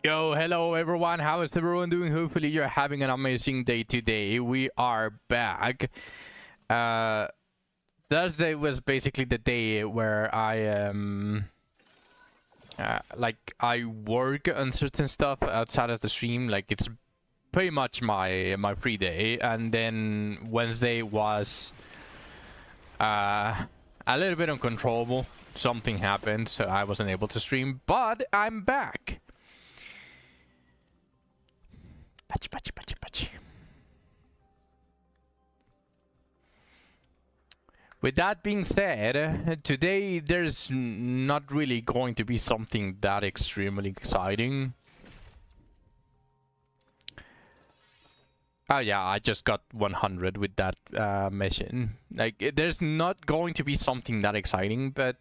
Yo, hello everyone. How is everyone doing? Hopefully you're having an amazing day today. We are back. Uh, Thursday was basically the day where I work on certain stuff outside of the stream. Like it's pretty much my free day, and then Wednesday was a little bit uncontrollable. Something happened, so I wasn't able to stream, but I'm back. Patch, patch, patch, patch. With that being said, today there's not really going to be something that extremely exciting. Oh yeah, I just got 100 with that mission. Like, there's not going to be something that exciting, but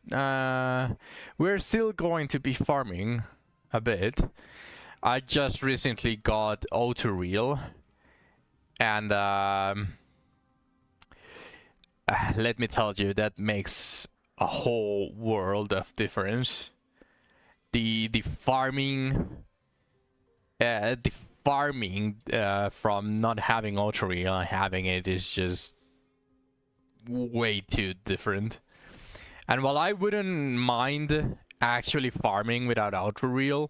we're still going to be farming a bit. I just recently got Auto Reel, and let me tell you, that makes a whole world of difference. The farming, from not having Auto Reel and having it is just way too different. And while I wouldn't mind actually farming without Auto Reel,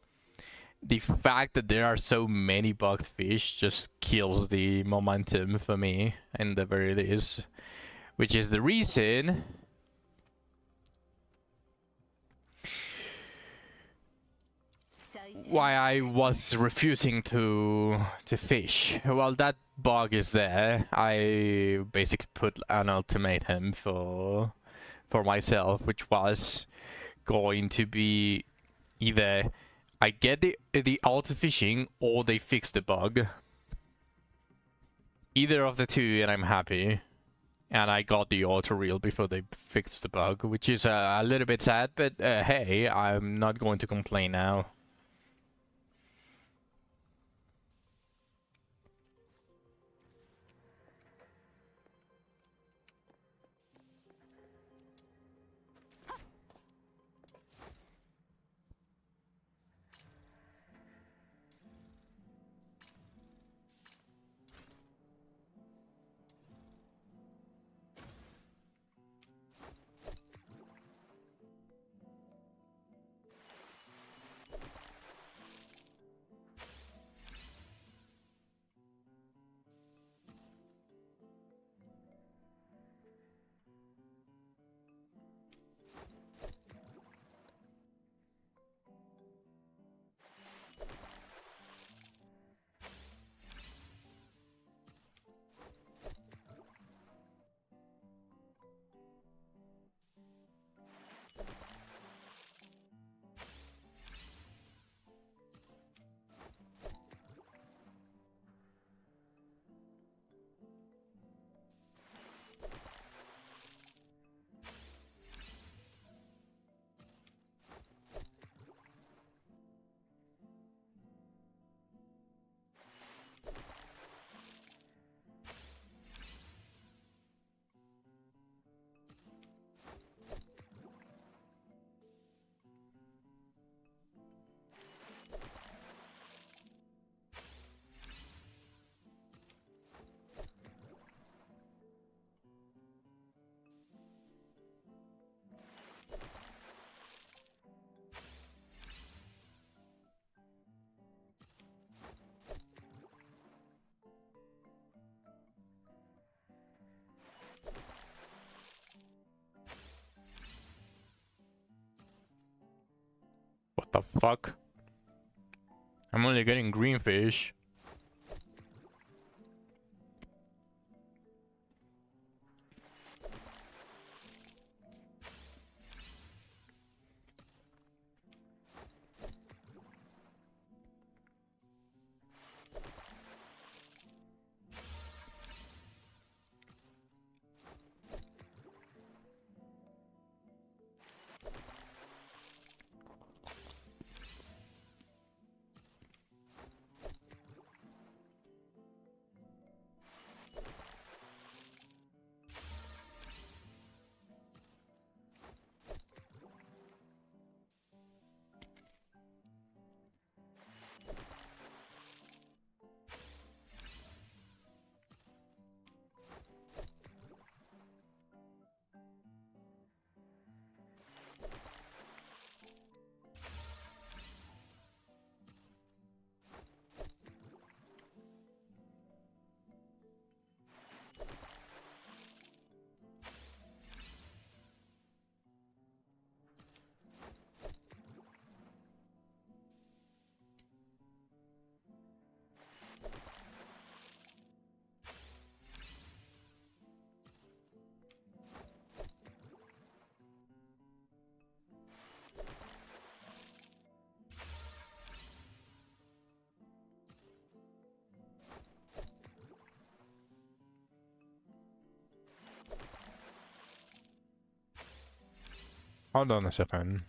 the fact that there are so many bugged fish just kills the momentum for me in the very least. Which is the reason why I was refusing to fish. Well, that bug is there. I basically put an ultimatum for myself, which was going to be either I get the auto fishing or they fix the bug. Either of the two, and I'm happy. And I got the auto reel before they fixed the bug, which is a little bit sad, but hey, I'm not going to complain now. What the fuck? I'm only getting green fish. Hold on a second.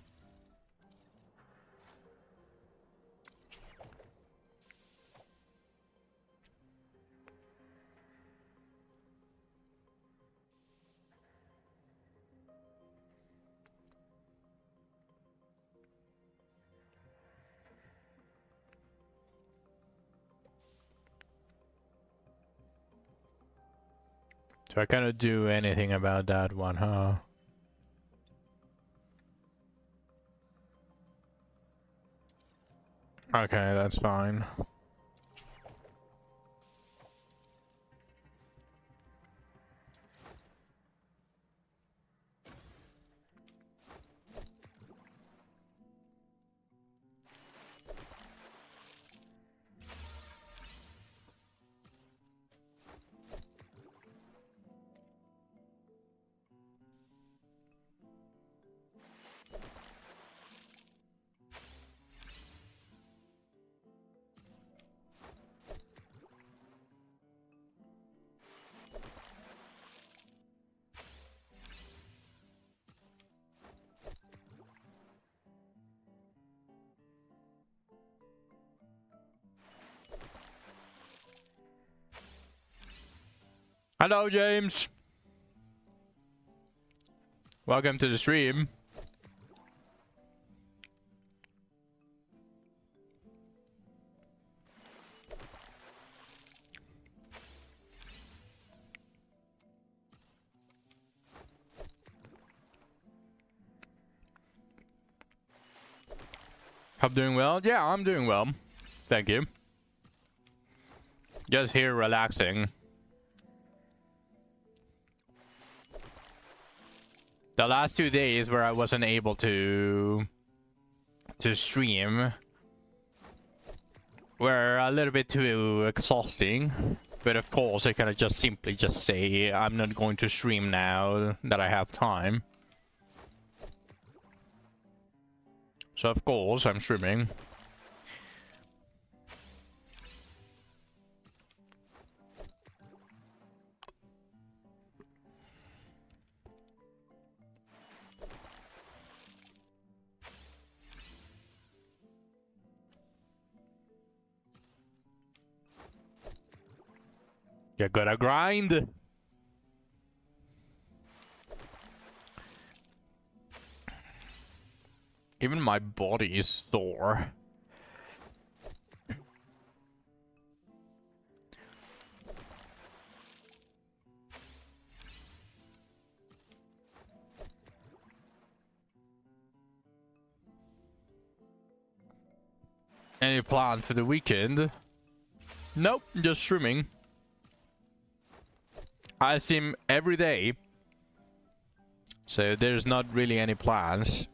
So I cannot do anything about that one, huh? Okay, that's fine. Hello, James. Welcome to the stream. Hope doing well. Yeah, I'm doing well. Thank you. Just here relaxing. The last 2 days where I wasn't able to stream were a little bit too exhausting. But of course, I can just simply just say I'm not going to stream now that I have time. So of course, I'm streaming. You gotta grind. Even my body is sore. Any plan for the weekend? Nope, just streaming. I stream every day, so there's not really any plans.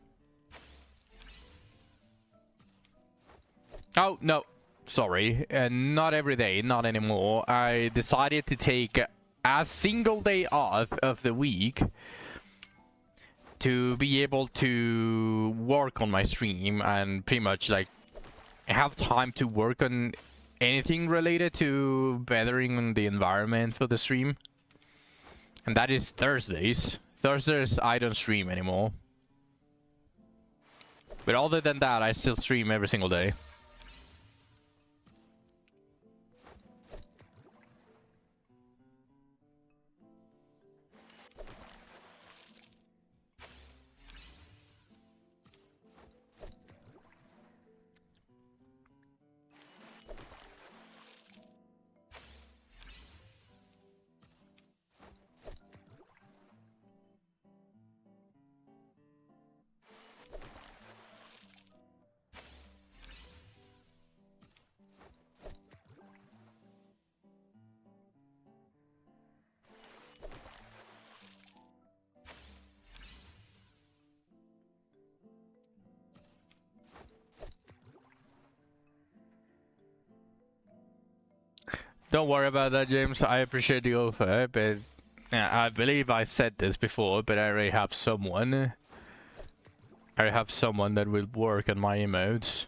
Oh, no, sorry, not every day, not anymore. I decided to take a single day off of the week to be able to work on my stream and pretty much like have time to work on anything related to bettering the environment for the stream. And that is Thursdays. Thursdays I don't stream anymore. But other than that, I still stream every single day. Don't worry about that, James. I appreciate the offer, but I believe I said this before, but I already have someone. I have someone that will work on my emotes.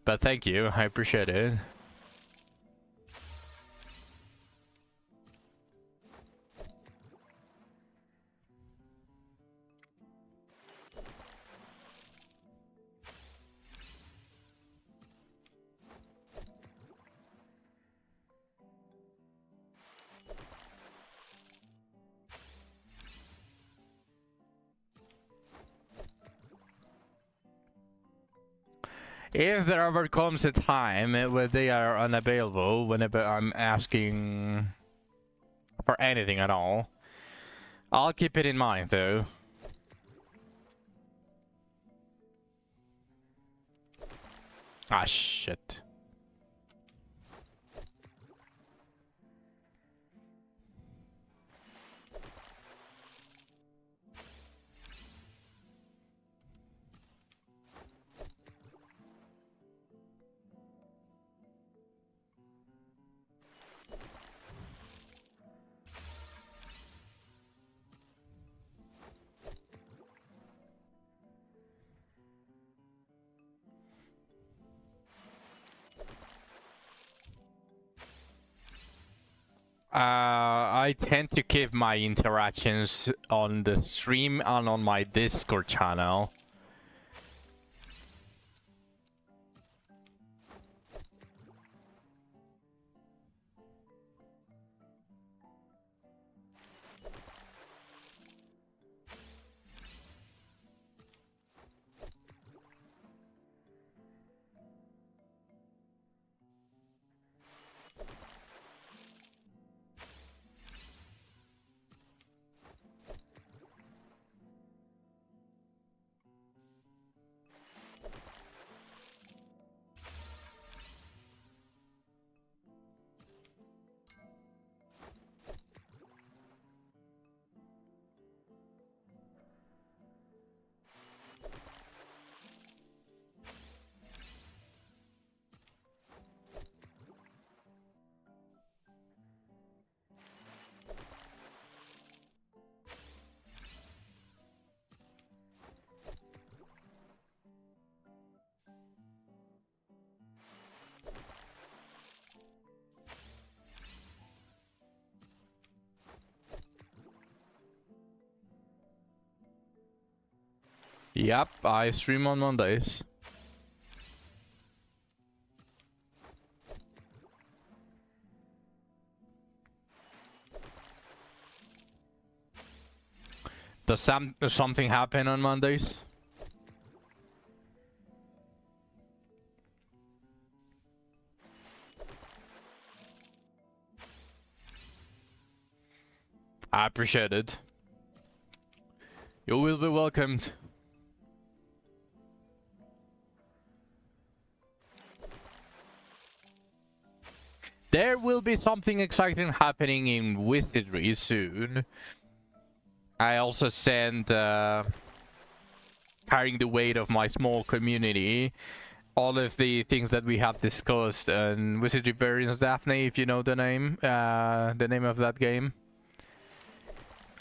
But thank you, I appreciate it. If there ever comes a time where they are unavailable whenever I'm asking for anything at all, I'll keep it in mind though. Ah, shit. I tend to keep my interactions on the stream and on my Discord channel. Yep, I stream on Mondays. Does something happen on Mondays? I appreciate it. You will be welcomed. There will be something exciting happening in Wizardry soon. I also sent, carrying the weight of my small community, all of the things that we have discussed, and Wizardry Variants Daphne, if you know the name of that game.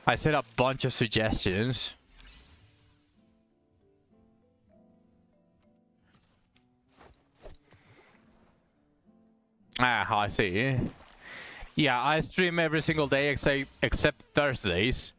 I set up a bunch of suggestions. Ah, I see. Yeah, I stream every single day except Thursdays.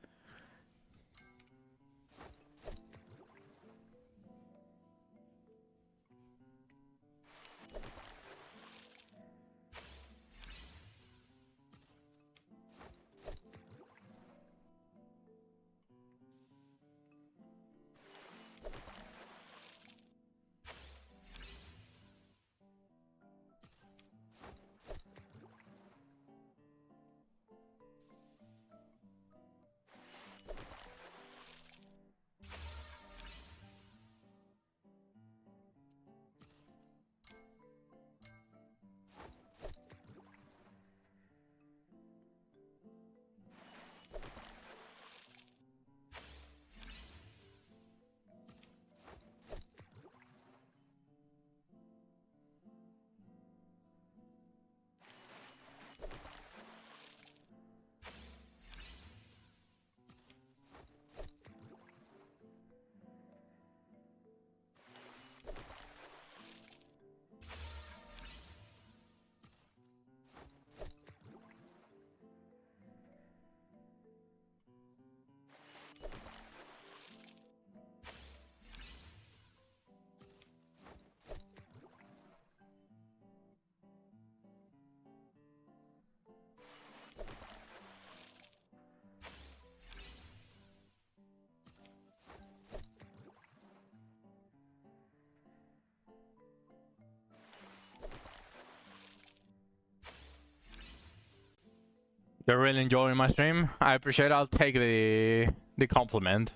You're really enjoying my stream. I appreciate it. I'll take the compliment.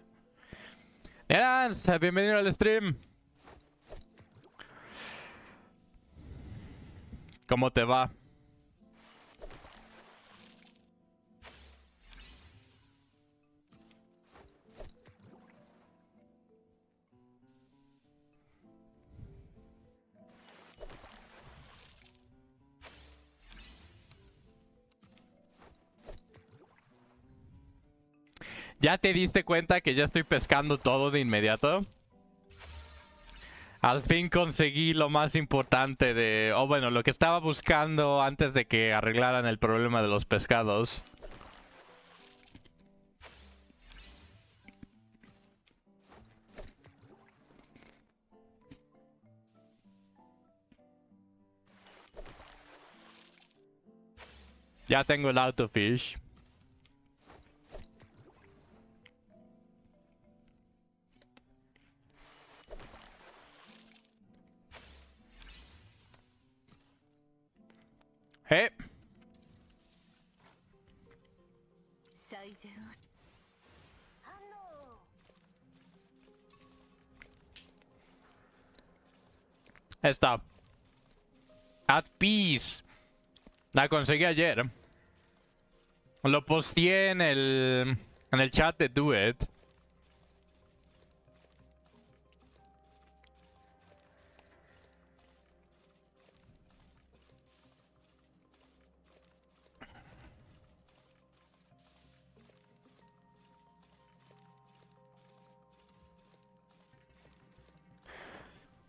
Yes, bienvenido al stream. ¿Cómo te va? ¿Ya te diste cuenta que ya estoy pescando todo de inmediato? Al fin conseguí lo más importante de... O bueno, lo que estaba buscando antes de que arreglaran el problema de los pescados. Ya tengo el autofish. Hey. Esta. At Peace. La conseguí ayer. Lo posteé en el chat de Do It.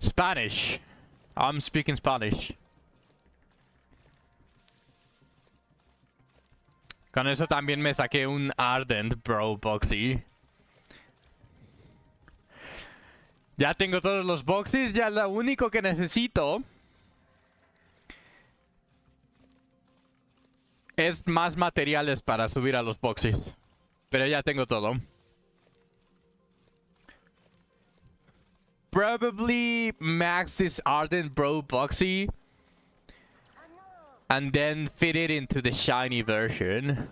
Spanish. I'm speaking Spanish. Con eso también me saqué un Ardent Bro Boxy. Ya tengo todos los boxes, ya lo único que necesito es más materiales para subir a los boxes. Pero ya tengo todo. Probably max this Ardent Bro Boxy and then fit it into the shiny version.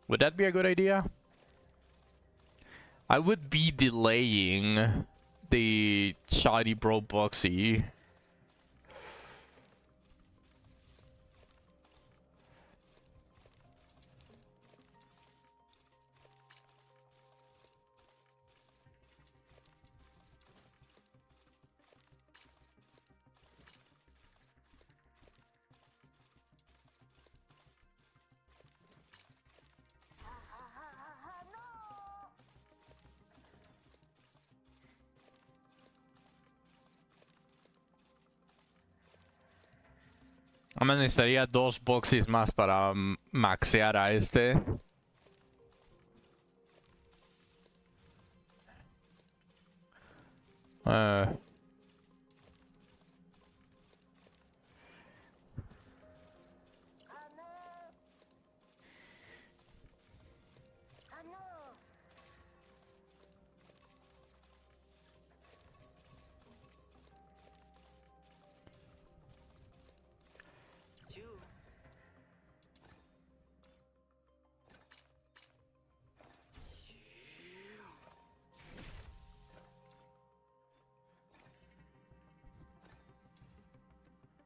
Would that be a good idea? I would be delaying the shiny Bro Boxy. Me necesitaría 2 boxes más para maxear a este.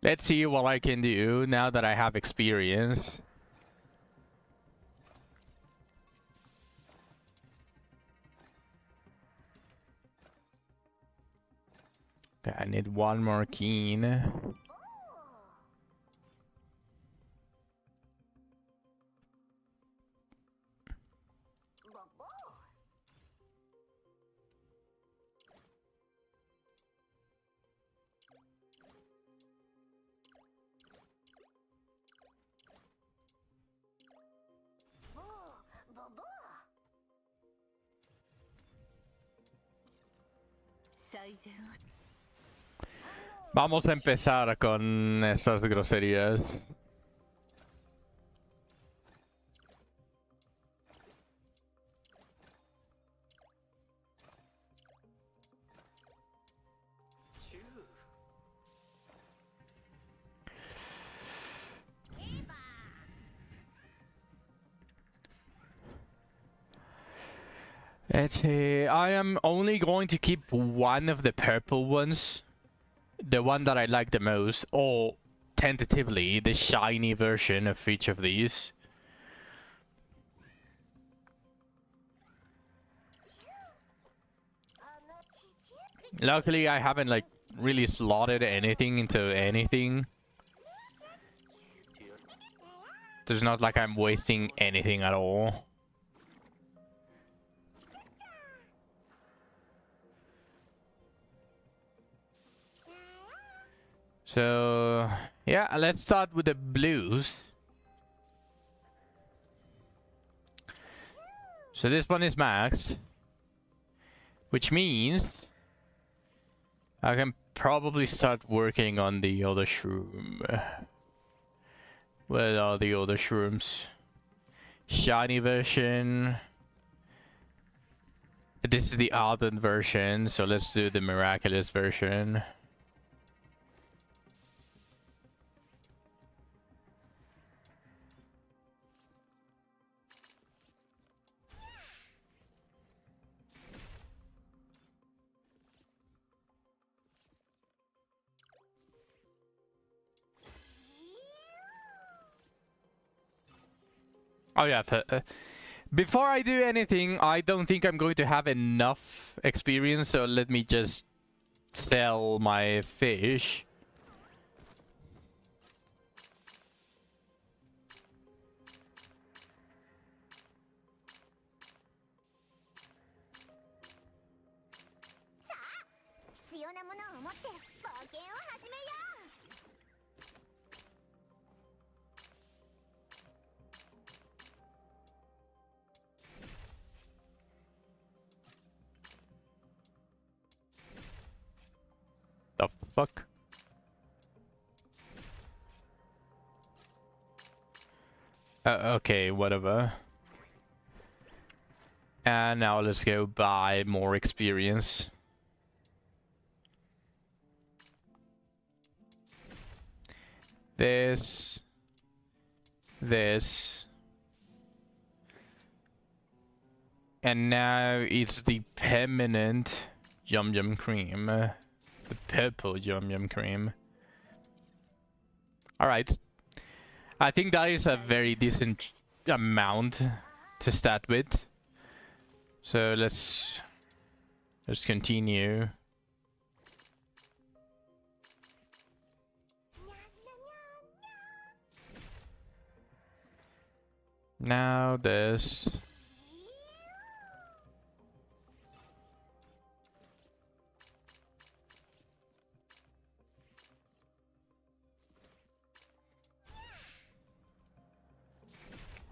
Let's see what I can do now that I have experience. Okay, I need one more keen. Vamos a empezar con estas groserías. Let's see. I am only going to keep one of the purple ones. The one that I like the most. Or, tentatively, the shiny version of each of these. Luckily, I haven't, like, really slotted anything into anything. So it's not like I'm wasting anything at all. So, yeah, let's start with the blues. So this one is maxed. Which means I can probably start working on the other shroom. Where are the other shrooms? Shiny version. This is the ardent version, so let's do the miraculous version. Oh yeah, before I do anything, I don't think I'm going to have enough experience, so let me just sell my fish. The fuck? Okay, whatever. And now let's go buy more experience. This. And now it's the permanent Yum Yum Cream. The purple Yum Yum Cream. Alright. I think that is a very decent amount to start with. So let's continue. Now this.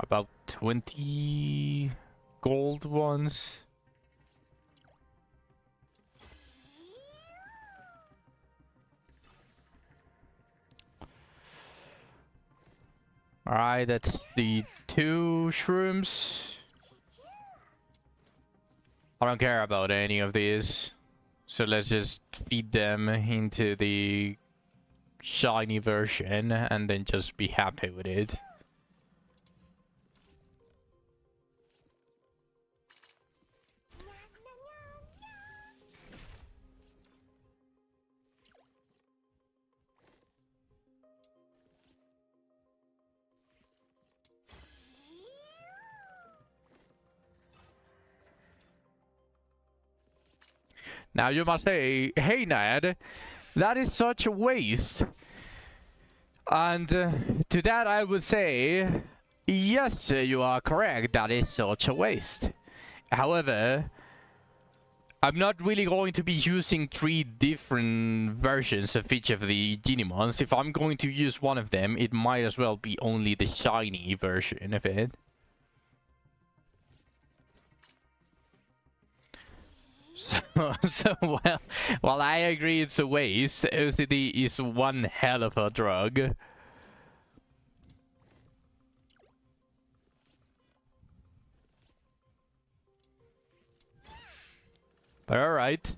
About 20 gold ones. Alright, that's the 2 shrooms. I don't care about any of these. So let's just feed them into the shiny version and then just be happy with it. Now you must say, hey Ned, that is such a waste. And to that I would say, yes, you are correct, that is such a waste. However, I'm not really going to be using 3 different versions of each of the Genimons. If I'm going to use one of them, it might as well be only the shiny version of it. So while I agree it's a waste, OCD is one hell of a drug. But alright.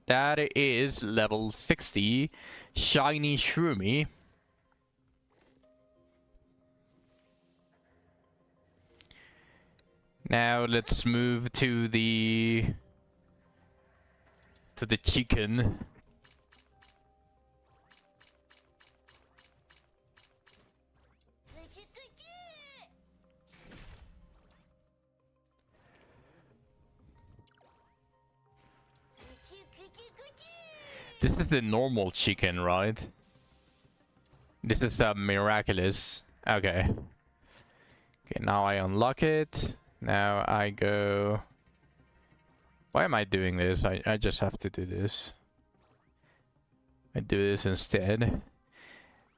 That is level 60. Shiny Shroomy. Now let's move to the chicken. This is the normal chicken, right? This is miraculous. Okay. Okay, now I unlock it. Now I go... Why am I doing this? I just have to do this. I do this instead.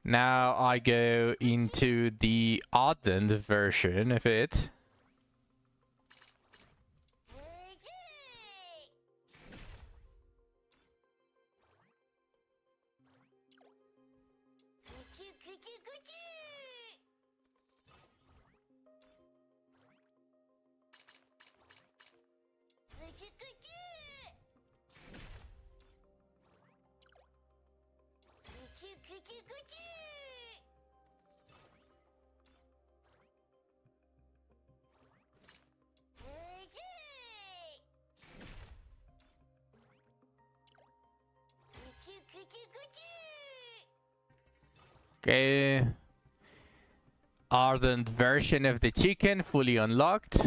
Now I go into the ardent version of it. Okay. Ardent version of the chicken fully unlocked.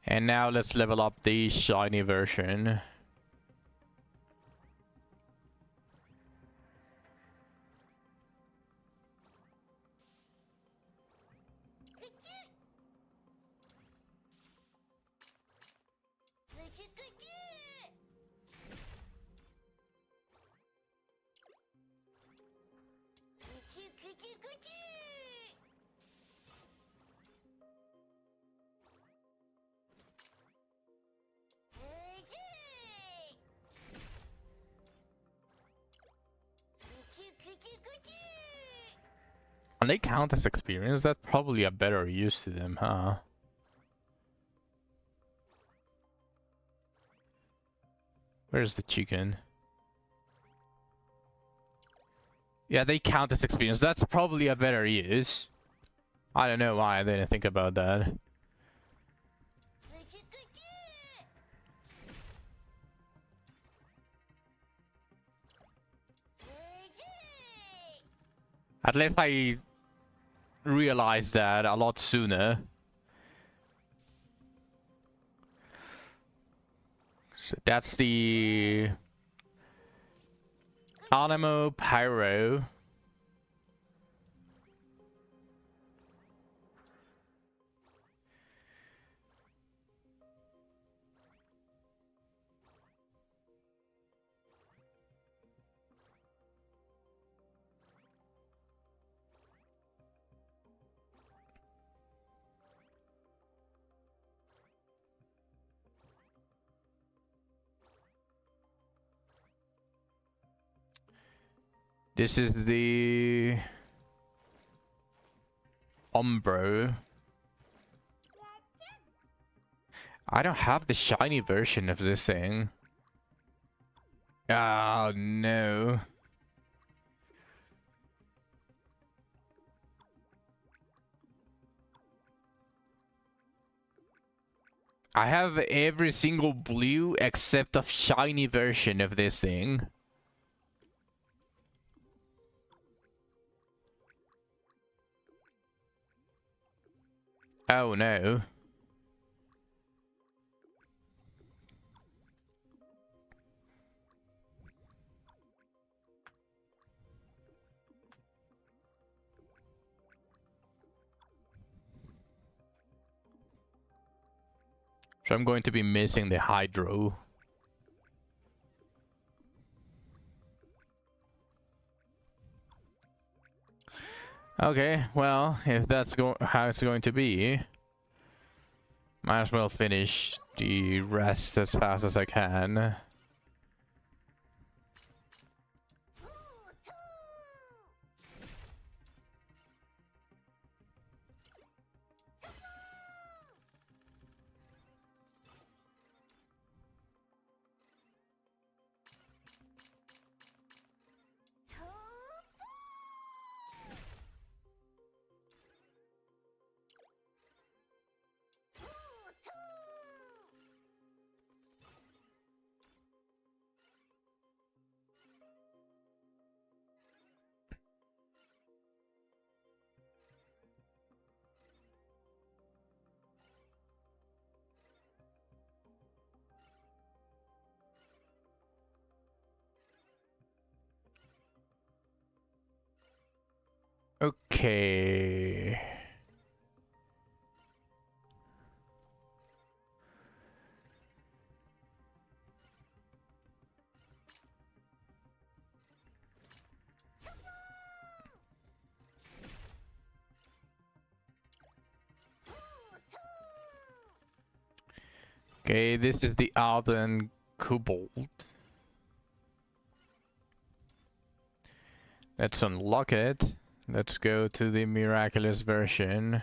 And now let's level up the shiny version. And they count as experience? That's probably a better use to them, huh? Where's the chicken? Yeah, they count as experience. That's probably a better use. I don't know why I didn't think about that. At least I realized that a lot sooner. So that's the Anemo Pyro. This is the Umbro. I don't have the shiny version of this thing. Oh no. I have every single blue except the shiny version of this thing. Oh no. So I'm going to be missing the Hydro. Okay, well, if that's how it's going to be, might as well finish the rest as fast as I can. Okay. Okay, this is the Alden Kobold. Let's unlock it. Let's go to the Miraculous version.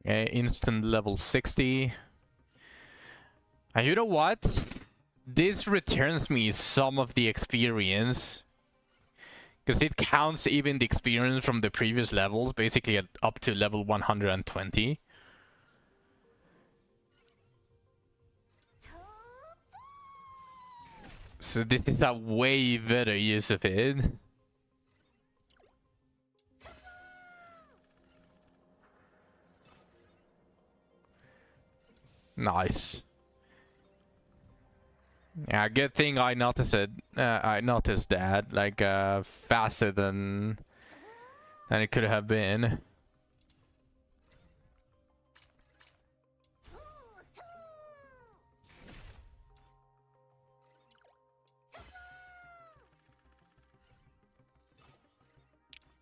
Instant level 60. And you know what? This returns me some of the experience. Because it counts even the experience from the previous levels, basically up to level 120. So this is a way better use of it. Nice. Yeah, good thing I noticed it. I noticed that like faster than it could have been.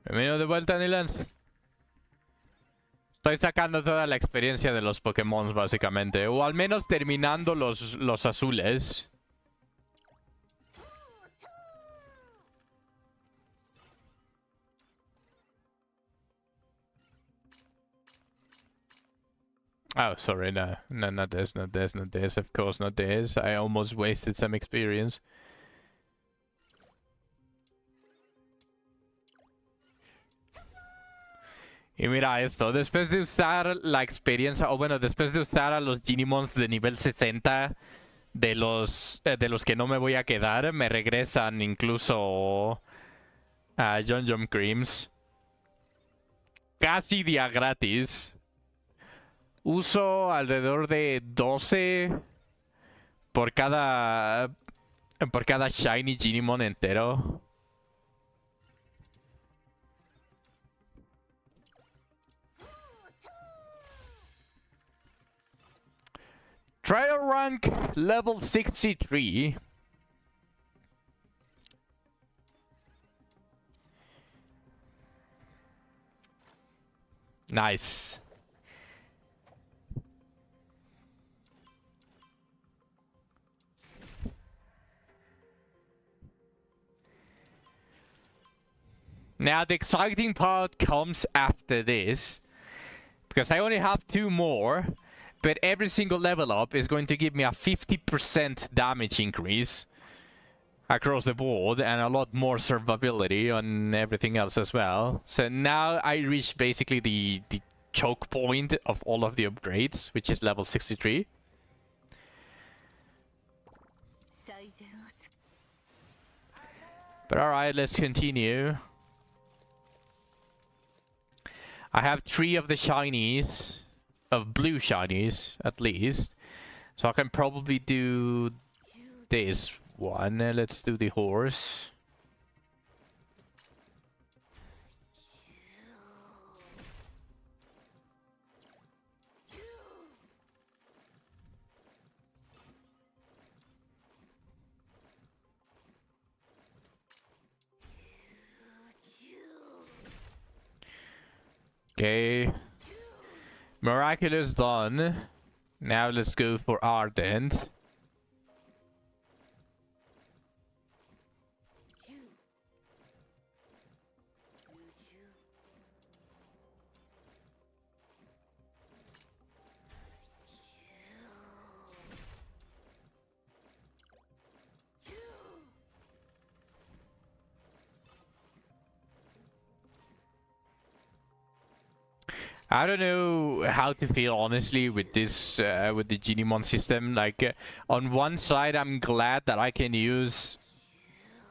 Bienvenido de vuelta, Nilans. Estoy sacando toda la experiencia de los Pokémon, básicamente. O al menos terminando los azules. Oh, sorry, no, not this, not this, not this, of course not this. I almost wasted some experience. Y mira esto, después de usar la experiencia, o bueno, después de usar a los Ginimons de nivel 60, de los que no me voy a quedar, me regresan incluso a John John Creams. Casi día gratis. Uso alrededor de 12 por cada Shiny Ginimon entero. Trial rank level 63. Nice. Now the exciting part comes after this, because I only have 2 more. But every single level up is going to give me a 50% damage increase across the board and a lot more survivability on everything else as well. So now I reach basically the choke point of all of the upgrades, which is level 63. But alright, let's continue. I have 3 of the shinies. Of blue shinies, at least. So I can probably do this one. Let's do the horse. Okay. Miraculous done. Now let's go for Ardent. I don't know how to feel honestly with this with the Genimon system. Like on one side, I'm glad that I can use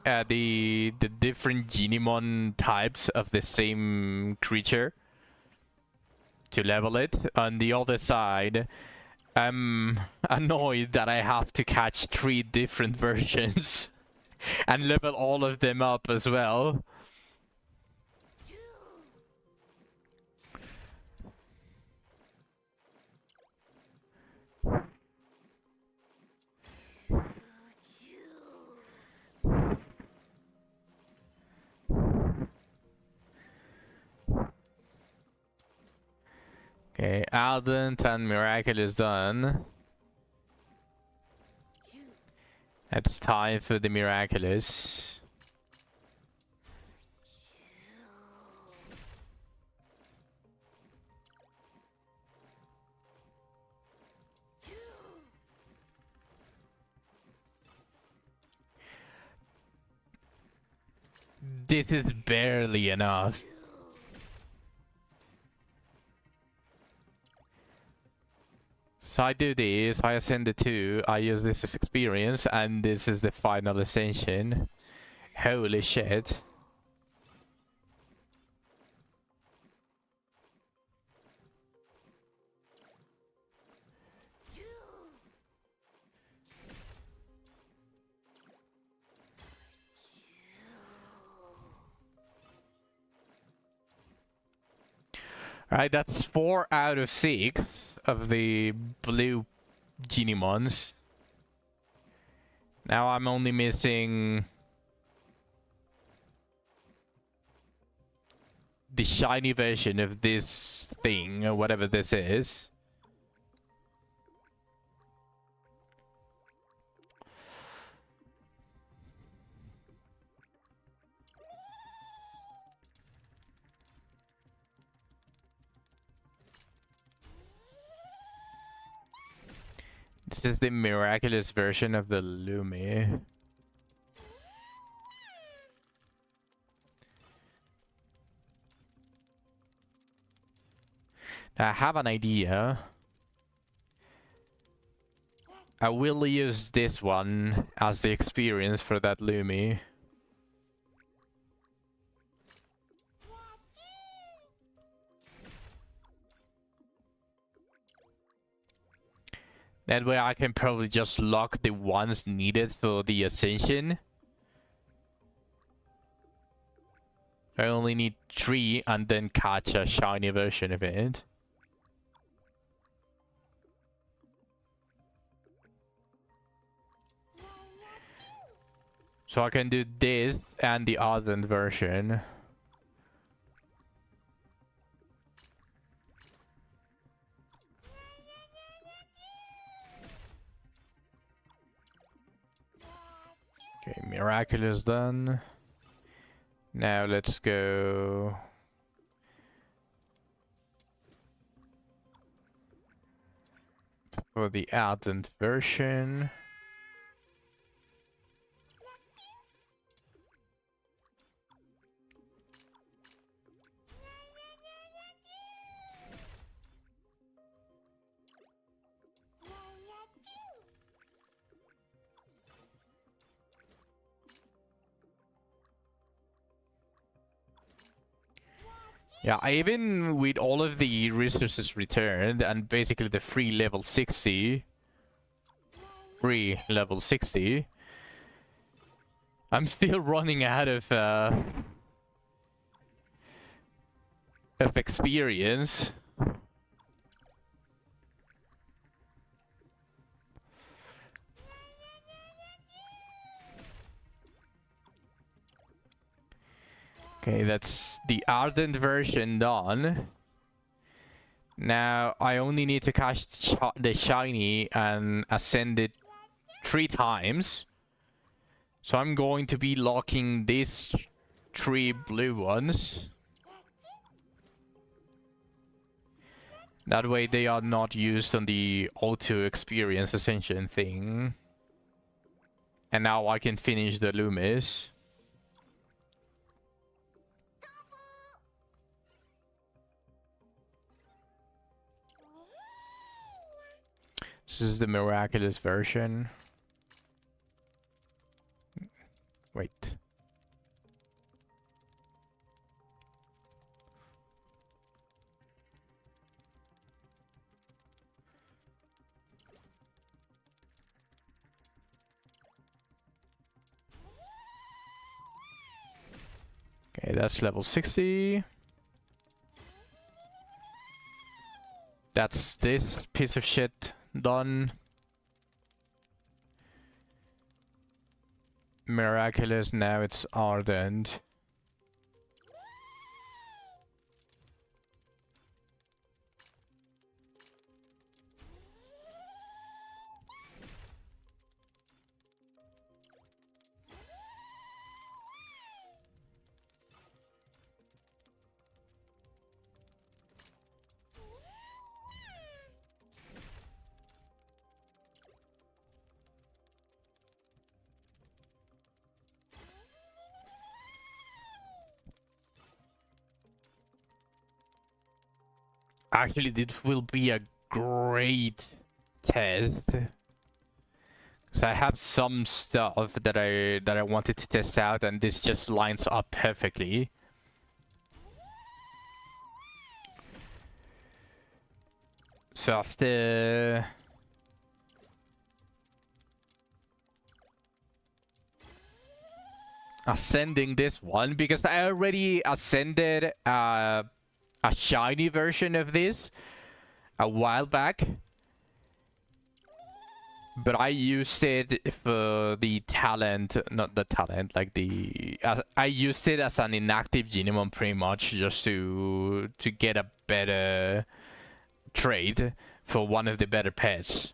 the different Genimon types of the same creature to level it. On the other side, I'm annoyed that I have to catch 3 different versions and level all of them up as well. Okay, Ardent and Miraculous done. It's time for the Miraculous. This is barely enough. So I do this, I ascend the 2, I use this as experience, and this is the final ascension. Holy shit. Alright, that's 4 out of 6 of the blue Genimons. Now I'm only missing the shiny version of this thing, or whatever this is. This is the miraculous version of the Lumi. Now I have an idea. I will use this one as the experience for that Lumi. That way I can probably just lock the ones needed for the ascension. I only need 3 and then catch a shiny version of it. So I can do this and the Ardent version. Okay, Miraculous done. Now let's go... for the Ardent version. Yeah, even with all of the resources returned and basically the free level 60, I'm still running out of experience. Okay, that's the Ardent version done. Now I only need to catch the shiny and ascend it 3 times. So I'm going to be locking these 3 blue ones. That way they are not used on the auto experience ascension thing. And now I can finish the Loomis. This is the miraculous version. Wait. Okay, that's level 60. That's this piece of shit done. Miraculous, now it's Ardent. Actually, this will be a great test. So I have some stuff that I wanted to test out, and this just lines up perfectly. So after ascending this one, because I already ascended a shiny version of this a while back, but I used it for the talent, not the talent, like the I used it as an inactive Genimon pretty much, just to get a better trade for one of the better pets.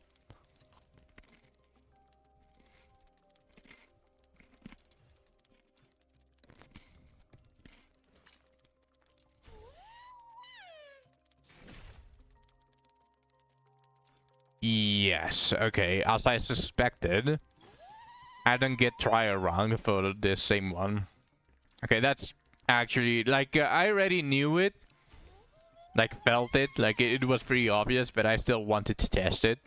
Yes, okay, as I suspected, I don't get trial wrong for the same one. Okay, that's actually, like, I already knew it, like, felt it, like, it was pretty obvious, but I still wanted to test it.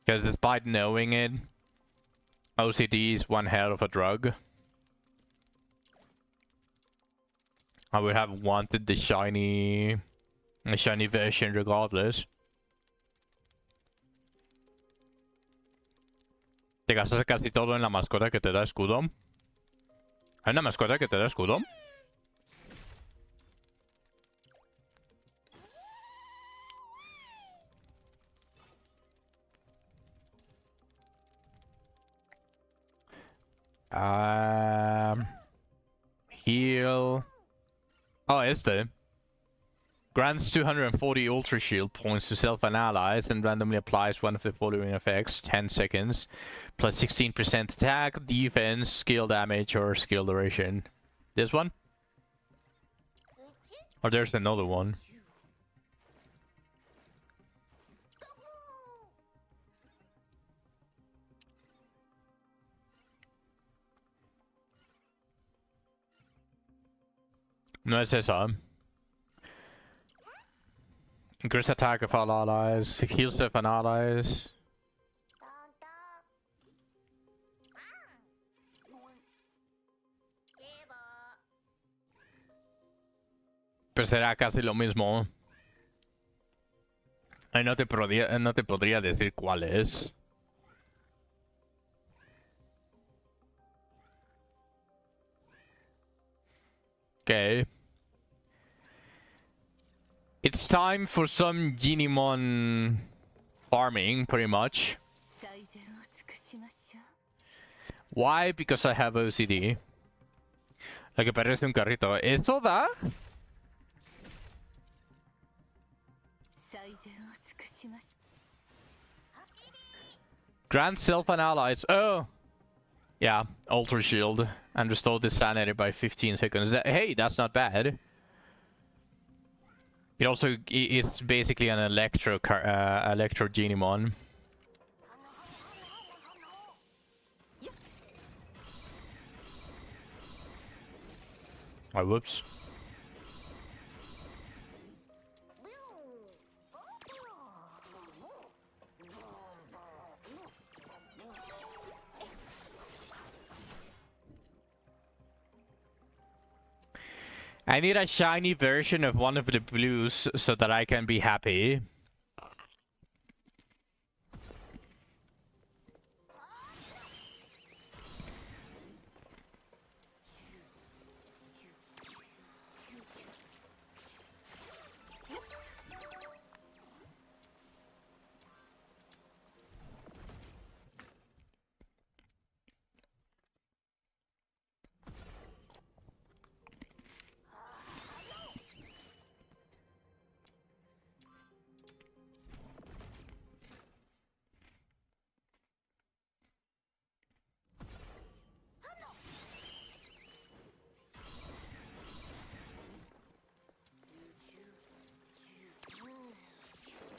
Because despite knowing it, OCD is one hell of a drug. I would have wanted the shiny version regardless. Te gastas casi todo en la mascota que te da escudo. ¿Hay una mascota que te da escudo? Heal. Oh, este. Grants 240 Ultra Shield points to self and allies and randomly applies one of the following effects: 10 seconds, plus 16% attack, defense, skill damage, or skill duration. This one? Or there's another one. No es esa. Increase attack of all allies, heal self and allies. Pero será casi lo mismo. Ay, no te podría decir cuál es. Okay. It's time for some Genimon farming, pretty much. Why? Because I have OCD. La que parece un carrito. ¿Eso da? Grant self and allies. Oh! Yeah, Ultra Shield. And restore the sanity by 15 seconds. Hey, that's not bad. It also is basically an Electro Genimon. Oh, whoops. I need a shiny version of one of the blues so that I can be happy.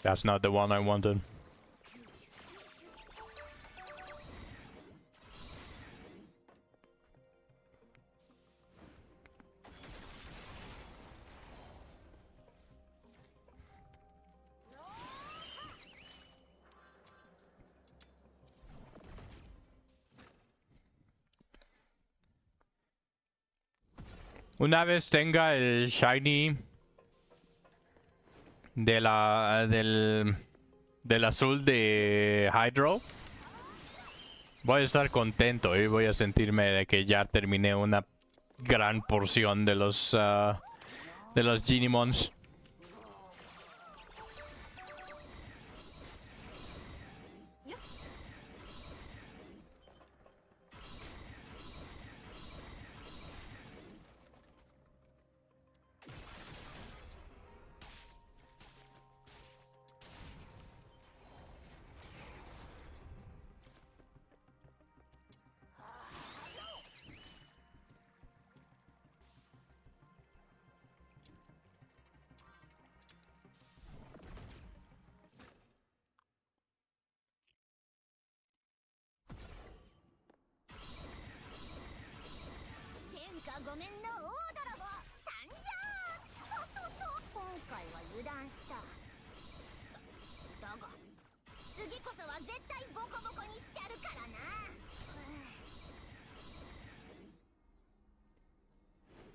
That's not the one I wanted. Una vez tenga el shiny del azul de Hydro, voy a estar contento y voy a sentirme de que ya terminé una gran porción de los Genimons.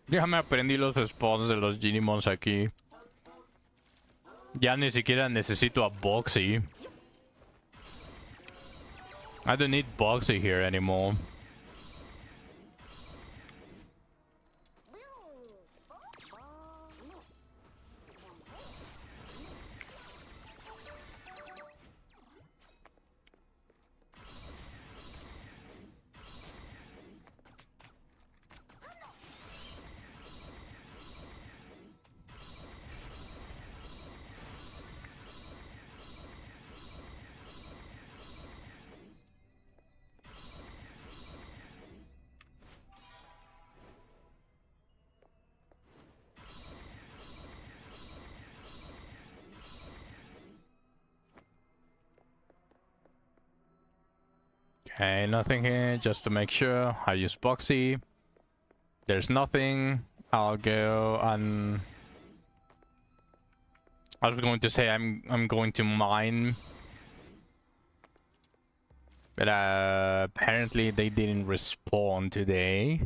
Ya me aprendí los spawns de los Genimons aquí. Ya ni siquiera necesito a Boxy. I don't need Boxy here anymore. Okay, nothing here, just to make sure. I use Boxy. There's nothing. I'll go and... I was going to say I'm going to mine. But apparently they didn't respawn today.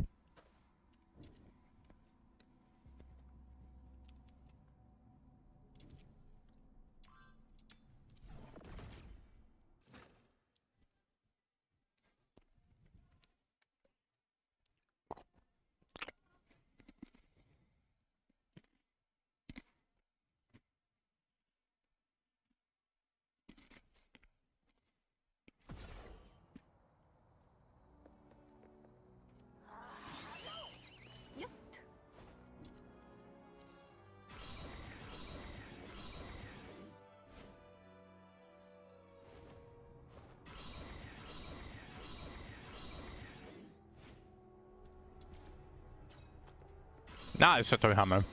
Nah, it's a toy hammer.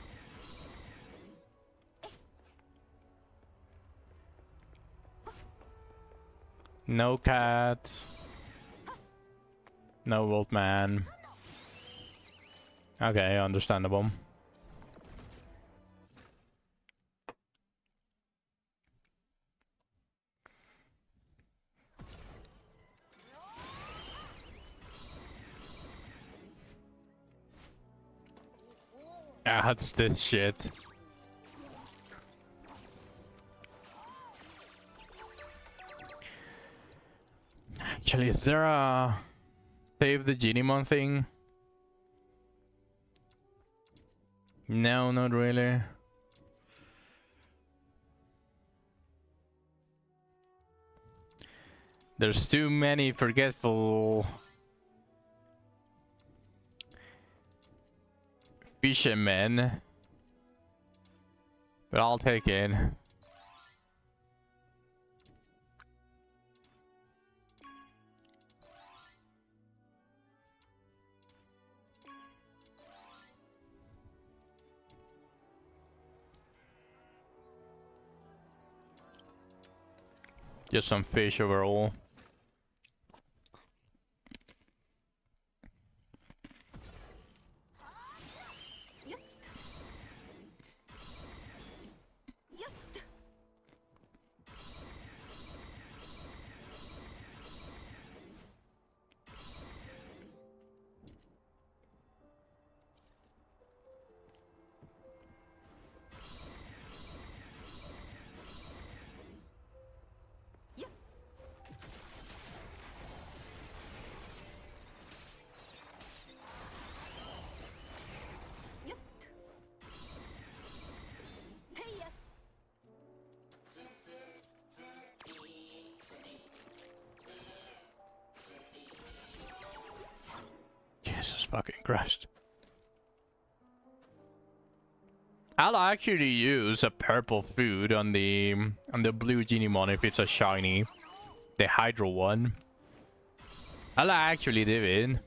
No cat. No Wolfman. Okay, understandable. That's this shit. Actually, is there a save the Genimon thing? No, not really. There's too many forgetful fishermen. But I'll take it. Just some fish overall. Jesus fucking Christ. I'll actually use a purple food on the blue Genimon if it's a shiny. The Hydro one. I'll actually do it.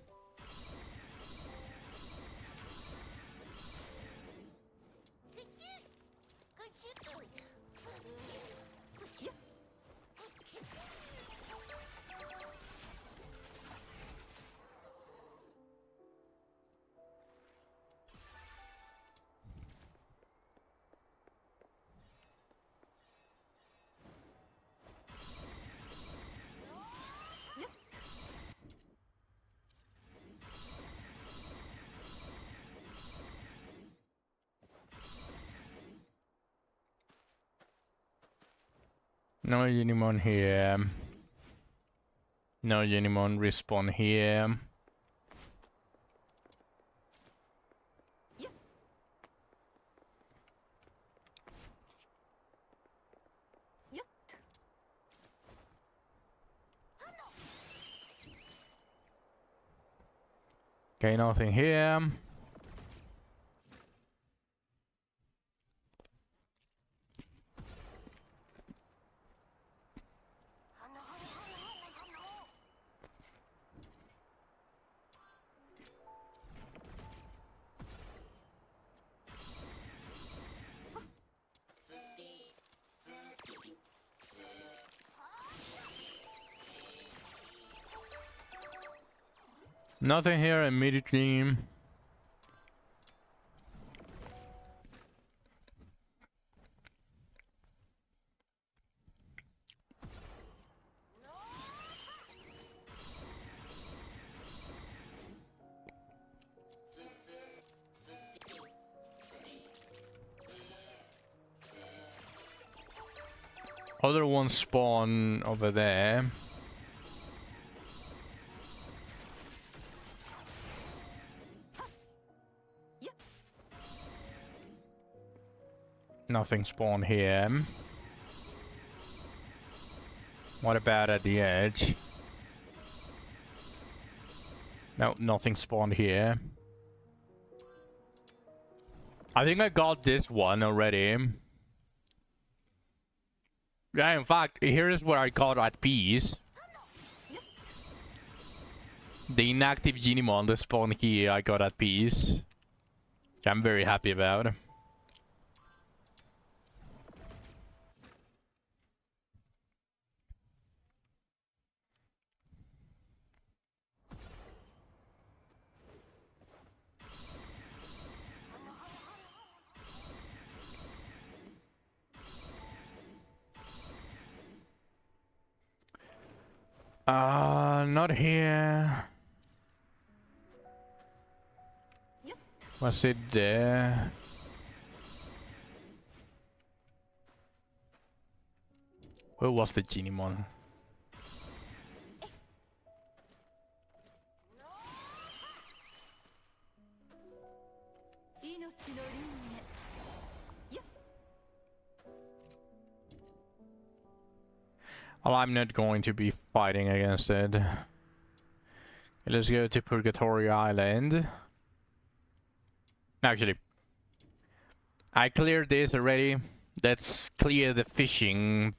No Genimon here. No Genimon respawn here. Okay, nothing here. Nothing here immediately. Other ones spawn over there. Nothing spawned here. What about at the edge? No, nothing spawned here. I think I got this one already. Yeah, in fact, here's what I got at peace. The inactive Genimon that spawned here, I got at peace. Which I'm very happy about. Not here. Was it there? Where was the Genimon? Well, I'm not going to be fighting against it. Let's go to Purgatory Island. Actually, I cleared this already. Let's clear the fishing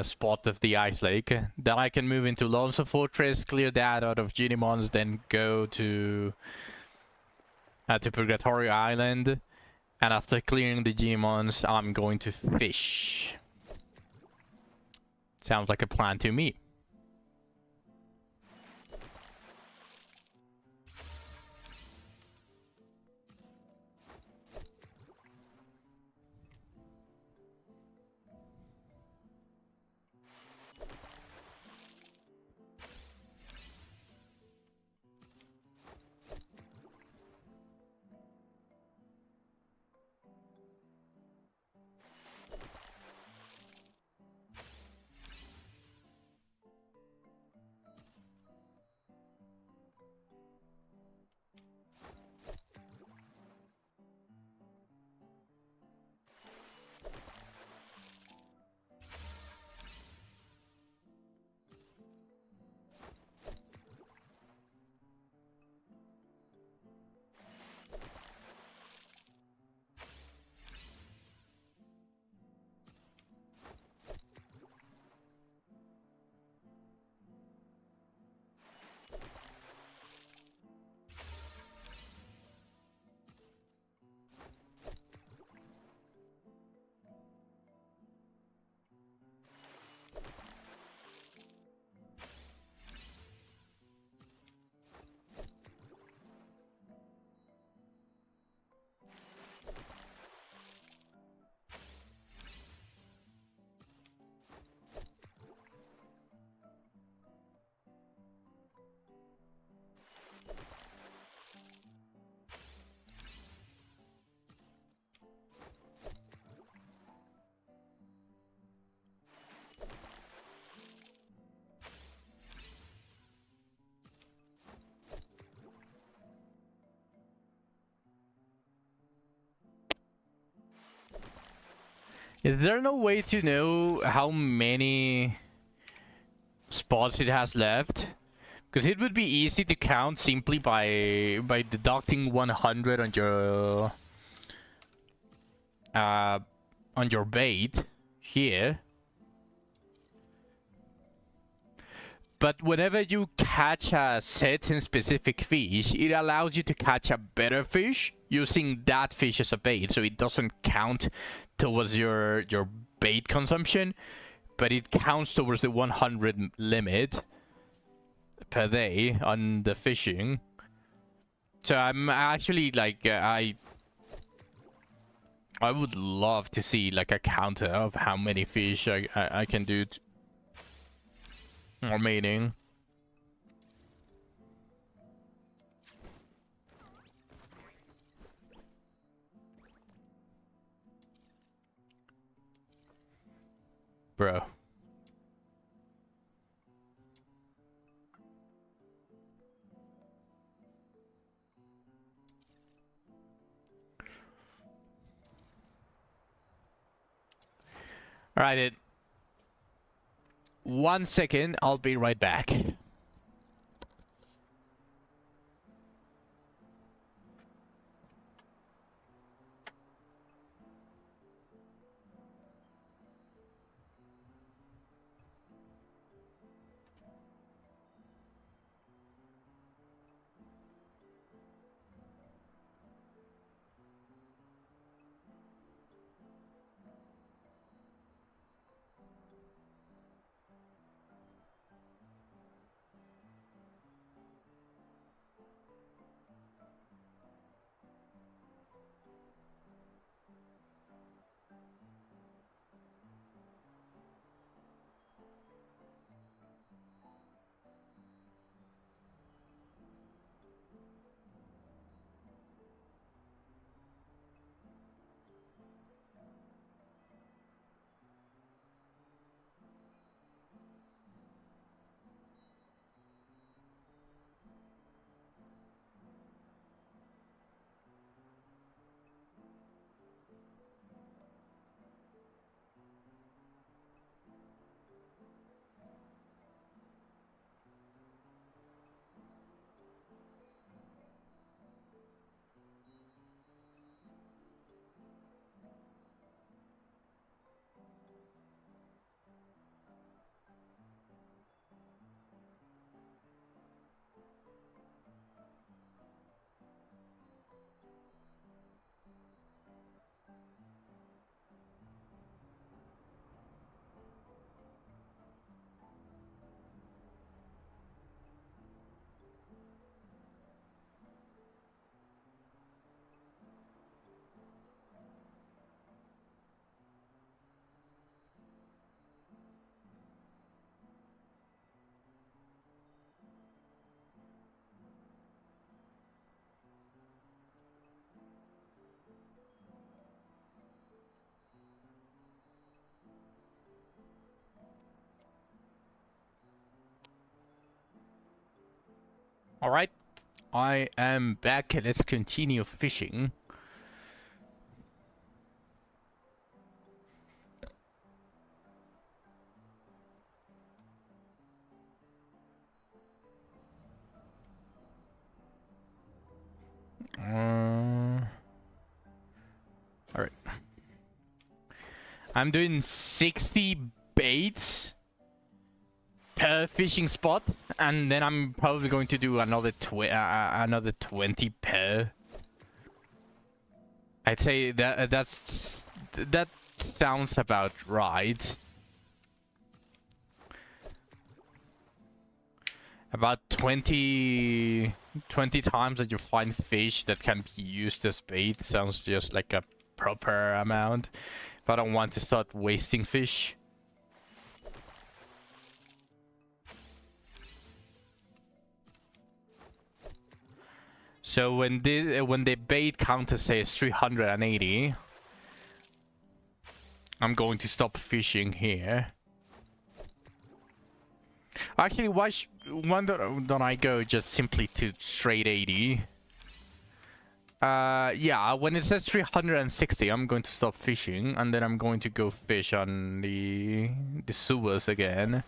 spot of the Ice Lake. Then I can move into Lonesome Fortress, clear that out of Genimons, then go to Purgatory Island. And after clearing the Genimons, I'm going to fish. Sounds like a plan to me. Is there no way to know how many spots it has left? Because it would be easy to count simply by deducting 100 on your bait here. But whenever you catch a certain specific fish, it allows you to catch a better fish using that fish as a bait, so it doesn't count towards your bait consumption, but it counts towards the 100 limit per day on the fishing. So I'm actually like I would love to see like a counter of how many fish I can do or mating. Bro. Alright, it. 1 second, I'll be right back. Alright, I am back. Let's continue fishing. Alright. I'm doing 60 baits per fishing spot, and then I'm probably going to do another 20 per. I'd say that sounds about right. About 20 times that you find fish that can be used as bait sounds just like a proper amount. If I don't want to start wasting fish. So when the bait counter says 380, I'm going to stop fishing here. Actually, why don't I go just simply to straight 80? Yeah, when it says 360, I'm going to stop fishing, and then I'm going to go fish on the sewers again.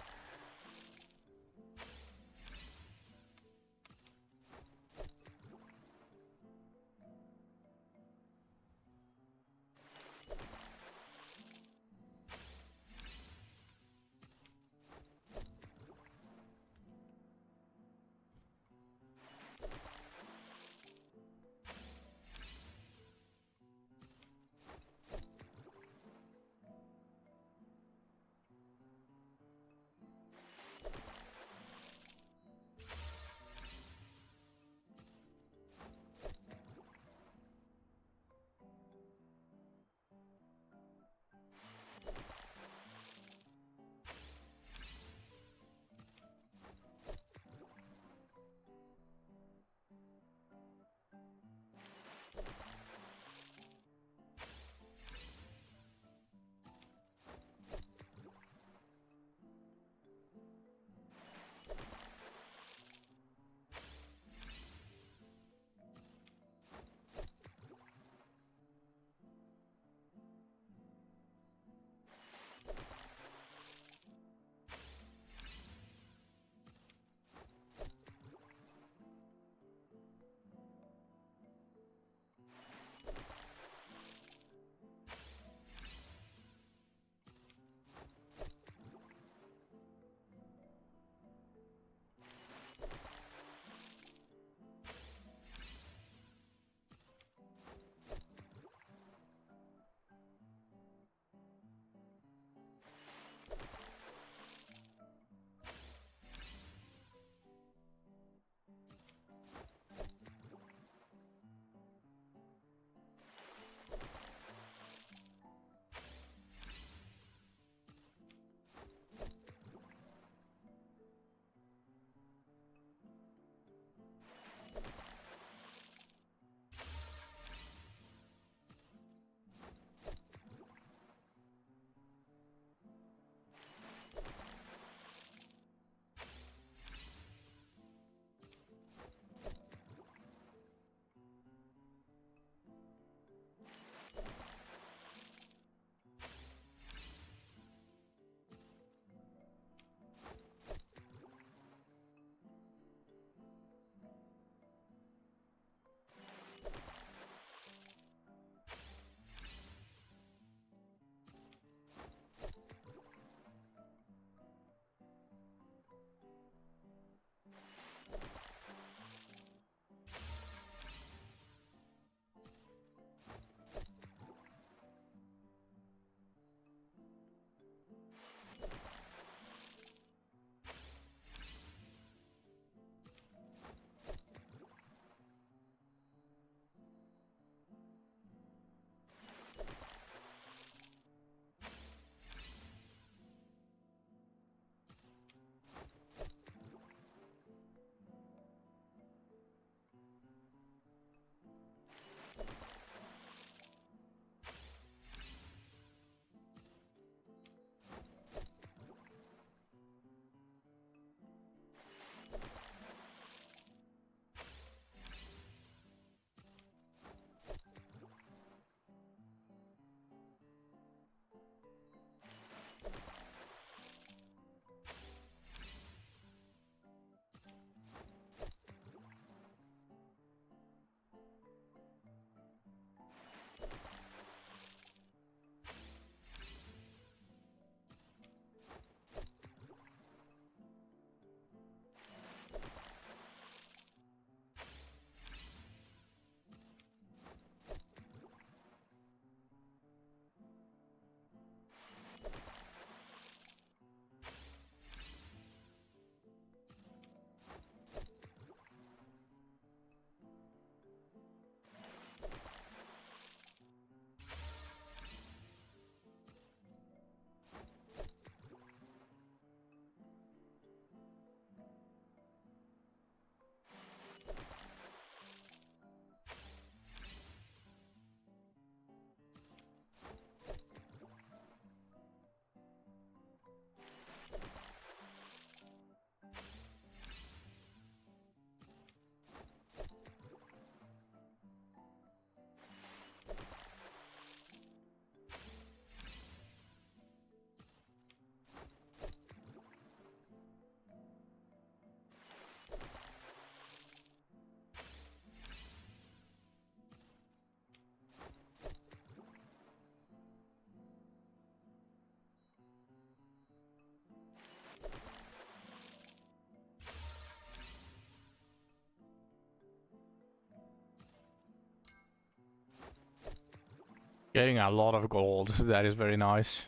Getting a lot of gold. That is very nice.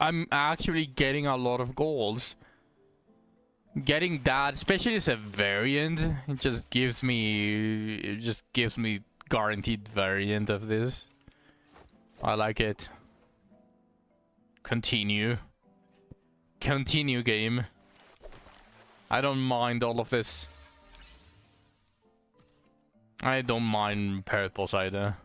I'm actually getting a lot of golds. Getting that, especially as a variant, it just gives me guaranteed variant of this. I like it. Continue game. I don't mind all of this. I don't mind purples either.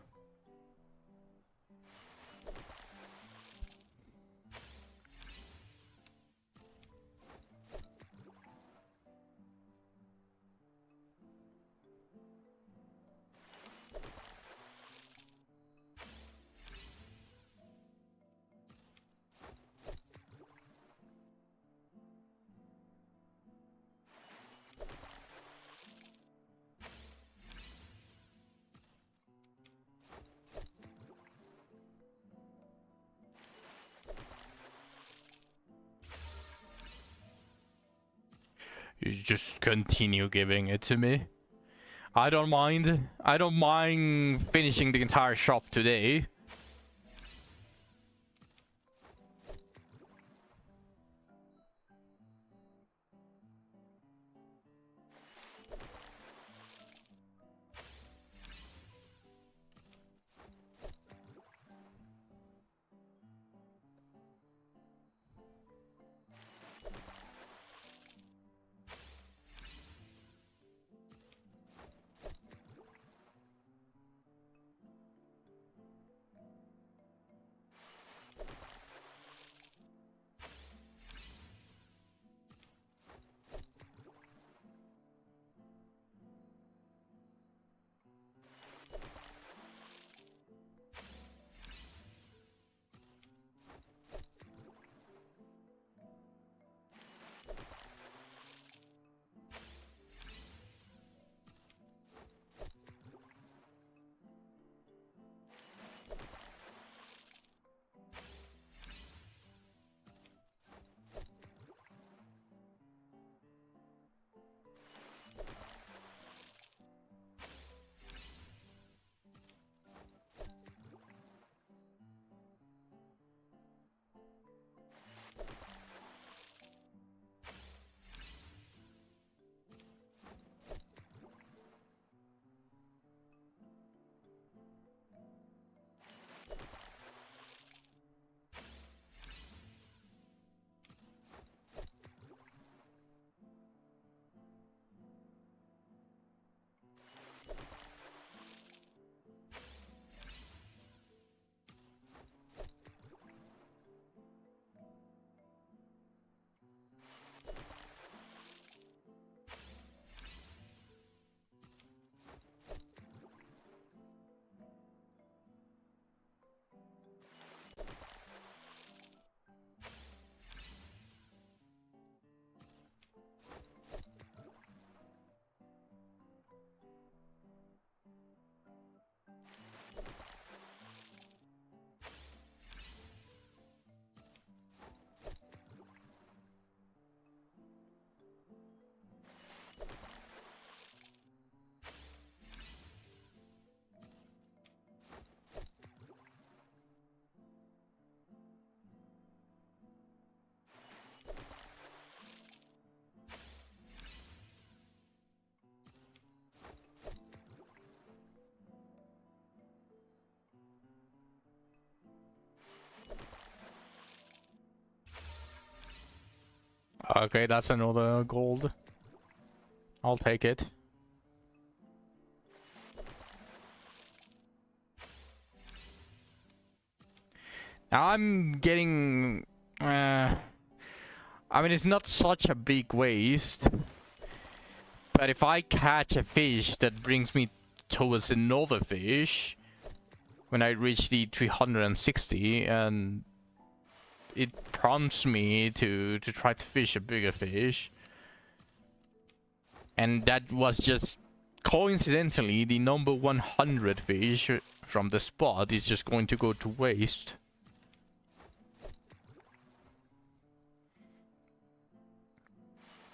You just continue giving it to me. I don't mind. I don't mind finishing the entire shop today. Okay, that's another gold. I'll take it. I'm getting... I mean, it's not such a big waste. But if I catch a fish that brings me towards another fish, when I reach the 360, and it prompts me to try to fish a bigger fish. And that was just coincidentally the number 100 fish from the spot is just going to go to waste.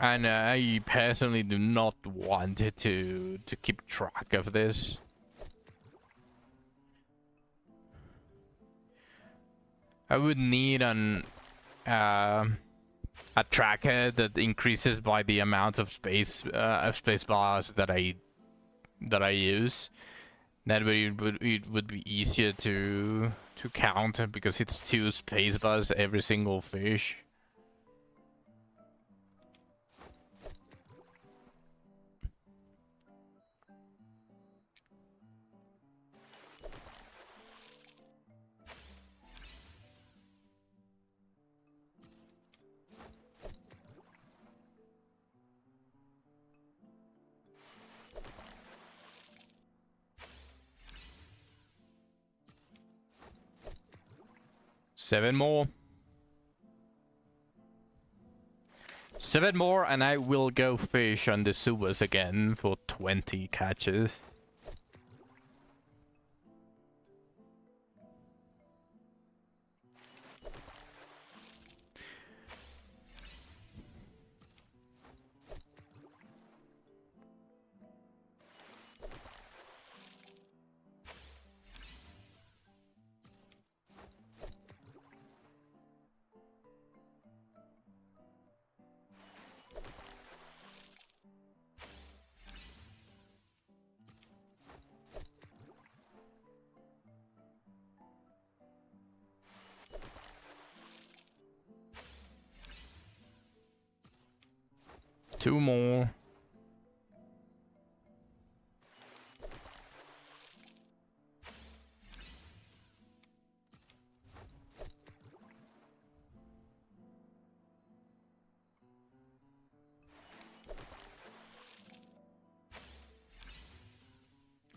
And I personally do not want to keep track of this. I would need a tracker that increases by the amount of space bars that I use. That way it would be easier to count, because it's 2 space bars every single fish. Seven more. 7 more and I will go fish on the sewers again for 20 catches. Two more.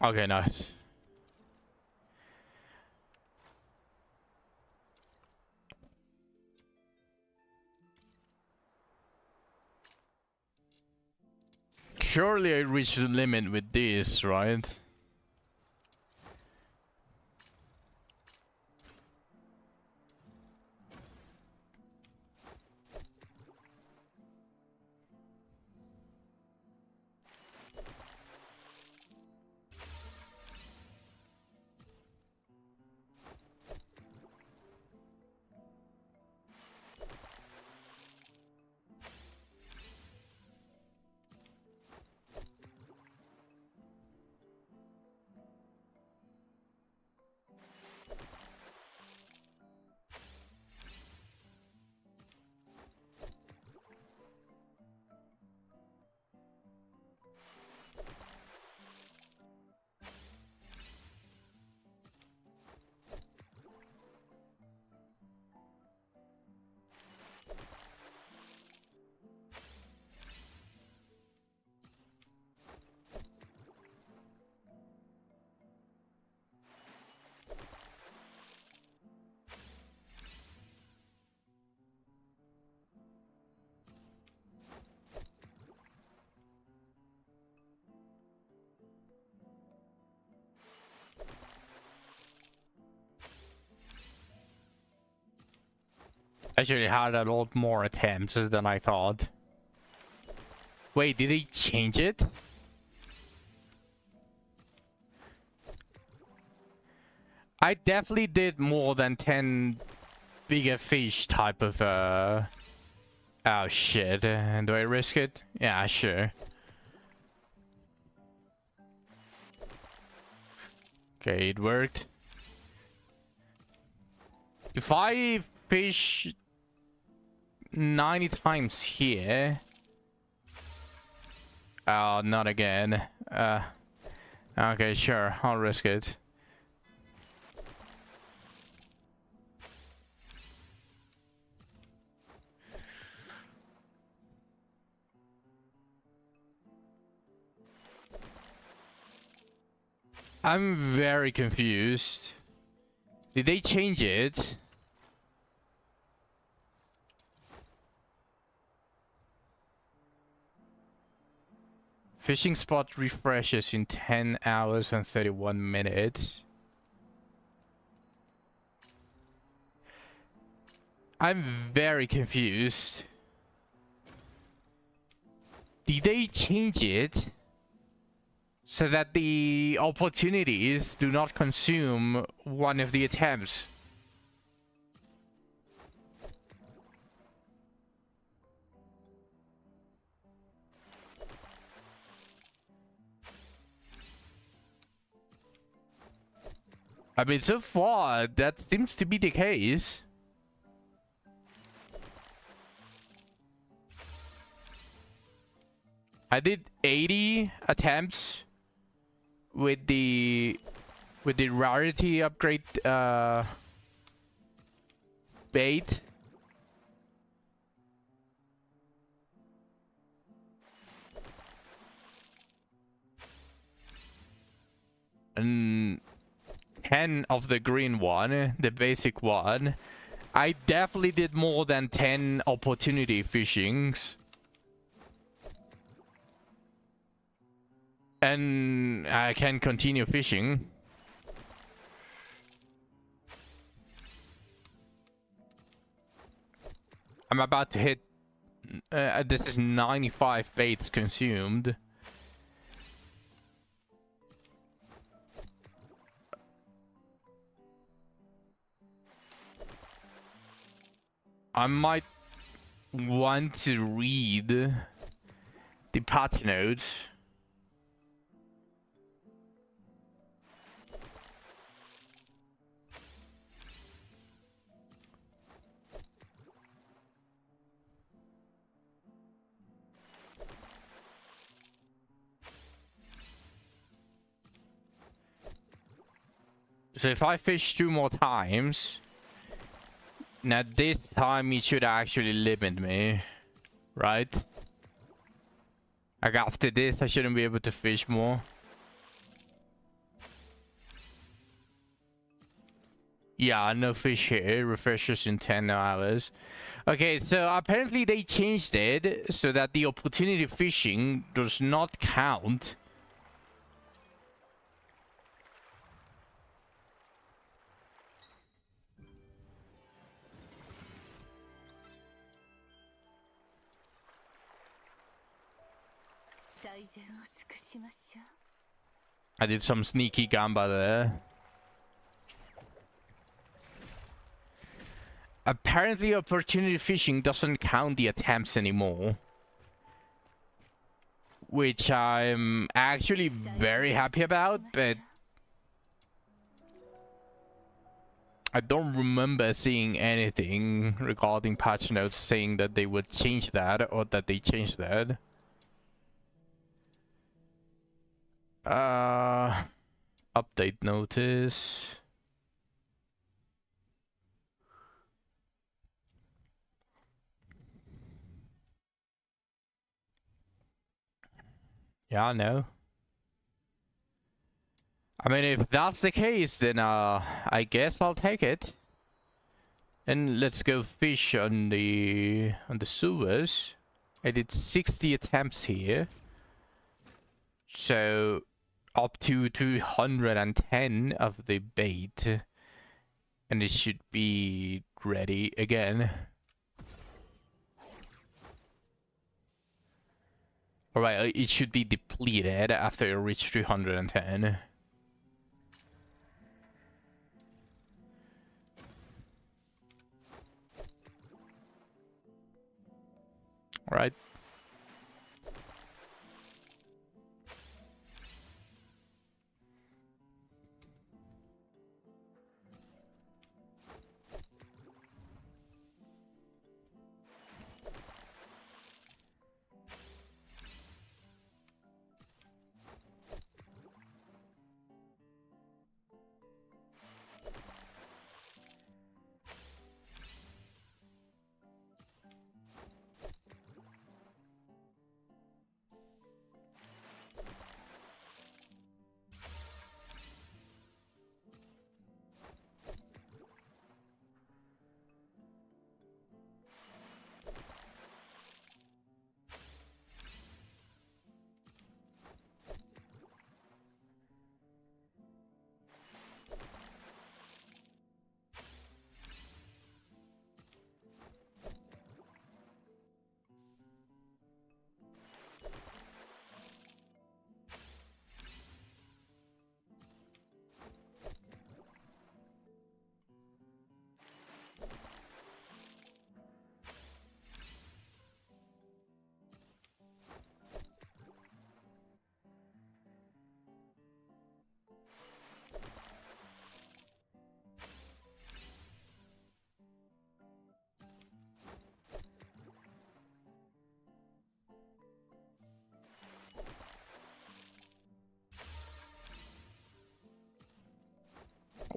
Okay, nice. Surely I reached the limit with this, right? Actually had a lot more attempts than I thought. Wait, did he change it? I definitely did more than 10 bigger fish type of oh shit, do I risk it? Yeah, sure. Okay, it worked. If I fish 90 times here... Oh, not again. Okay, sure, I'll risk it. I'm very confused. Did they change it? Fishing spot refreshes in 10 hours and 31 minutes. I'm very confused. Did they change it so that the opportunities do not consume one of the attempts? I mean, so far, that seems to be the case. I did 80 attempts with the rarity upgrade bait. And 10 of the green one, the basic one. I definitely did more than 10 opportunity fishings. And I can continue fishing. I'm about to hit... this is 95 baits consumed. I might want to read the patch notes. So if I fish 2 more times, now this time it should actually limit me, right? Like after this I shouldn't be able to fish more. Yeah, no fish here. Refreshes in 10 hours. Okay, so apparently they changed it so that the opportunity fishing does not count. I did some sneaky gamba there. Apparently opportunity fishing doesn't count the attempts anymore. Which I'm actually very happy about, but I don't remember seeing anything regarding patch notes saying that they would change that or that they changed that. Update notice. Yeah, no. I mean, if that's the case, then I guess I'll take it. And let's go fish on the sewers. I did 60 attempts here. So up to 210 of the bait. And it should be ready again. Alright, it should be depleted after you reach 210. Alright.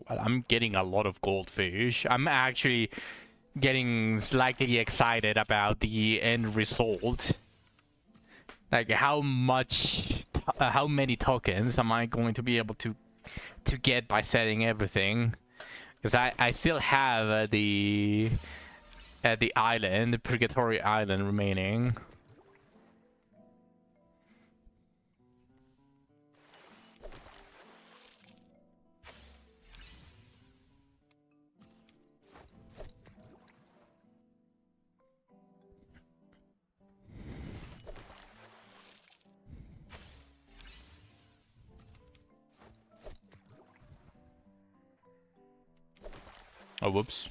well, I'm getting a lot of goldfish. I'm actually getting slightly excited about the end result. Like how many tokens am I going to be able to get by setting everything? Because I still have the island, the Purgatory Island remaining. Oh, whoops.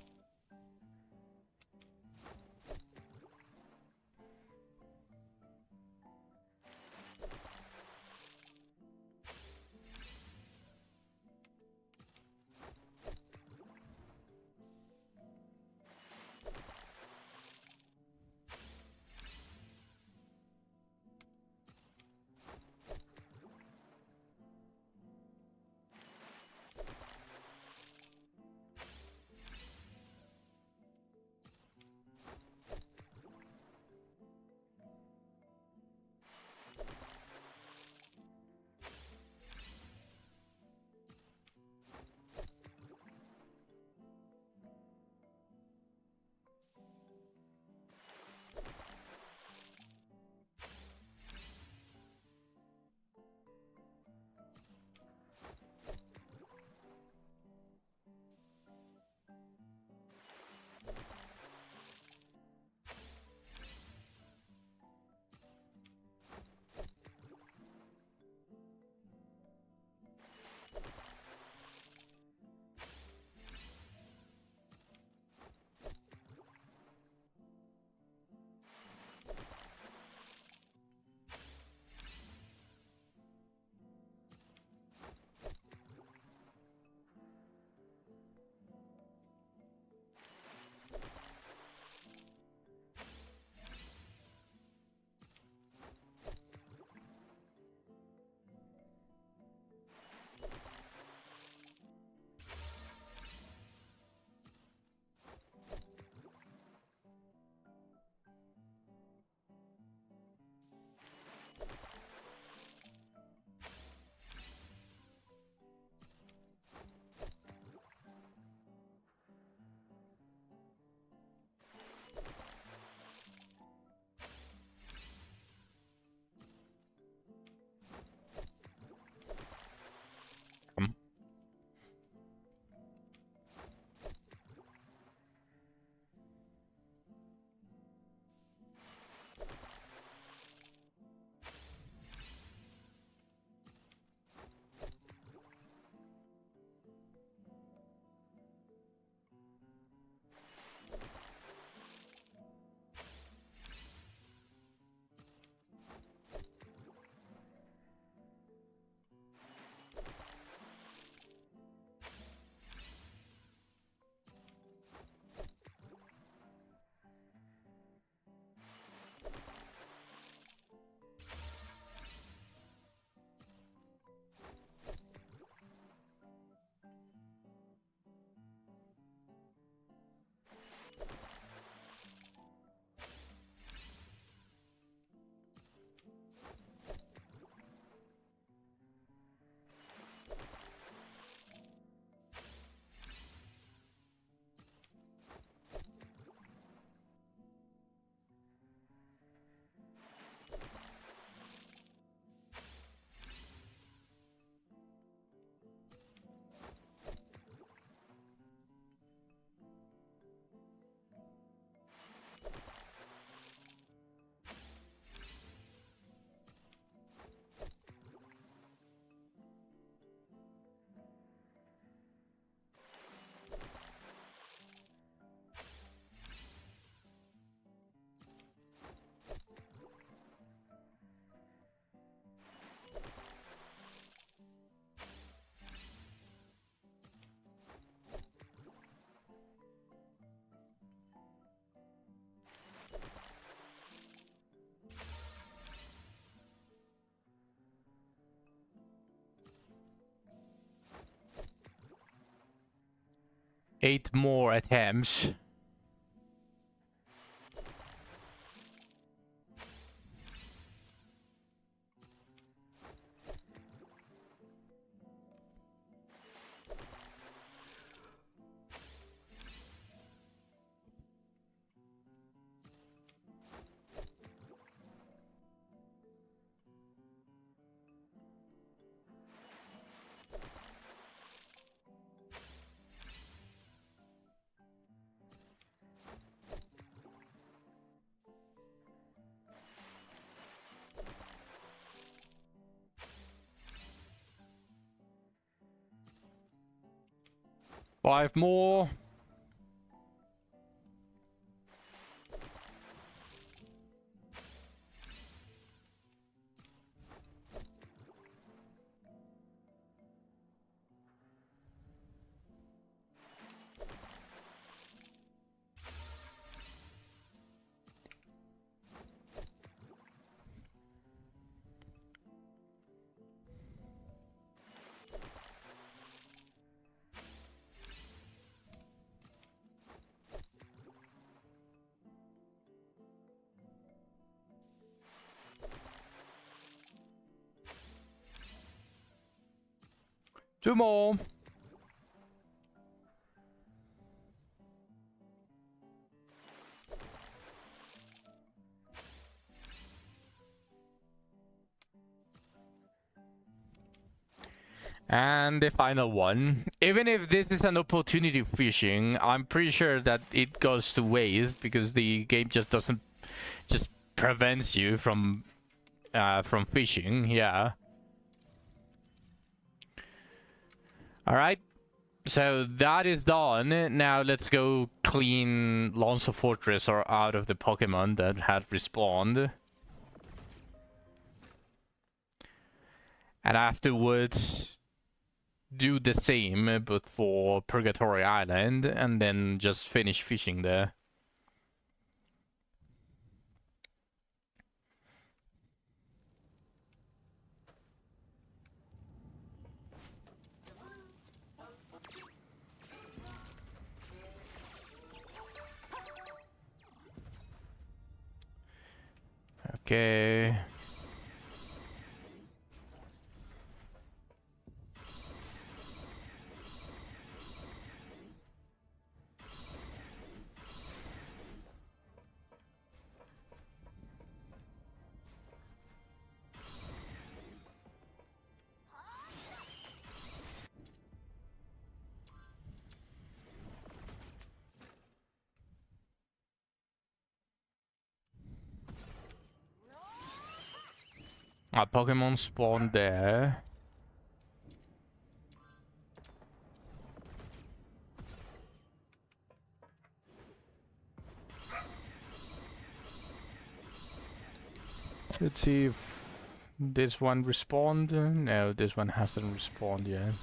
8 more attempts. Five more. Two more. And the final one. Even if this is an opportunity fishing, I'm pretty sure that it goes to waste because the game just doesn't just prevents you from fishing. Yeah. All right. So that is done. Now let's go clean Lonzo Fortress or out of the Pokemon that had respawned. And afterwards, do the same, but for Purgatory Island, and then just finish fishing there. Okay. Our Pokemon spawned there. Let's see if this one respawned. No, this one hasn't respawned yet.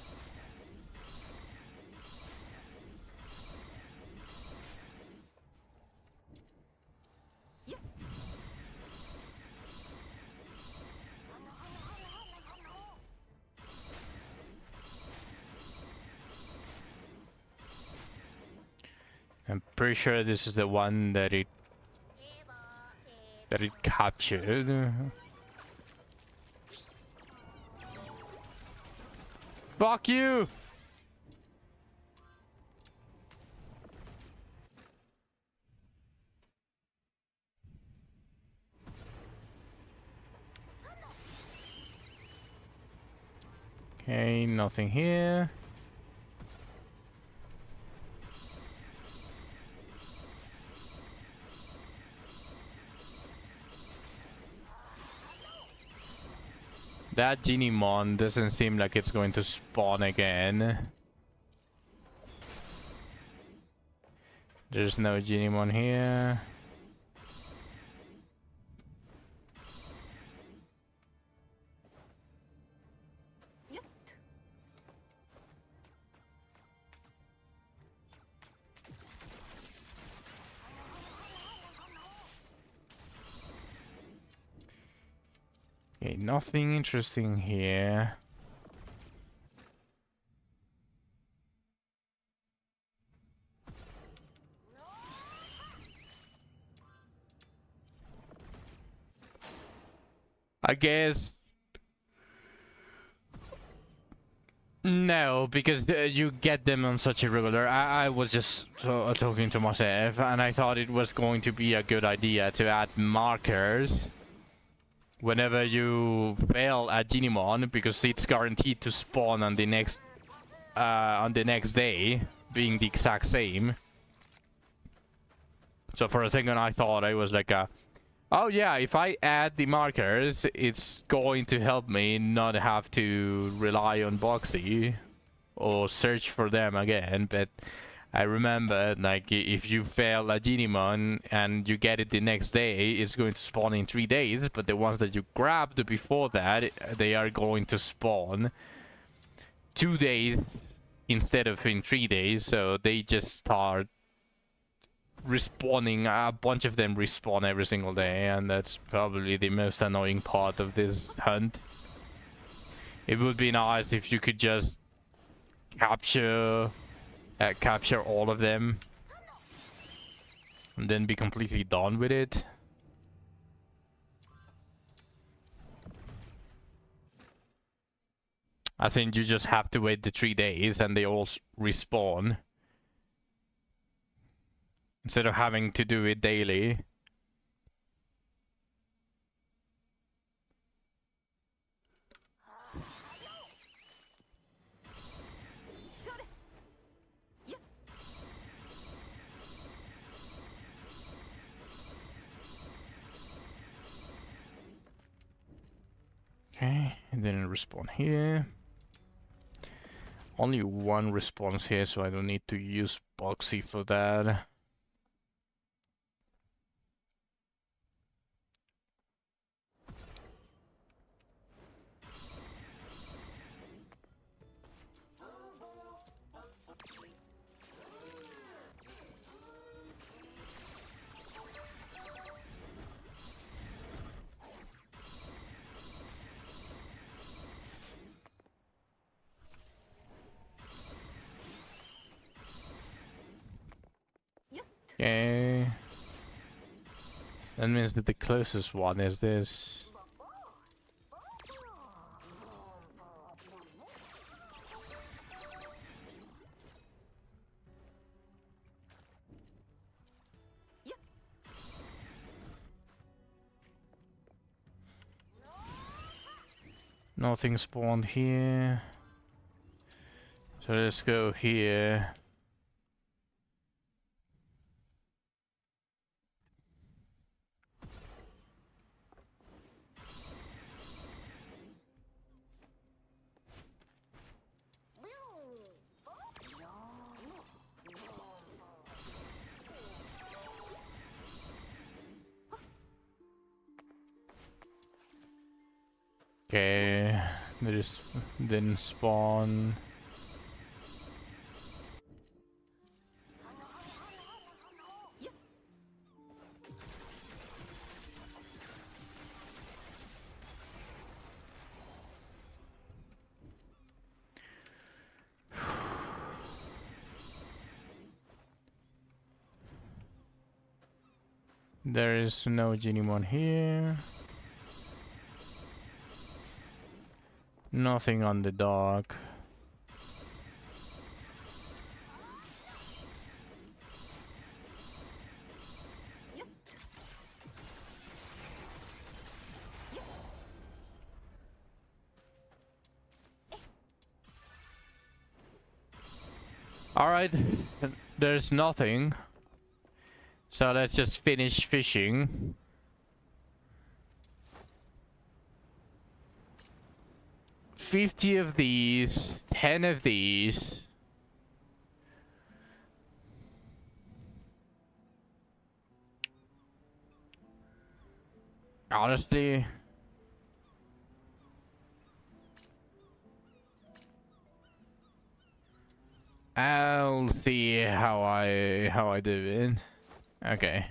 I'm pretty sure this is the one that it captured. Fuck you! Okay, nothing here. That Genimon doesn't seem like it's going to spawn again. There's no Genimon here. Okay, nothing interesting here. I guess no, because you get them on such a regular. I was just talking to myself, and I thought it was going to be a good idea to add markers whenever you fail a Genimon, because it's guaranteed to spawn on the next day, being the exact same. So for a second I thought I was like oh yeah, if I add the markers, it's going to help me not have to rely on Boxy or search for them again. But I remember, like, if you fail a Genimon and you get it the next day, it's going to spawn in 3 days. But the ones that you grabbed before that, they are going to spawn 2 days instead of in 3 days. So they just start respawning. A bunch of them respawn every single day, and that's probably the most annoying part of this hunt. It would be nice if you could just capture all of them and then be completely done with it. I think you just have to wait the 3 days and they all respawn, instead of having to do it daily. Okay, and then respawn here. Only one response here, so I don't need to use Boxy for that. Okay. That means that the closest one is this. Nothing spawned here. So let's go here. Okay, they just didn't spawn. There is no Genimon here. Nothing on the dock. Alright, there's nothing. So let's just finish fishing. $50 of these, 10 of these. Honestly, I'll see how I do it. Okay.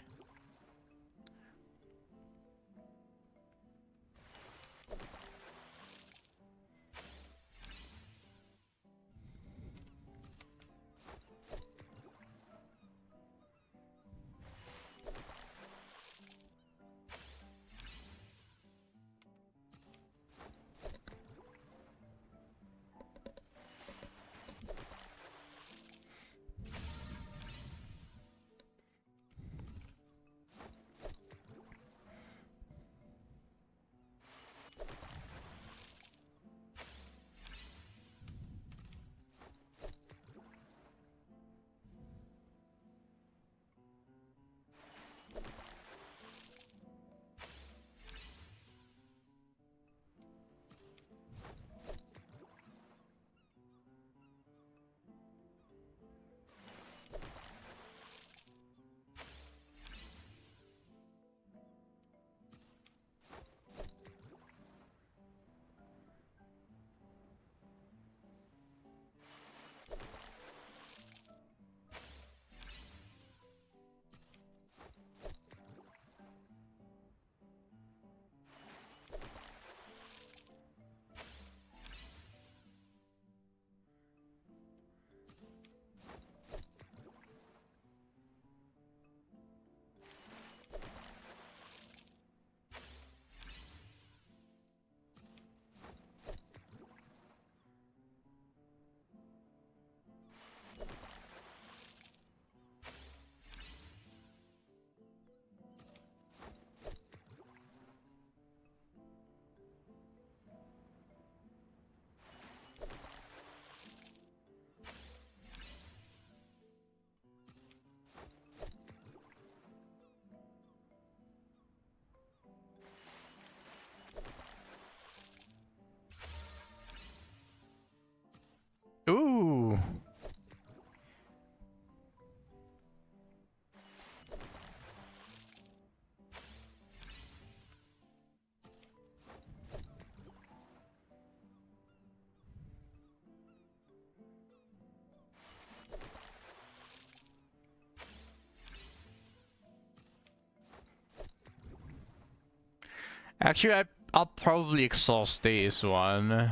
Actually, I'll probably exhaust this one.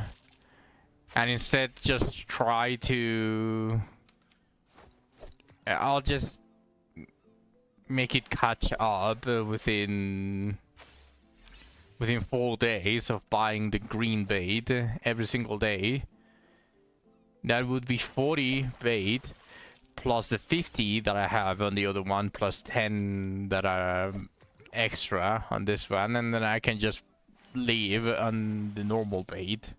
And instead just try to... I'll just make it catch up within 4 days of buying the green bait every single day. That would be 40 bait plus the 50 that I have on the other one plus 10 that are extra on this one, and then I can just leave on the normal bait.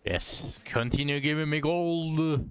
Yes, continue giving me gold.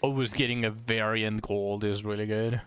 Always getting a variant gold is really good.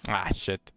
Ah, shit.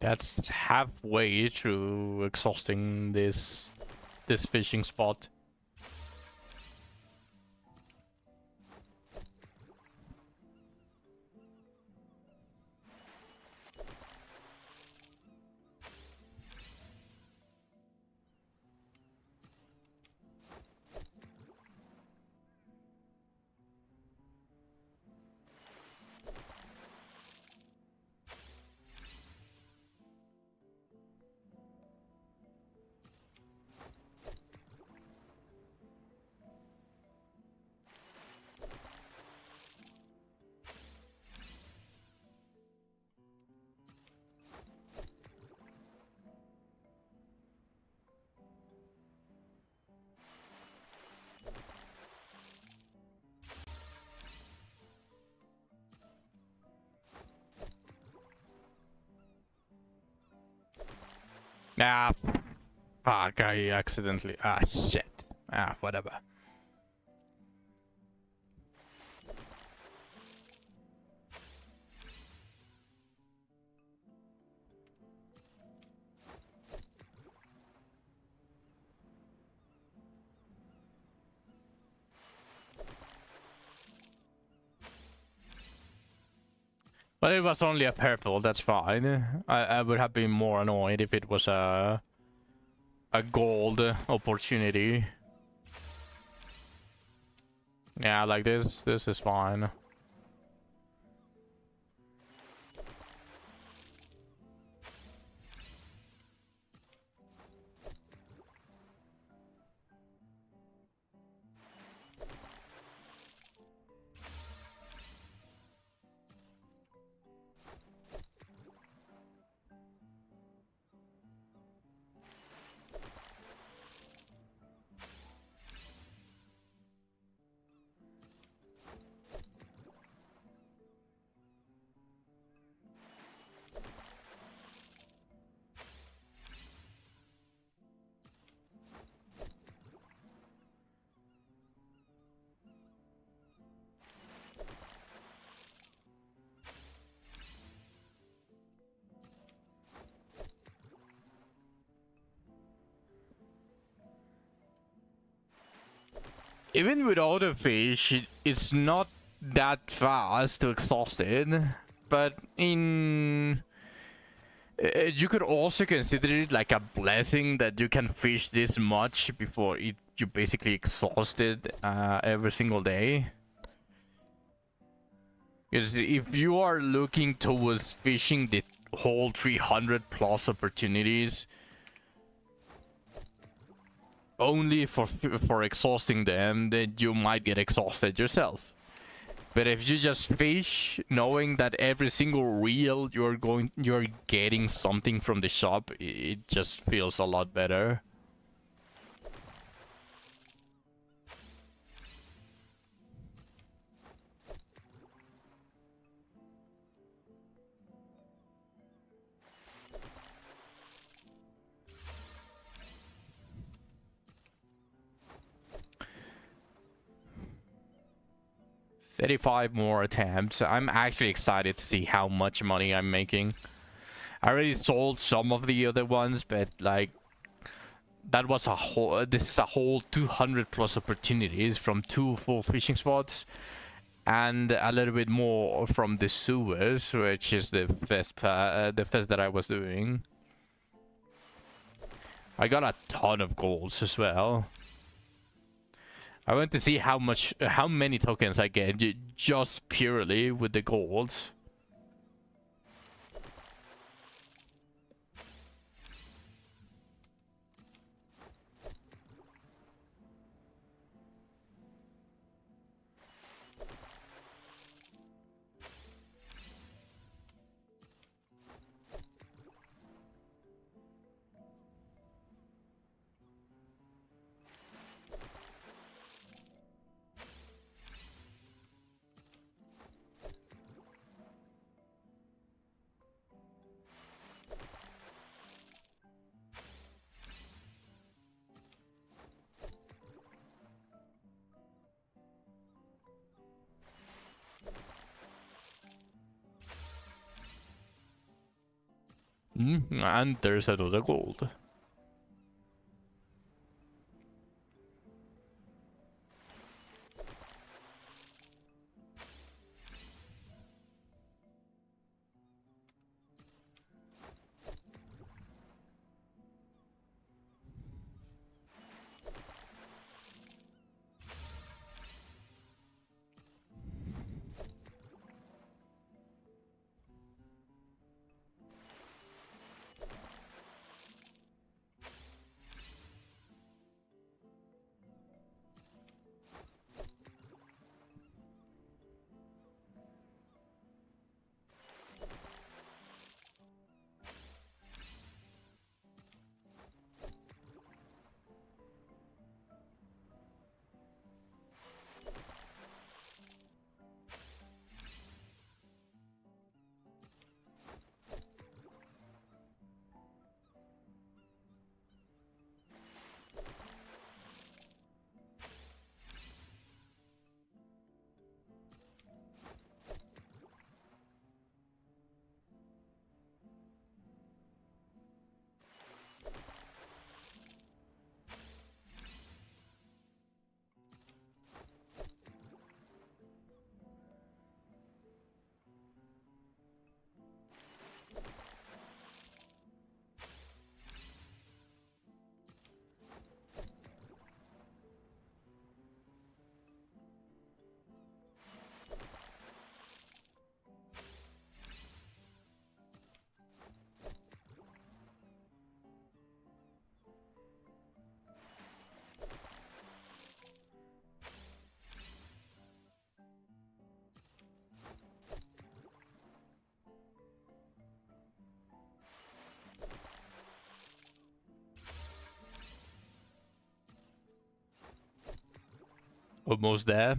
That's halfway through exhausting this fishing spot. Ah, fuck, I accidentally... Ah, shit. Ah, whatever. But it was only a purple, that's fine. I would have been more annoyed if it was a gold opportunity. Yeah, like this is fine. Even without a fish, it's not that fast to exhaust it. But in... you could also consider it like a blessing that you can fish this much before you basically exhausted every single day. Because if you are looking towards fishing the whole 300 plus opportunities only for exhausting them, then you might get exhausted yourself. But if you just fish knowing that every single reel you're getting something from the shop, it just feels a lot better. $35 more attempts. I'm actually excited to see how much money I'm making. I already sold some of the other ones, but like that was a whole. This is a whole 200 plus opportunities from 2 full fishing spots, and a little bit more from the sewers, which is the fest that I was doing. I got a ton of golds as well. I want to see how many tokens I get just purely with the golds. And there's another gold. Almost there.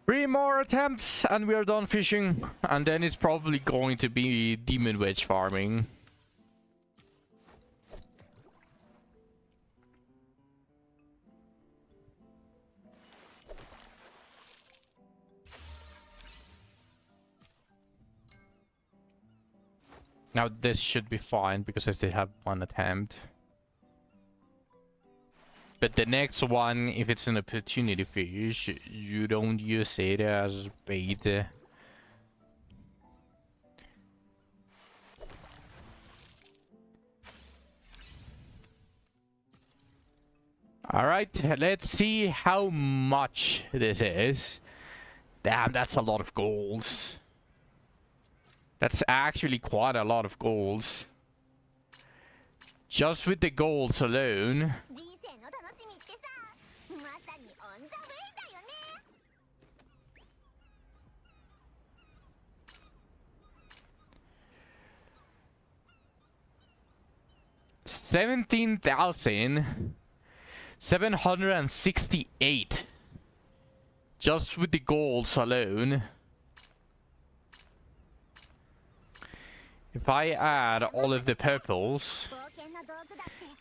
3 more attempts and we are done fishing. And then it's probably going to be demon wedge farming. Now this should be fine because I still have 1 attempt. But the next one, if it's an opportunity fish, you don't use it as bait. Alright, let's see how much this is. Damn, that's a lot of golds. That's actually quite a lot of golds. Just with the golds alone. 17,768 just with the golds alone. If I add all of the purples,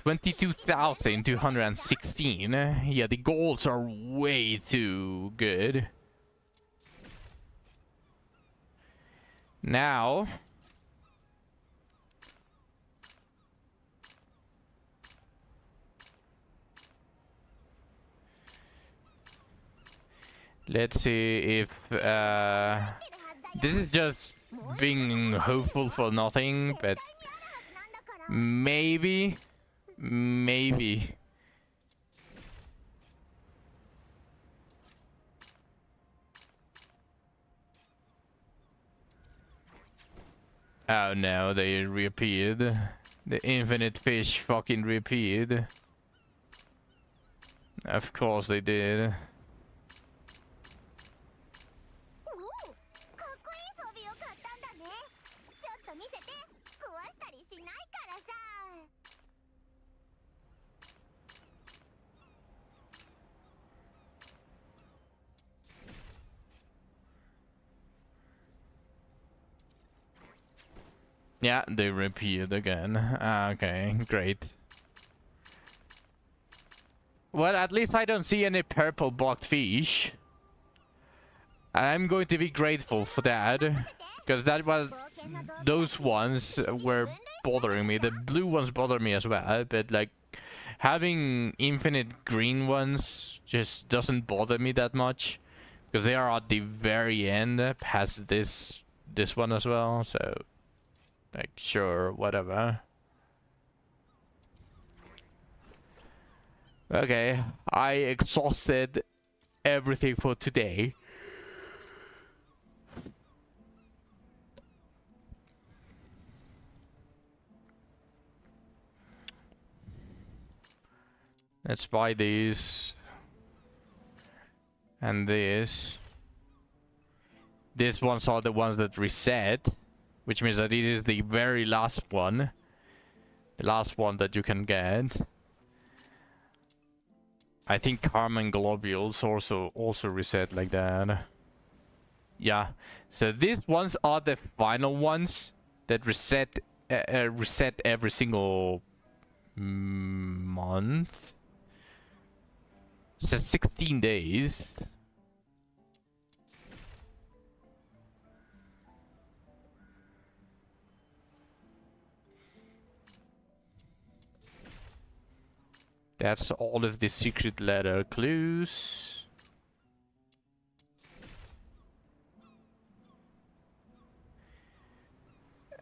22,216. Yeah, the golds are way too good. Now let's see if this is just being hopeful for nothing, but maybe. Oh no, they reappeared. The infinite fish fucking reappeared. Of course they did. Yeah, they reappeared again. Okay, great. Well, at least I don't see any purple blocked fish. I'm going to be grateful for that, because that was those ones were bothering me. The blue ones bother me as well, but like having infinite green ones just doesn't bother me that much, because they are at the very end past this one as well. So like, sure, whatever. Okay, I exhausted everything for today. Let's buy these. And this. These ones are the ones that reset. Which means that it is the very last one. The last one that you can get. I think Carmine Globules also reset like that. Yeah. So these ones are the final ones that reset every single month. So 16 days. That's all of the secret letter clues.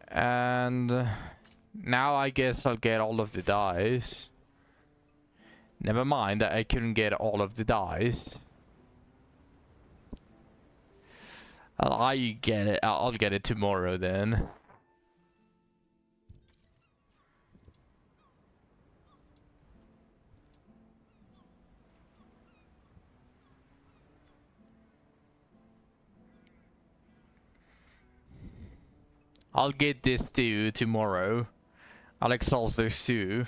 And now I guess I'll get all of the dice. Never mind that I couldn't get all of the dice. I'll get it tomorrow then. I'll get this too tomorrow. I'll exhaust this too.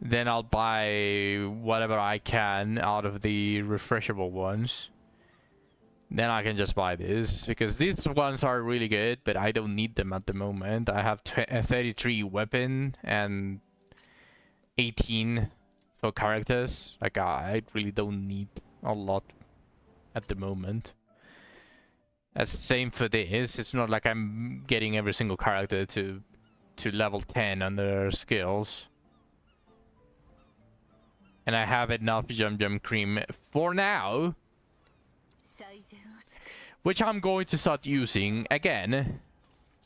Then I'll buy whatever I can out of the refreshable ones. then I can just buy this, because these ones are really good, but I don't need them at the moment. I have 33 weapon and 18 for characters. Like, I really don't need a lot at the moment. That's the same for this. It's not like I'm getting every single character to level 10 on their skills. And I have enough Yum Yum Cream for now, which I'm going to start using again.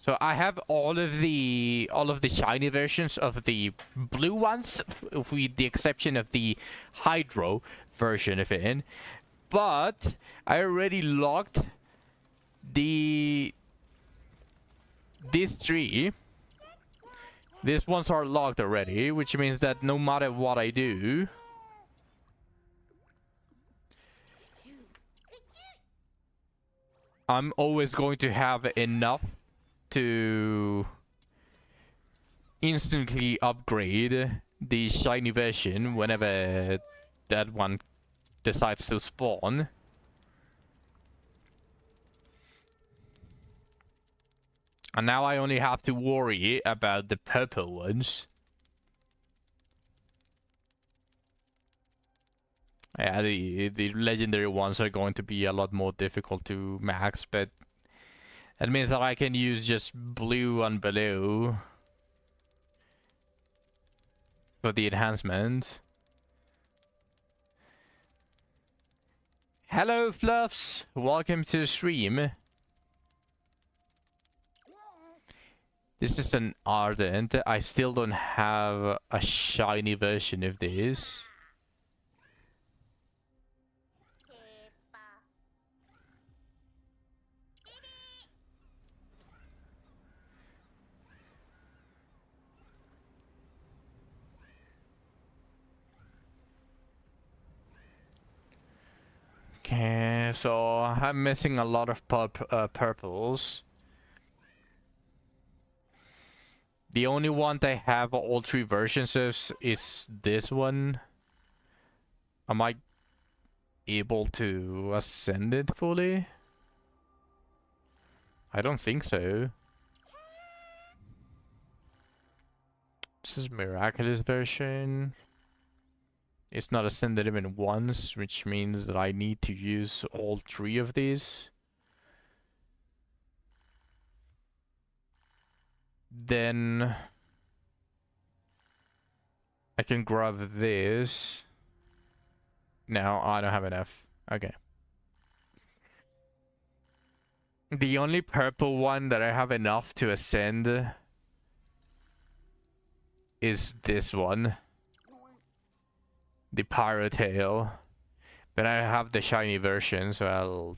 So I have all of the shiny versions of the blue ones, with the exception of the Hydro version of it. But I already locked these three. These ones are locked already, which means that no matter what I do, I'm always going to have enough to instantly upgrade the shiny version whenever that one decides to spawn. And now I only have to worry about the purple ones. Yeah, the legendary ones are going to be a lot more difficult to max, but that means that I can use just blue and blue for the enhancement. Hello, Fluffs! Welcome to the stream. This is an Ardent. I still don't have a shiny version of this. Okay, so I'm missing a lot of purples. The only one I have all three versions of is this one. Am I able to ascend it fully? I don't think so. This is Miraculous version. It's not ascended even once, which means that I need to use all three of these. Then I can grab this. No, I don't have enough. Okay. The only purple one that I have enough to ascend is this one. The Pyro Tail. But I have the shiny version, so I'll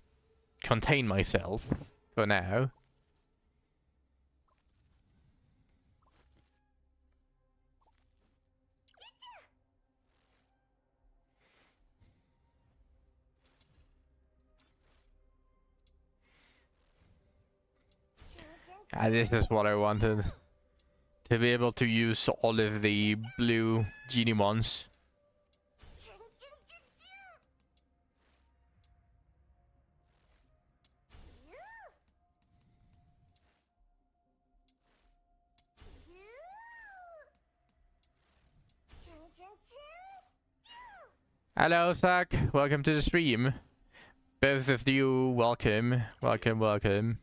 contain myself for now. This is what I wanted. To be able to use all of the blue Genimons. Hello, Zach. Welcome to the stream. Both of you, welcome. Welcome, welcome.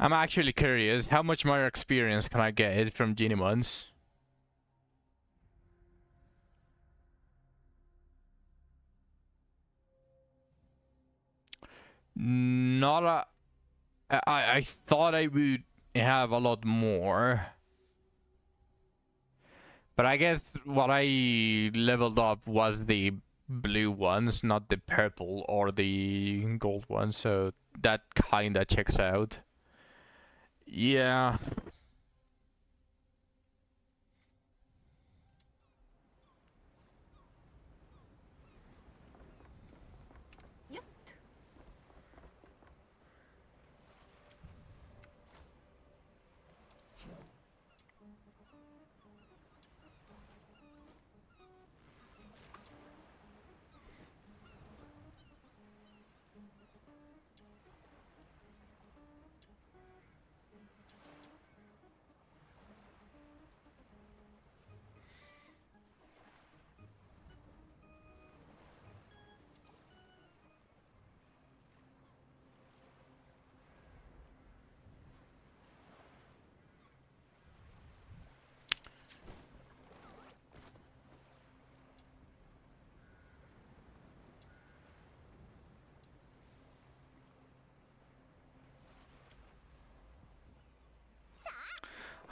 I'm actually curious, how much more experience can I get from Genimons? Not a... I thought I would have a lot more. But I guess what I leveled up was the blue ones, not the purple or the gold ones, so that kinda checks out. Yeah.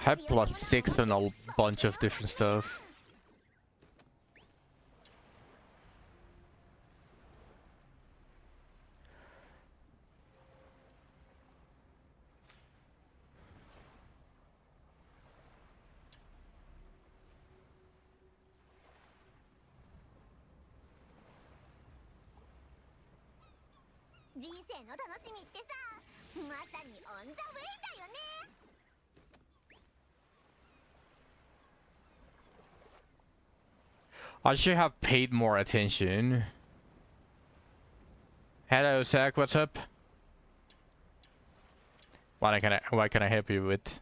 I have +6 on a bunch of different stuff. I should have paid more attention. Hello, Zach, what's up? What can I help you with?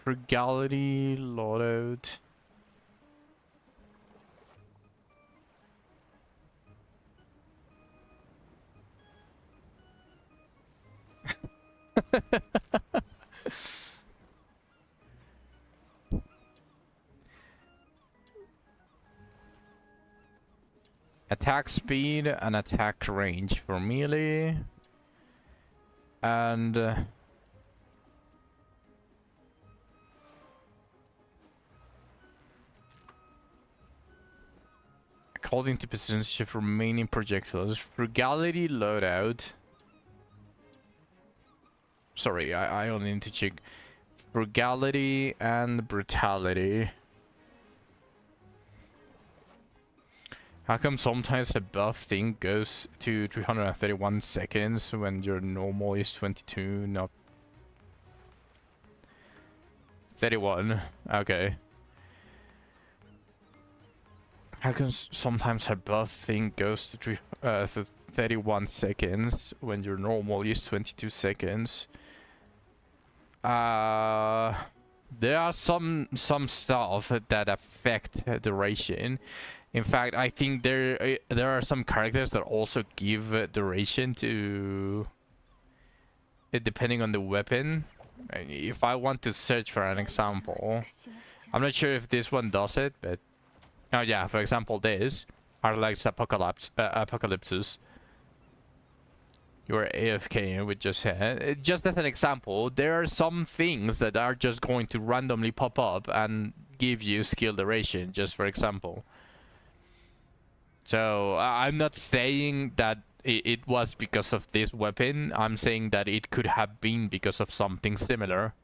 Frugality, loadout. Attack speed and attack range for melee. And according to percentage of remaining projectiles, frugality loadout. Sorry, I only need to check frugality and brutality. How come sometimes a buff thing goes to 331 seconds when your normal is 22, not 31? Okay. How come sometimes a buff thing goes to 31 seconds when your normal is 22 seconds? There are some stuff that affect duration. In fact, I think there are some characters that also give duration to it depending on the weapon. If I want to search for an example, I'm not sure if this one does it, but oh yeah, for example, this Arlax Apocalyptus. You're AFK with just just as an example, there are some things that are just going to randomly pop up and give you skill duration, just for example. So I'm not saying that it was because of this weapon. I'm saying that it could have been because of something similar.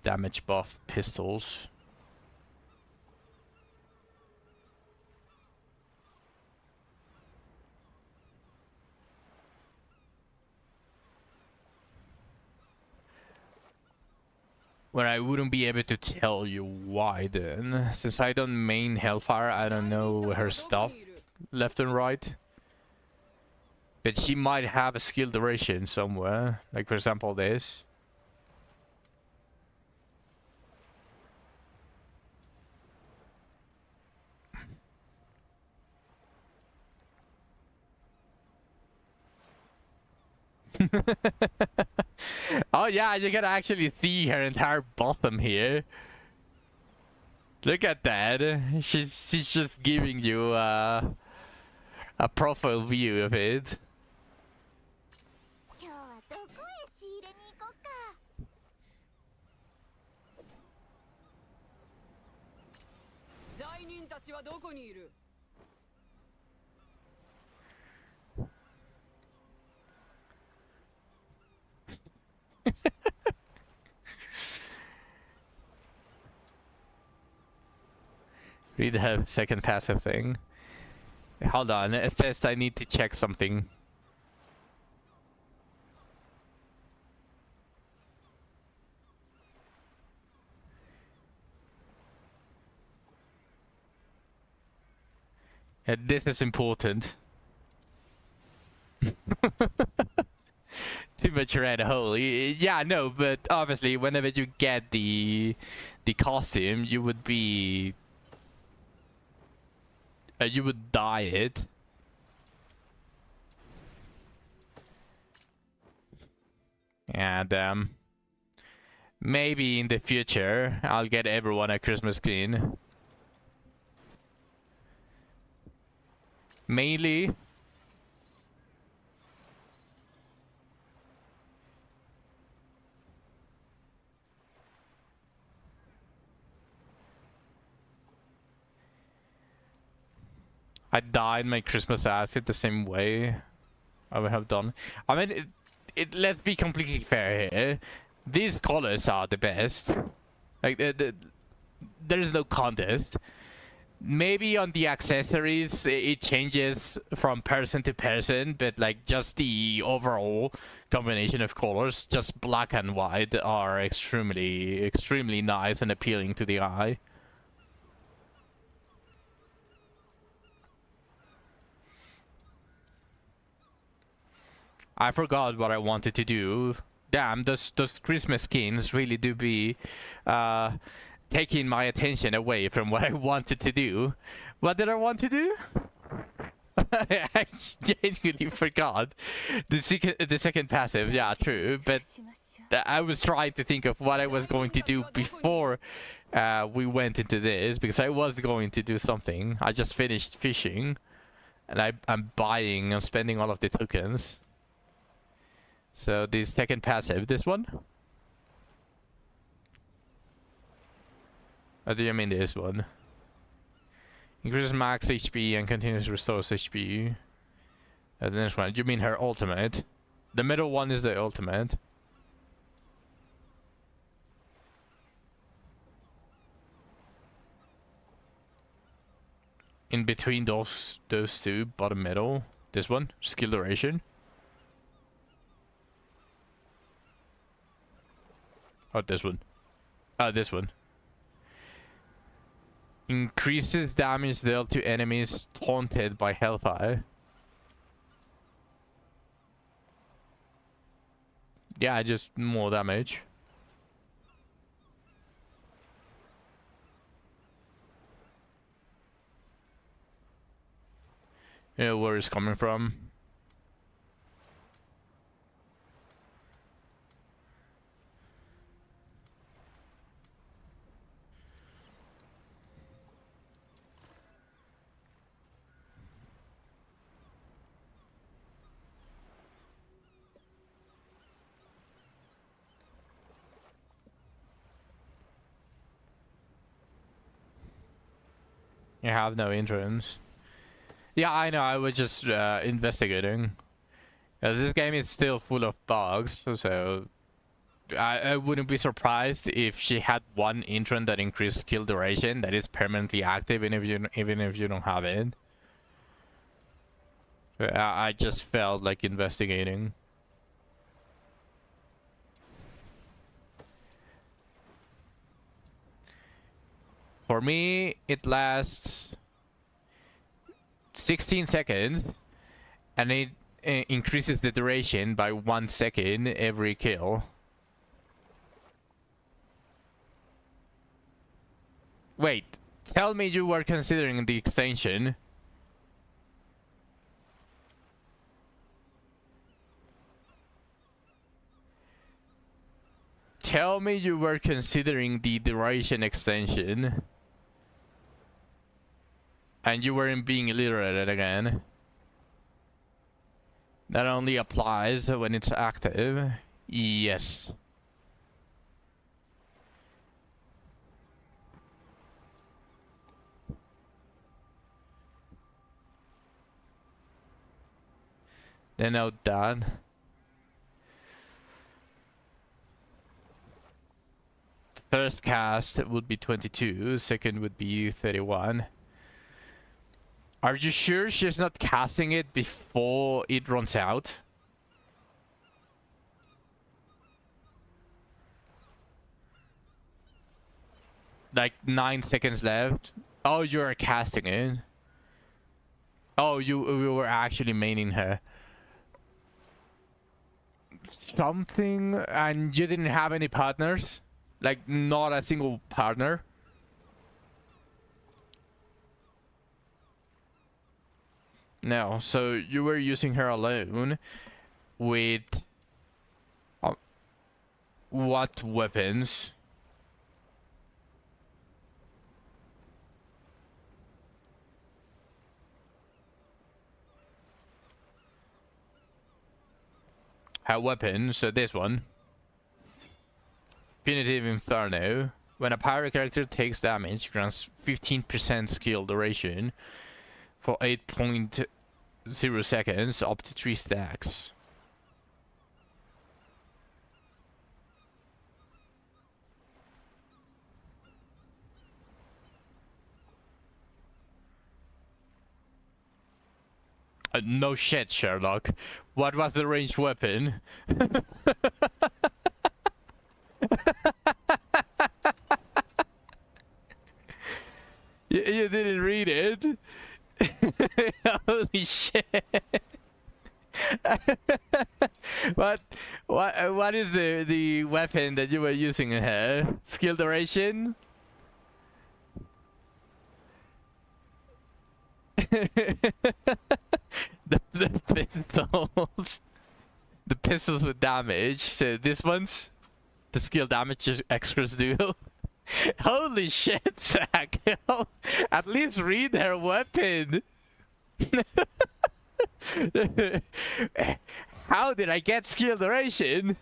Damage buff pistols. When I wouldn't be able to tell you why then. Since I don't main Hellfire, I don't know her stuff left and right. But she might have a skill duration somewhere. Like for example this. Oh yeah, you can actually see her entire bottom here. Look at that. She's just giving you a profile view of it. 今日はどこへ仕入れに行こうか。罪人たちはどこにいる？ Read the second passive thing. Hold on, at first I need to check something. And this is important. Too much red hole. Yeah, no, but obviously whenever you get the costume, you would be you would dye it. And maybe in the future I'll get everyone a Christmas skin. Mainly I dyed my Christmas outfit the same way I would have done. I mean, let's be completely fair here. These colors are the best. Like, there is no contest. Maybe on the accessories, it changes from person to person, but like just the overall combination of colors, just black and white, are extremely nice and appealing to the eye. I forgot what I wanted to do. Damn, those Christmas skins really do be taking my attention away from what I wanted to do. What did I want to do? I genuinely forgot. The second passive, yeah, true. But I was trying to think of what I was going to do before we went into this, because I was going to do something. I just finished fishing, and I'm buying and spending all of the tokens. So the second passive, this one? Or do you mean this one? Increases max HP and continues restores HP. And the next one, you mean her ultimate? The middle one is the ultimate. In between those two, bottom middle, this one, skill duration. Oh, this one. This one. Increases damage dealt to enemies taunted by Hellfire. Yeah, just more damage. You know where it's coming from. You have no entrance. Yeah, I know, I was just investigating. Because this game is still full of bugs, so I wouldn't be surprised if she had one entrant that increased skill duration that is permanently active even if you don't have it. I just felt like investigating. For me, it lasts 16 seconds, and it increases the duration by 1 second every kill. Wait, tell me you were considering the extension. Tell me you were considering the duration extension. And you weren't being illiterate again. That only applies when it's active. Yes. Then note that. First cast would be 22, second would be 31. Are you sure she's not casting it before it runs out? Like 9 seconds left. Oh, you're casting it. Oh, you were actually maining her. Something, and you didn't have any partners? Like, not a single partner? No, so you were using her alone with what weapons? Her weapon, so this one. Punitive Inferno. When a pirate character takes damage, grants 15% skill duration for 8.0 seconds, up to 3 stacks. No shit, Sherlock. What was the ranged weapon? You didn't read it? Holy shit. What is the weapon that you were using in her? Skill duration? the pistols. The pistols with damage. So this one's the skill damage is extras do. Holy shit, Zach. At least read her weapon. How did I get skill duration?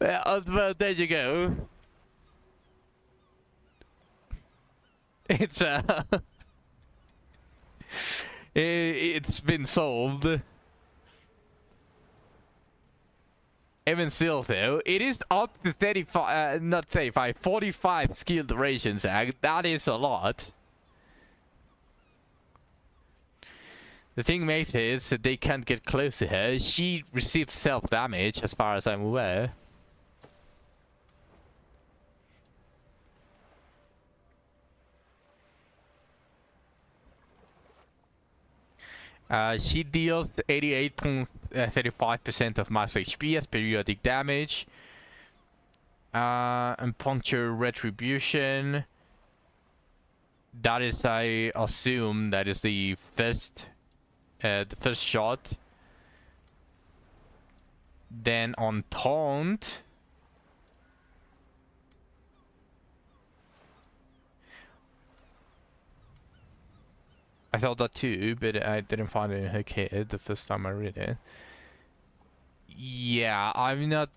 Well, there you go. It's it's been solved. Even still though, it is up to 35, not 35, 45 skill duration, Zach. That is a lot. The thing makes it is that they can't get close to her. She receives self-damage as far as I'm aware. She deals 88.35% of max HP as periodic damage. And puncture retribution. That is, I assume, that is the first shot. Then on taunt. I thought that too, but I didn't find it in her kit the first time I read it. Yeah, I'm not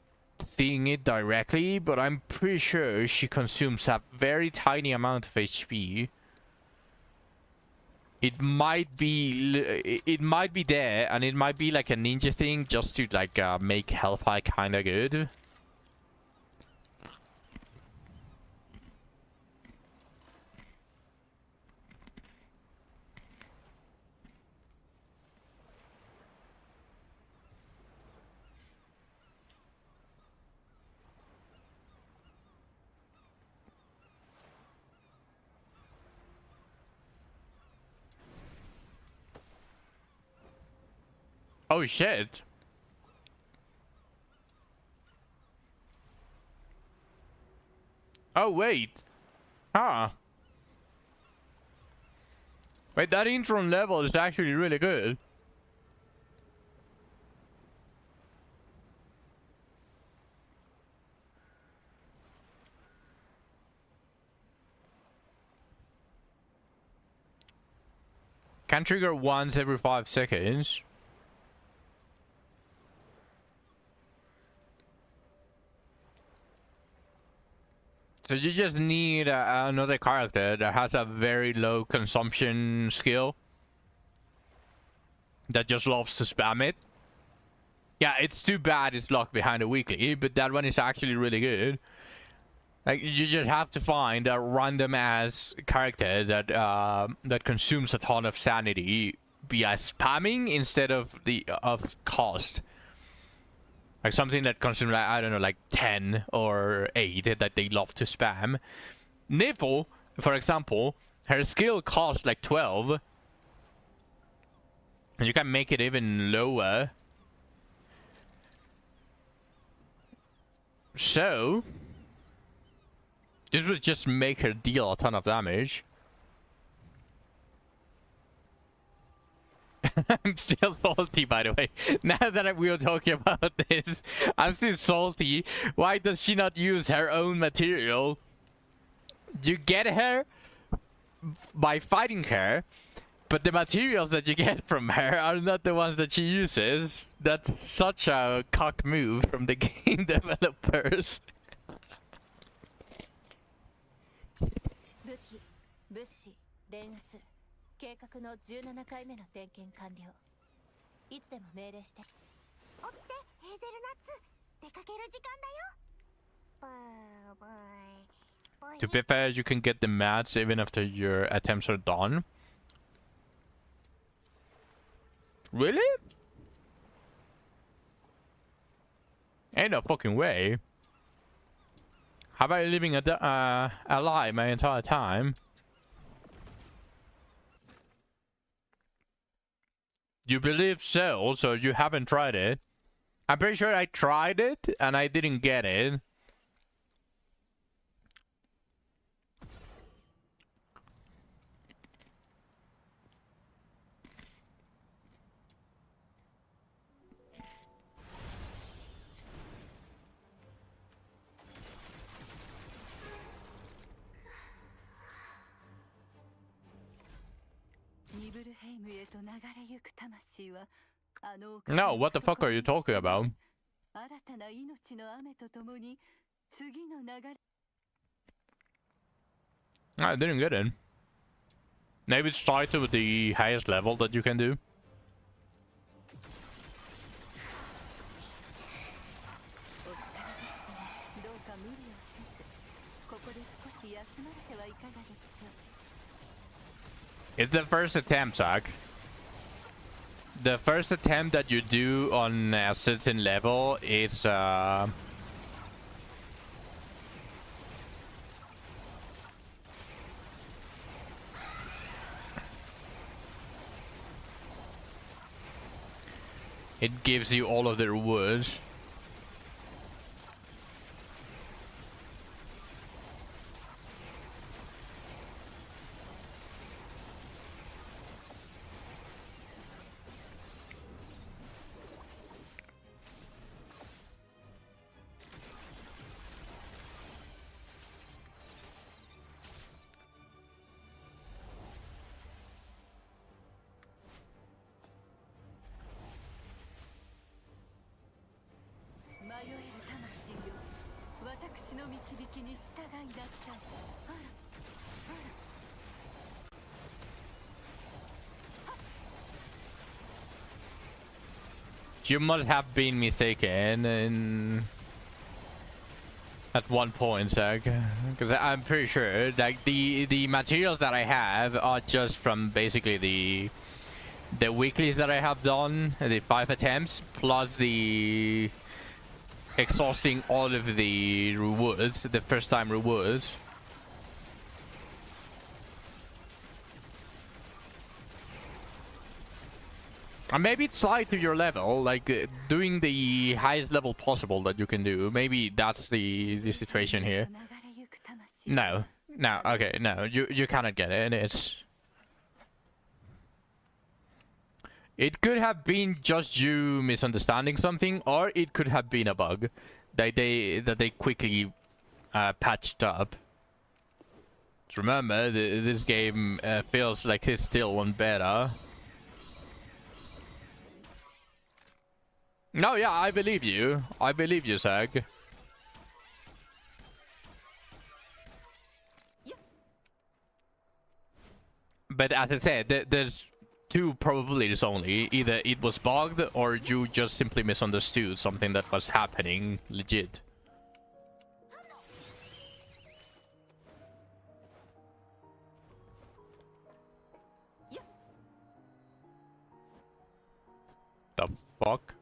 seeing it directly, but I'm pretty sure she consumes a very tiny amount of HP. It might be there, and it might be like a ninja thing just to like make Hellfire kinda good. Oh shit. Oh wait. Huh. Wait, that Intron level is actually really good. Can trigger once every 5 seconds. So you just need another character that has a very low consumption skill that just loves to spam it. Yeah, it's too bad it's locked behind a weekly, but that one is actually really good. Like, you just have to find a random ass character that that consumes a ton of sanity via spamming instead of cost. Like something that consumes, like, I don't know, like 10 or 8 that they love to spam. Nifl, for example, her skill costs like 12. And you can make it even lower. So this would just make her deal a ton of damage. I'm still salty, by the way. Now that we are talking about this, I'm still salty. Why does she not use her own material? You get her by fighting her, but the materials that you get from her are not the ones that she uses. That's such a cock move from the game developers. 武器、物資、電圧、計画の17回目の点検完了。いつでも命令して。起きて、ヘーゼルナッツ。出かける時間だよ。ブーブー。To be fair, you can get the mats even after your attempts are done. Really? Ain't no fucking way. How about you living alive my entire time? You believe so, so you haven't tried it. I'm pretty sure I tried it and I didn't get it. No, what the fuck are you talking about? I didn't get it. Maybe it's tied to the highest level that you can do. It's the first attempt, Zach. The first attempt that you do on a certain level is it gives you all of the rewards. You must have been mistaken at one point, Zach, because I'm pretty sure like the materials that I have are just from basically the weeklies that I have done, the 5 attempts, plus the exhausting all of the rewards, the first time rewards. And maybe it's slight to your level, like doing the highest level possible that you can do. Maybe that's the situation here. No, no, okay, no, you cannot get it. It could have been just you misunderstanding something, or it could have been a bug that they quickly patched up. Just remember, this game feels like it's still on beta. No, yeah, I believe you. I believe you, Zag. But as I said, there's two probabilities only. Either it was bugged, or you just simply misunderstood something that was happening legit. The fuck?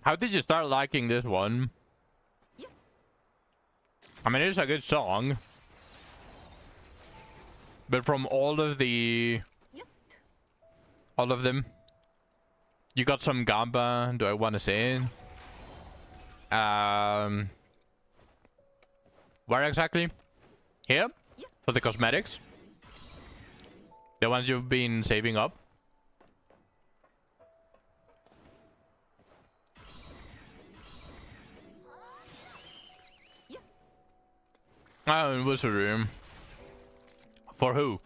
How did you start liking this one? I mean, it's a good song. But from all of them, you got some Gamba, do I want to say? Where exactly? Here? For the cosmetics? The ones you've been saving up? Oh, in Wizard Room. For who?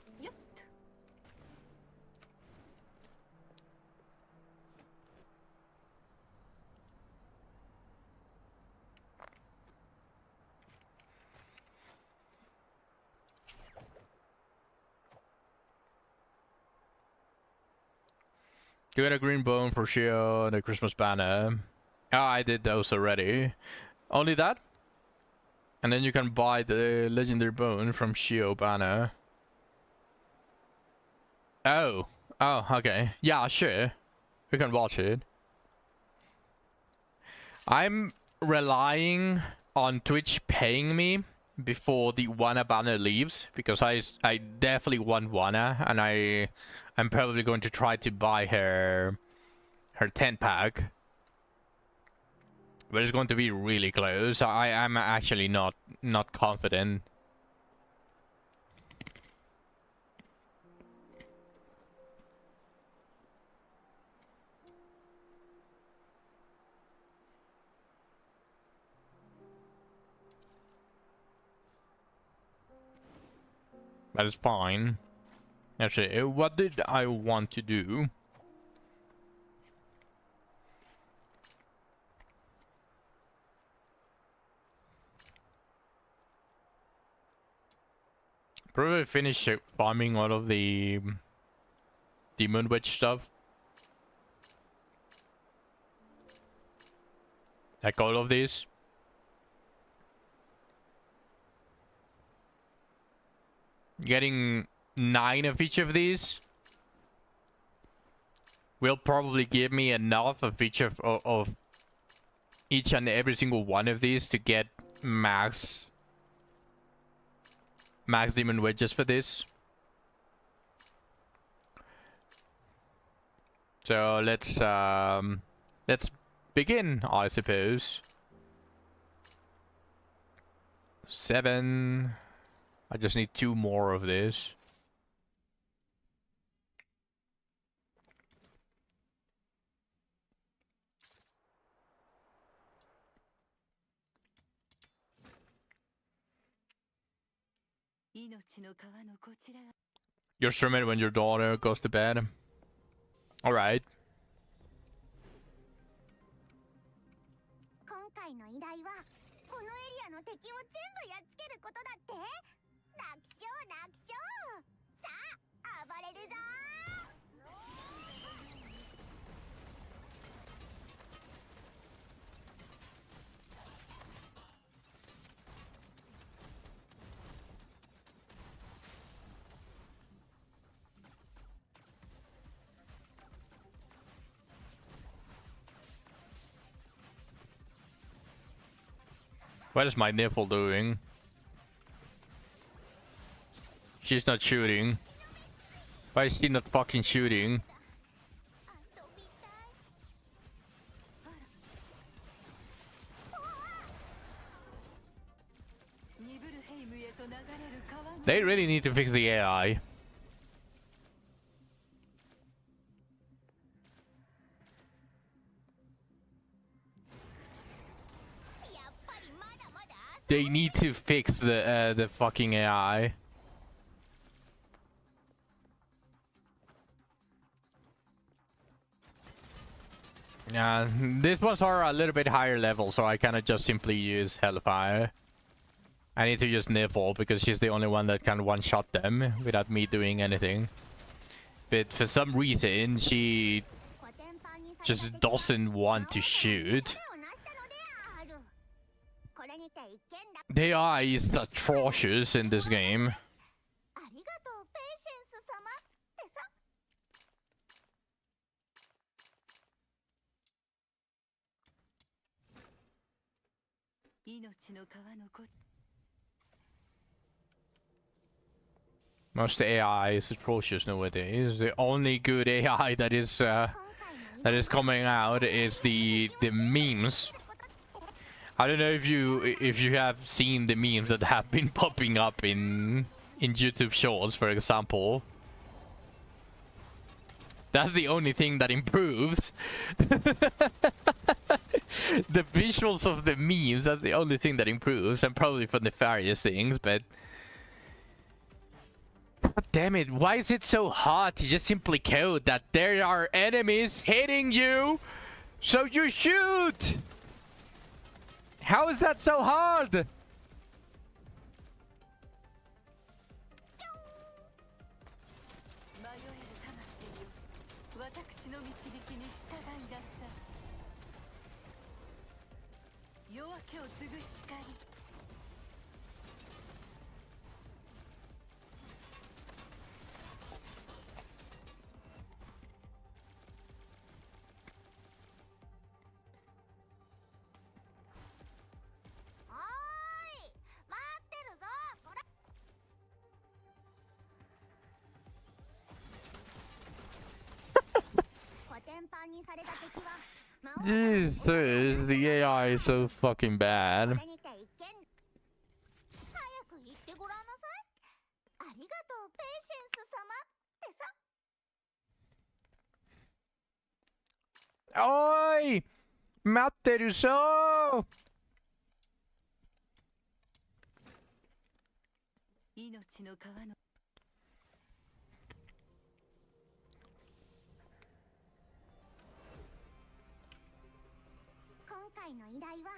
You got a green bone for Shio and a Christmas banner. Oh, I did those already. Only that? And then you can buy the legendary bone from Shio banner. Oh. Oh, okay. Yeah, sure. We can watch it. I'm relying on Twitch paying me before the Wanna banner leaves, because I definitely want Wanna, and I'm probably going to try to buy her 10 pack. But it's going to be really close. I'm actually not confident. That is fine. Actually, what did I want to do? Probably finish farming all of the Demon Witch stuff. Like all of these. Getting 9 of each of these will probably give me enough of each of each and every single one of these to get max Demon Wedges for this. So let's begin, I suppose. 7. I just need 2 more of this. You're streaming when your daughter goes to bed. Alright. 今回の依頼はこのエリアの敵を全部やっつけることだって。楽勝楽勝。さあ What is my nipple doing? She's not shooting. Why is she not fucking shooting? 遊びたい。 ニブルヘイムへと流れる川の They really need to fix the AI. やっぱりまだまだ They need to fix the fucking AI. Yeah, these ones are a little bit higher level, so I cannot just simply use Hellfire. I need to use Nipple because she's the only one that can one-shot them without me doing anything. But for some reason, she コテンパンにされた just 敵は doesn't want to 魔王様に shoot. 恐れをなしたのである。これにて一件落 The AI is atrocious in this game. ありがとうペイシェンス様ってさ。命の川のこ Most AI is atrocious nowadays. The only good AI that is 今回の coming out is the memes. I don't know if you have seen the memes that have been popping up in YouTube Shorts, for example. That's the only thing that improves. The visuals of the memes, that's the only thing that improves, and probably for nefarious things, but God damn it, why is it so hard to just simply code that there are enemies hitting you, so you shoot? How is that so hard? 迷える魂よ私の導きに従いなさい夜明けを継ぐ光 おーい待ってるぞこれ コテンパンにされた敵は魔王様に恐れを Jesus, the AI is so fucking こ bad. れにて一件早く言ってごらんなさいありがとうペイシェンス様ってさ Oi! Matteruso! 命の川の 今回の依頼は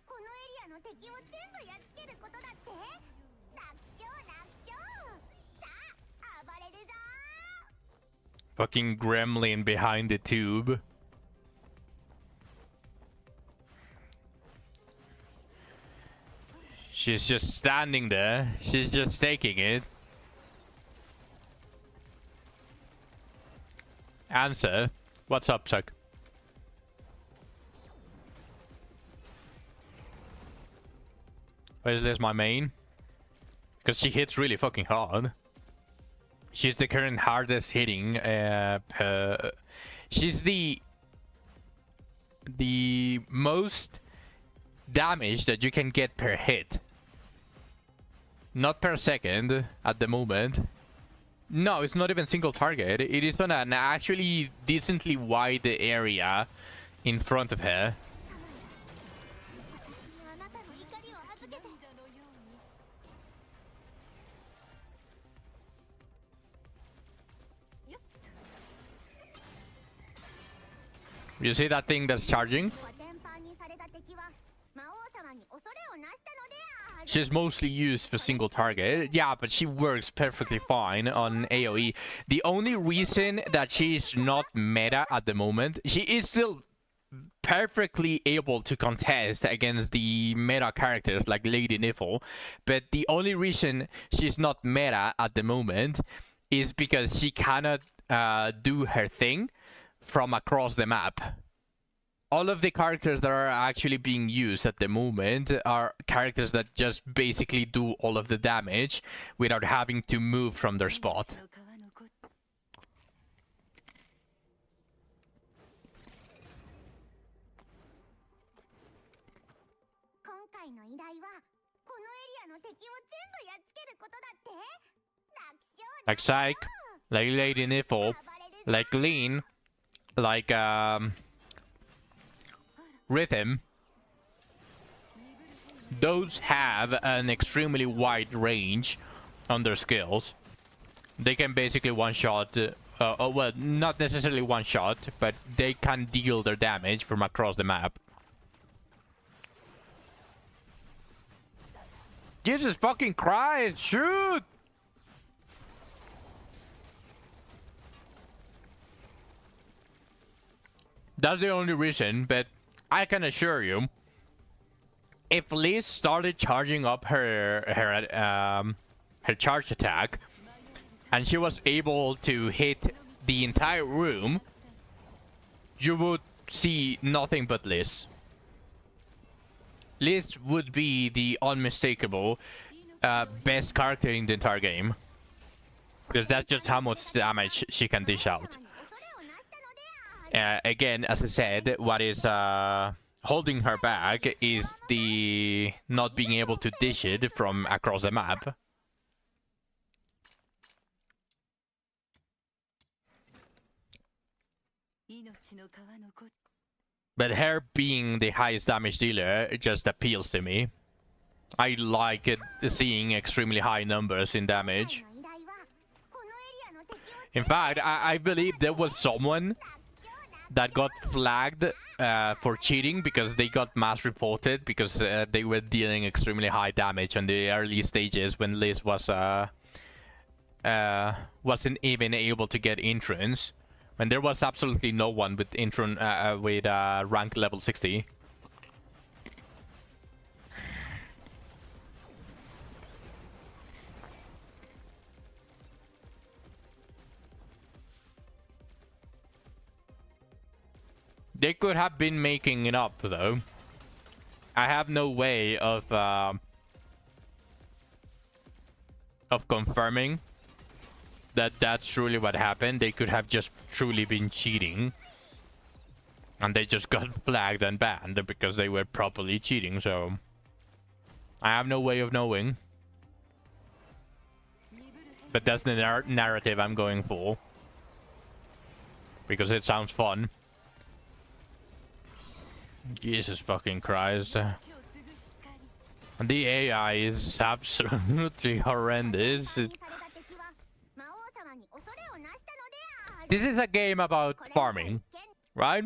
このエリアの敵を全部やっつけることだって楽勝楽勝さあ暴れるぞ Fucking gremlin behind the tube. She's just standing there. She's just taking it. Answer. What's up, Chuck? Why is this my main? Because she hits really fucking hard. She's the current hardest hitting. She's the most damage that you can get per hit. Not per second at the moment. No, it's not even single target. It is on an actually decently wide area in front of her. 私にあなたの怒りを預けて 涙のようによっ You see that thing that's charging? コテンパンにされた敵は魔王様に恐れをなしたのである She's mostly used for single target. Yeah, but she works perfectly fine on AoE. The only reason that she's not meta at the moment, she is still perfectly able to contest against the meta characters like Lady Nifl, but the only reason she's not meta at the moment is because she cannot do her thing from across the map. all of the characters that are actually being used at the moment are characters that just basically do all of the damage without having to move from their spot. の川のご今回の依頼はこのエリアの敵を全部やっつけることだって楽勝 Like Psych, like Lady Nipple, like Lean, like Rhythm. Those have an extremely wide range on their skills. They can basically one-shot, well, not necessarily one-shot, but they can deal their damage from across the map. Jesus fucking Christ, shoot! That's the only reason, but I can assure you, if Liz started charging up her charge attack, and she was able to hit the entire room, you would see nothing but Liz. Liz would be the unmistakable best character in the entire game. Because that's just how much damage she can dish out. Again, as I said, what is holding her back is the not being able to dish it from across the map. But her being the highest damage dealer just appeals to me. I like it, seeing extremely high numbers in damage. In fact, I believe there was someone that got flagged for cheating because they got mass reported because they were dealing extremely high damage on the early stages when Liz was wasn't even able to get entrance. When there was absolutely no one with rank level 60. They could have been making it up though. I have no way of confirming that that's truly what happened. They could have just truly been cheating. And they just got flagged and banned because they were properly cheating, so... I have no way of knowing. But that's the narrative I'm going for. Because it sounds fun. Jesus fucking Christ. The AI is absolutely horrendous. This is a game about farming, right?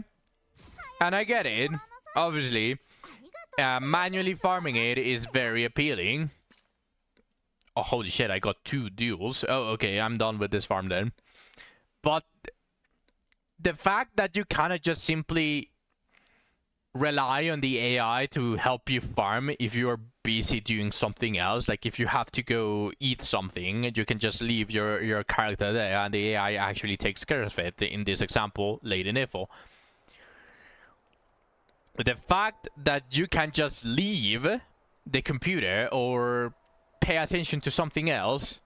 And I get it. Obviously, manually farming it is very appealing. Oh, holy shit, I got 2 duels. Oh, okay, I'm done with this farm then. But the fact that you kind of just simply rely on the AI to help you farm if you're busy doing something else, like if you have to go eat something, you can just leave your character there and the AI actually takes care of it. In this example, Lady Nipple. The fact that you can just leave the computer or pay attention to something else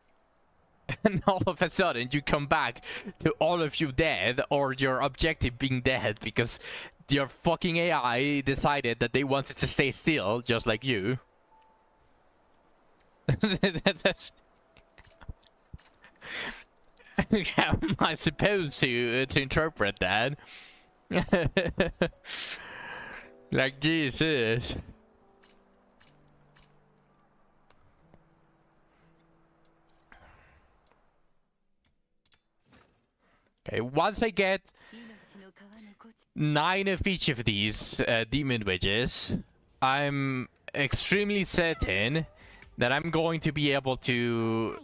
and all of a sudden you come back to all of you dead or your objective being dead because your fucking AI decided that they wanted to stay still, just like you. That's... How am I supposed to interpret that? Like, Jesus. Okay, once I get 9 of each of these demon wedges, I'm extremely certain that I'm going to be able to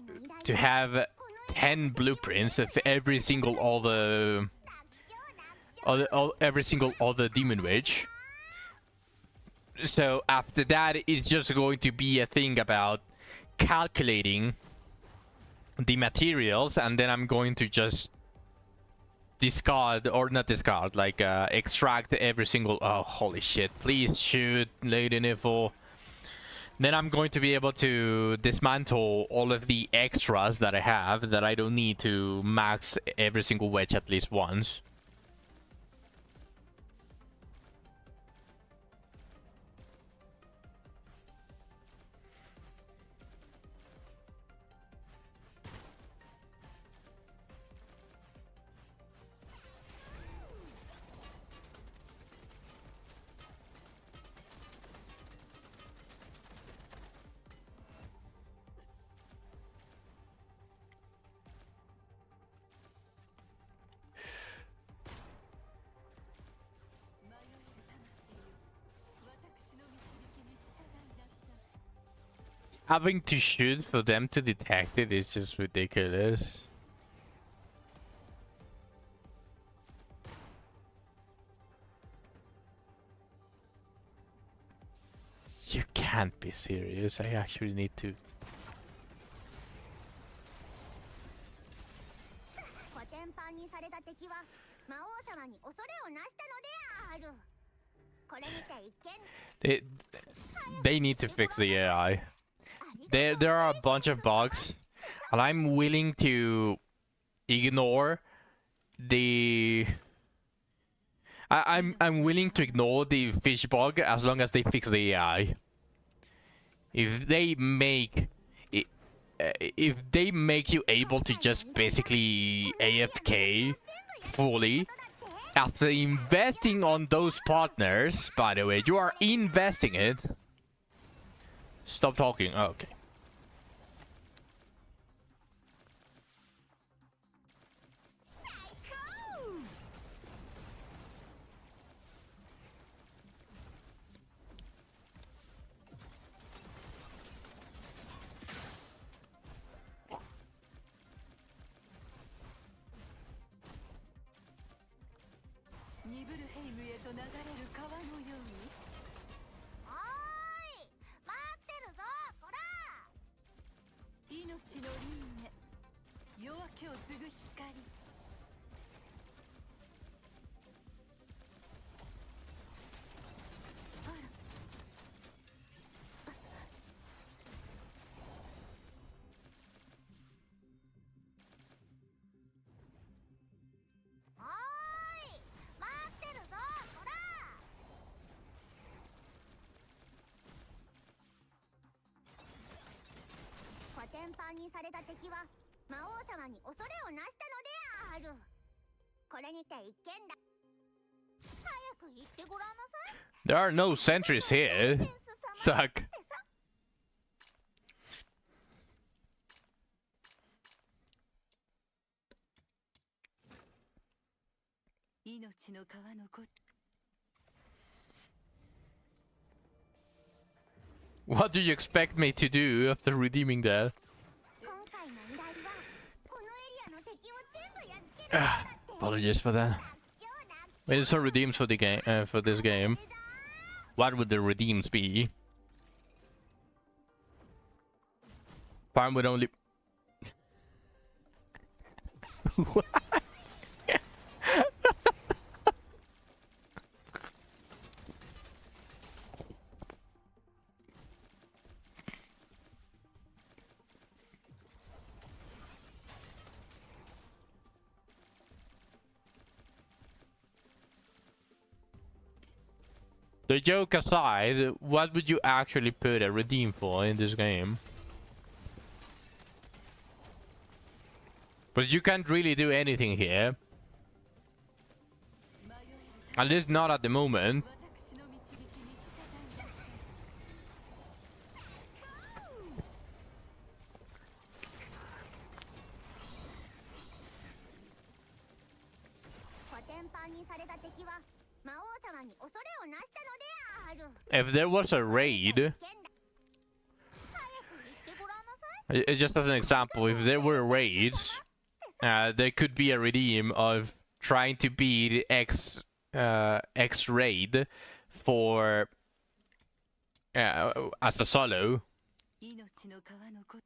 have 10 blueprints of every single other demon wedge. So after that, it's just going to be a thing about calculating the materials, and then I'm going to just discard, or not discard, like extract every single... Oh, holy shit. Please shoot, Lady Nifl. Then I'm going to be able to dismantle all of the extras that I have that I don't need to max every single wedge at least once. Having to shoot for them to detect it is just ridiculous. You can't be serious. I actually need to... コテンパンにされた敵は魔王様に恐れをなしたのである。これにて一見 They need to fix the AI. There are a bunch of bugs, and I'm willing to ignore the... I'm willing to ignore the fish bug as long as they fix the AI. If they make you able to just basically AFK fully after investing on those partners, by the way, you are investing it. Stop talking. Oh, okay. ニブルヘイムへと流れる川のように。おーい待ってるぞこら。命の輪廻、夜明けを継ぐ光。あら。おーい待ってるぞこら。コテンパンにされた敵は魔王様に恐れをなしたのである。これにて一見だ。早く言ってごらんなさい。 There are no sentries here. センス様 Suck. ってさ。命の川のこ。 What do you expect me to do after redeeming that? 今回の依頼はこのエリアの敵を全部やっつけることだって。 Apologies for that. Maybe some redeems for the game. For this game. What would the redeems be? Farm would only. The joke aside, what would you actually put a redeem for in this game? But you can't really do anything here. At least not at the moment. 私の導きに従いなさい。 コテンパンにされた敵は魔王様に恐れをなしたのである。 If there was a raid, 早く言ってごらんなさい。 just as an example, if there were raids, there could be a redeem of trying to beat X raid for as a solo. 命の川のこ。 こ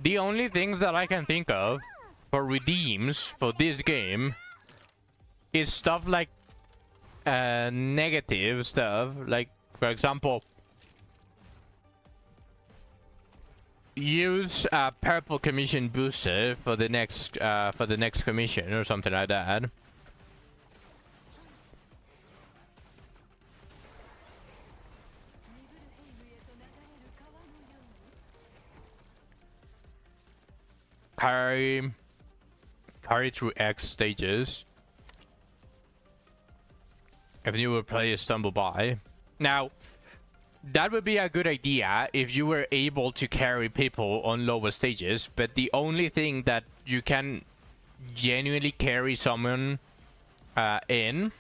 The only things that I can think of for redeems for this game is stuff like negative stuff, like for example, use a purple commission booster for the next commission or something like that. Carry through X stages. If newer players stumble by. Now, that would be a good idea if you were able to carry people on lower stages, but the only thing that you can genuinely carry someone in...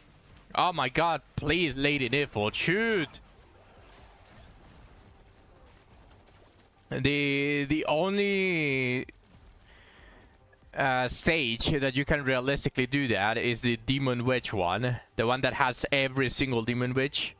Oh my god, please, Lady Niflheim, shoot! The only stage that you can realistically do that is the Demon Witch one. The one that has every single Demon Witch.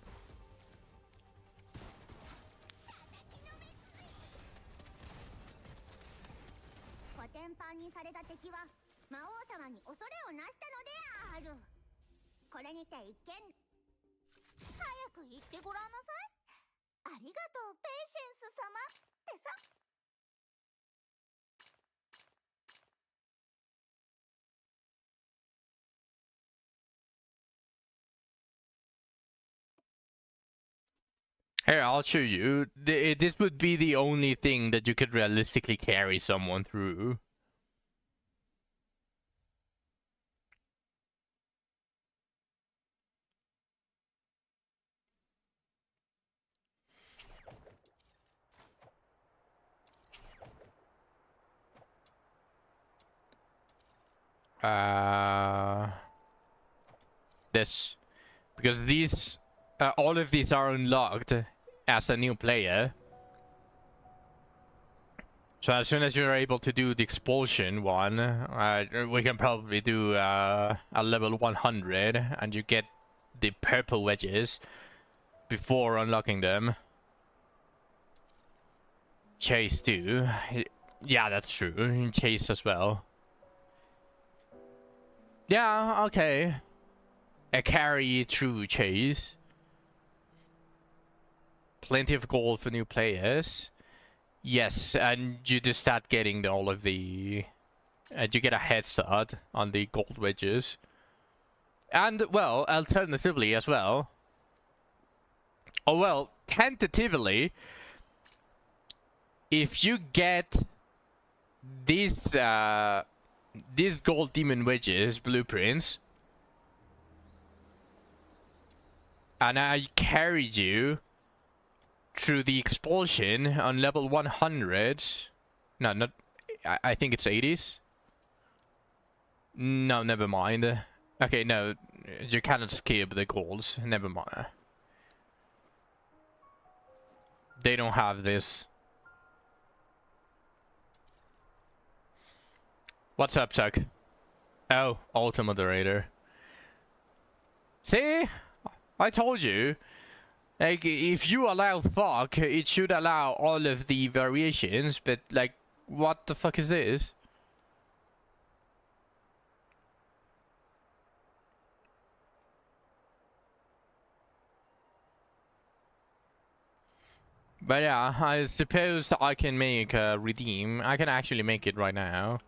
Here, I'll show you. This would be the only thing that you could realistically carry someone through. This, because these all of these are unlocked as a new player. So as soon as you're able to do the expulsion one, we can probably do a level 100 and you get the purple wedges before unlocking them. Chase too. Yeah, that's true. Chase as well. Yeah, okay. A carry through Chase. Plenty of gold for new players. Yes, and you just start getting all of the... you get a head start on the gold wedges. And, well, alternatively as well. Oh, well, tentatively, if you get these gold demon wedges blueprints, and I carried you through the expulsion on level 100. No, not... I think it's 80s. No, never mind. Okay, no, you cannot skip the golds. Never mind. They don't have this. What's up, Chuck? Oh, Ultra Moderator. See? I told you. Like, if you allow fuck, it should allow all of the variations, but, like, what the fuck is this? But yeah, I suppose I can make a redeem. I can actually make it right now.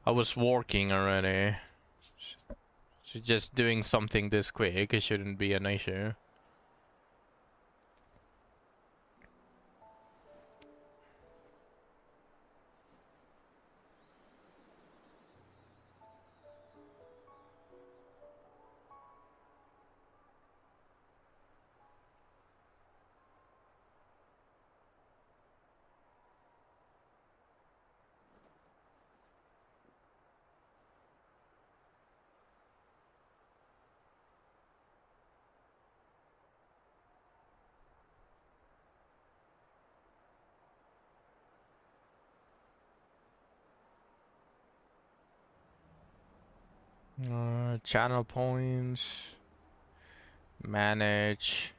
I was working already. So just doing something this quick, it shouldn't be an issue. Channel points. Manage.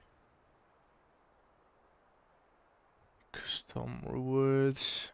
Custom rewards.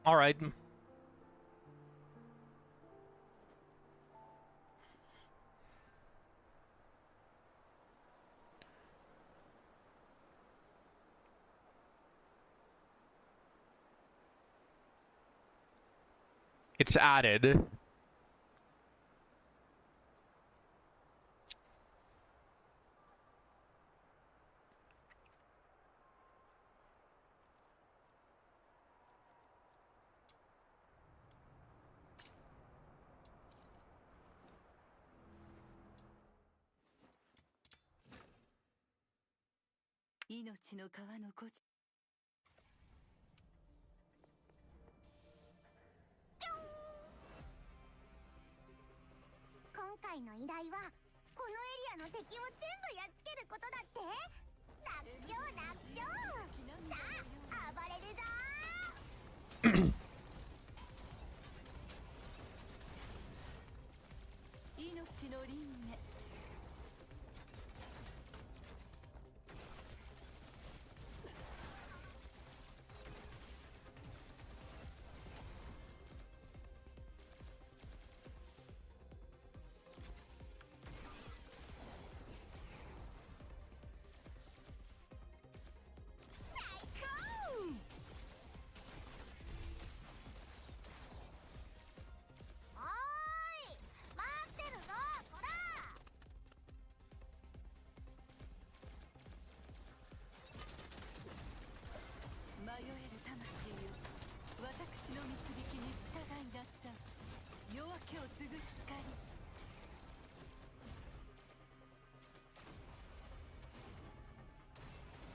All right. It's added.命の川のこち今回の依頼はこのエリアの敵を全部やっつけることだって。楽勝楽勝。さあ暴れるぞ命の輪廻。迷える魂よ、私の導きに従いなさい。夜明けを継ぐ光。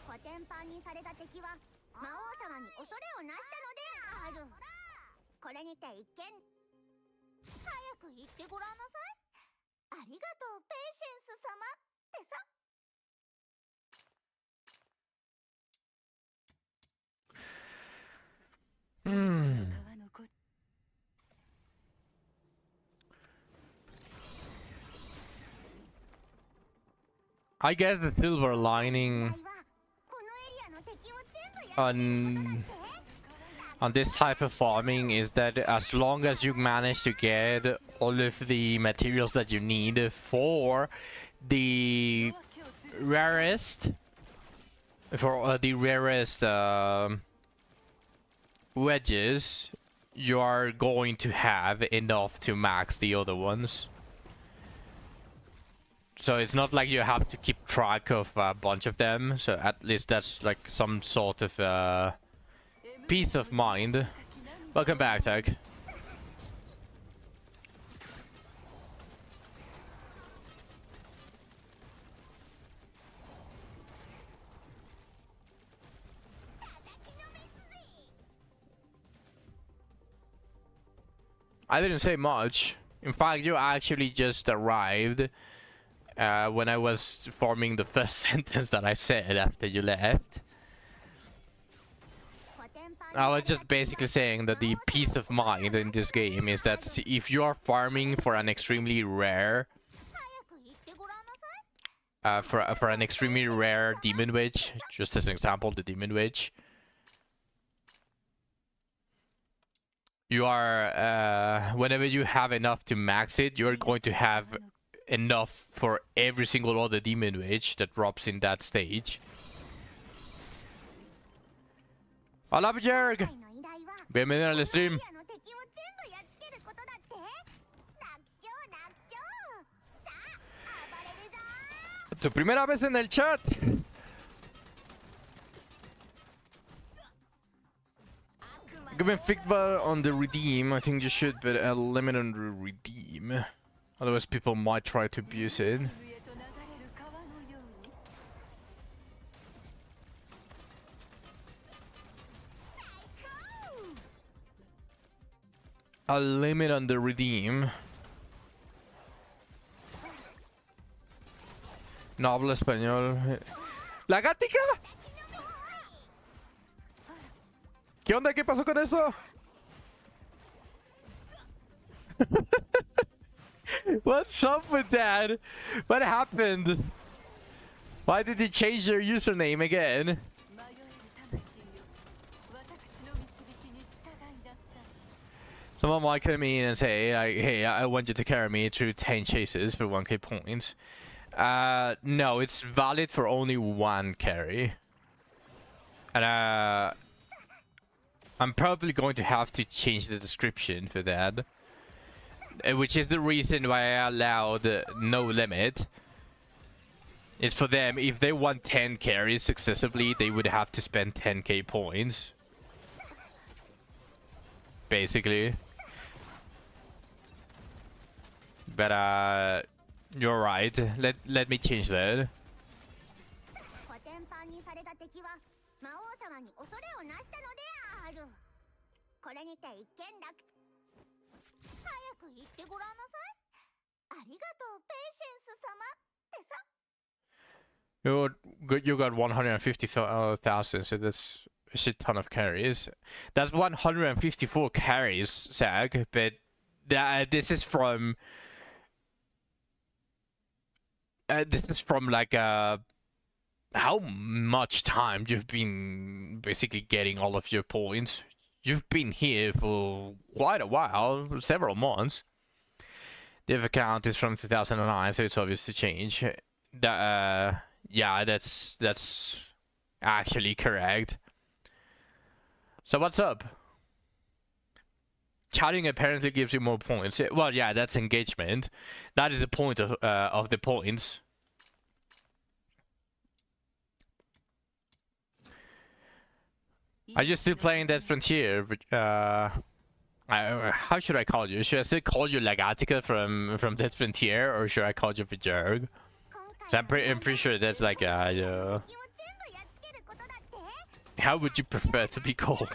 コテンパンにされた敵は魔王様に恐れをなしたのである。これにて一見。早く言ってごらんなさい。ありがとうペイシェンス様ってさ。I guess the silver lining on this type of farming is that as long as you manage to get all of the materials that you need for the rarest wedges, you are going to have enough to max the other ones. So it's not like you have to keep track of a bunch of them, so at least that's like some sort of peace of mind. Welcome back, Tag. I didn't say much. In fact, you actually just arrived when I was forming the first sentence that I said after you left. I was just basically saying that the peace of mind in this game is that if you are farming for an extremely rare for an extremely rare demon witch, just as an example, the demon witch, you are whenever you have enough to max it, you're going to have enough for every single other demon witch that drops in that stage. Hola, Bjerg. Bienvenido al stream. Tu primera vez en el chat. Given Figba on the redeem, I think you should put a limit on the redeem. Otherwise people might try to abuse it. A limit on the redeem. No hablo español. ¡La gatica! ¿Qué onda? ¿Qué pasó con eso? What's up with that? What happened? Why did you change your username again? Someone might come in and say, hey, I want you to carry me through 10 chases for 1k points. No, it's valid for only one carry. And I'm probably going to have to change the description for that. Which is the reason why I allowed no limit. It's for them, if they want 10 carries successively, they would have to spend 10k points. Basically. But you're right. Let me change that. You got 150,000, so that's a shit ton of carries. That's 154 carries, Zag, but this is from like how much time you've been basically getting all of your points. You've been here for quite a while, several months. The account is from 2009, so it's obvious to change. Yeah, that's actually correct. So what's up? Chatting apparently gives you more points. Well, yeah, that's engagement. That is the point of the points. Are you still playing that Frontier? How should I call you? Should I still call you Lagatica from that Frontier, or should I call you Bjerg? I'm pretty sure that's like how would you prefer to be called?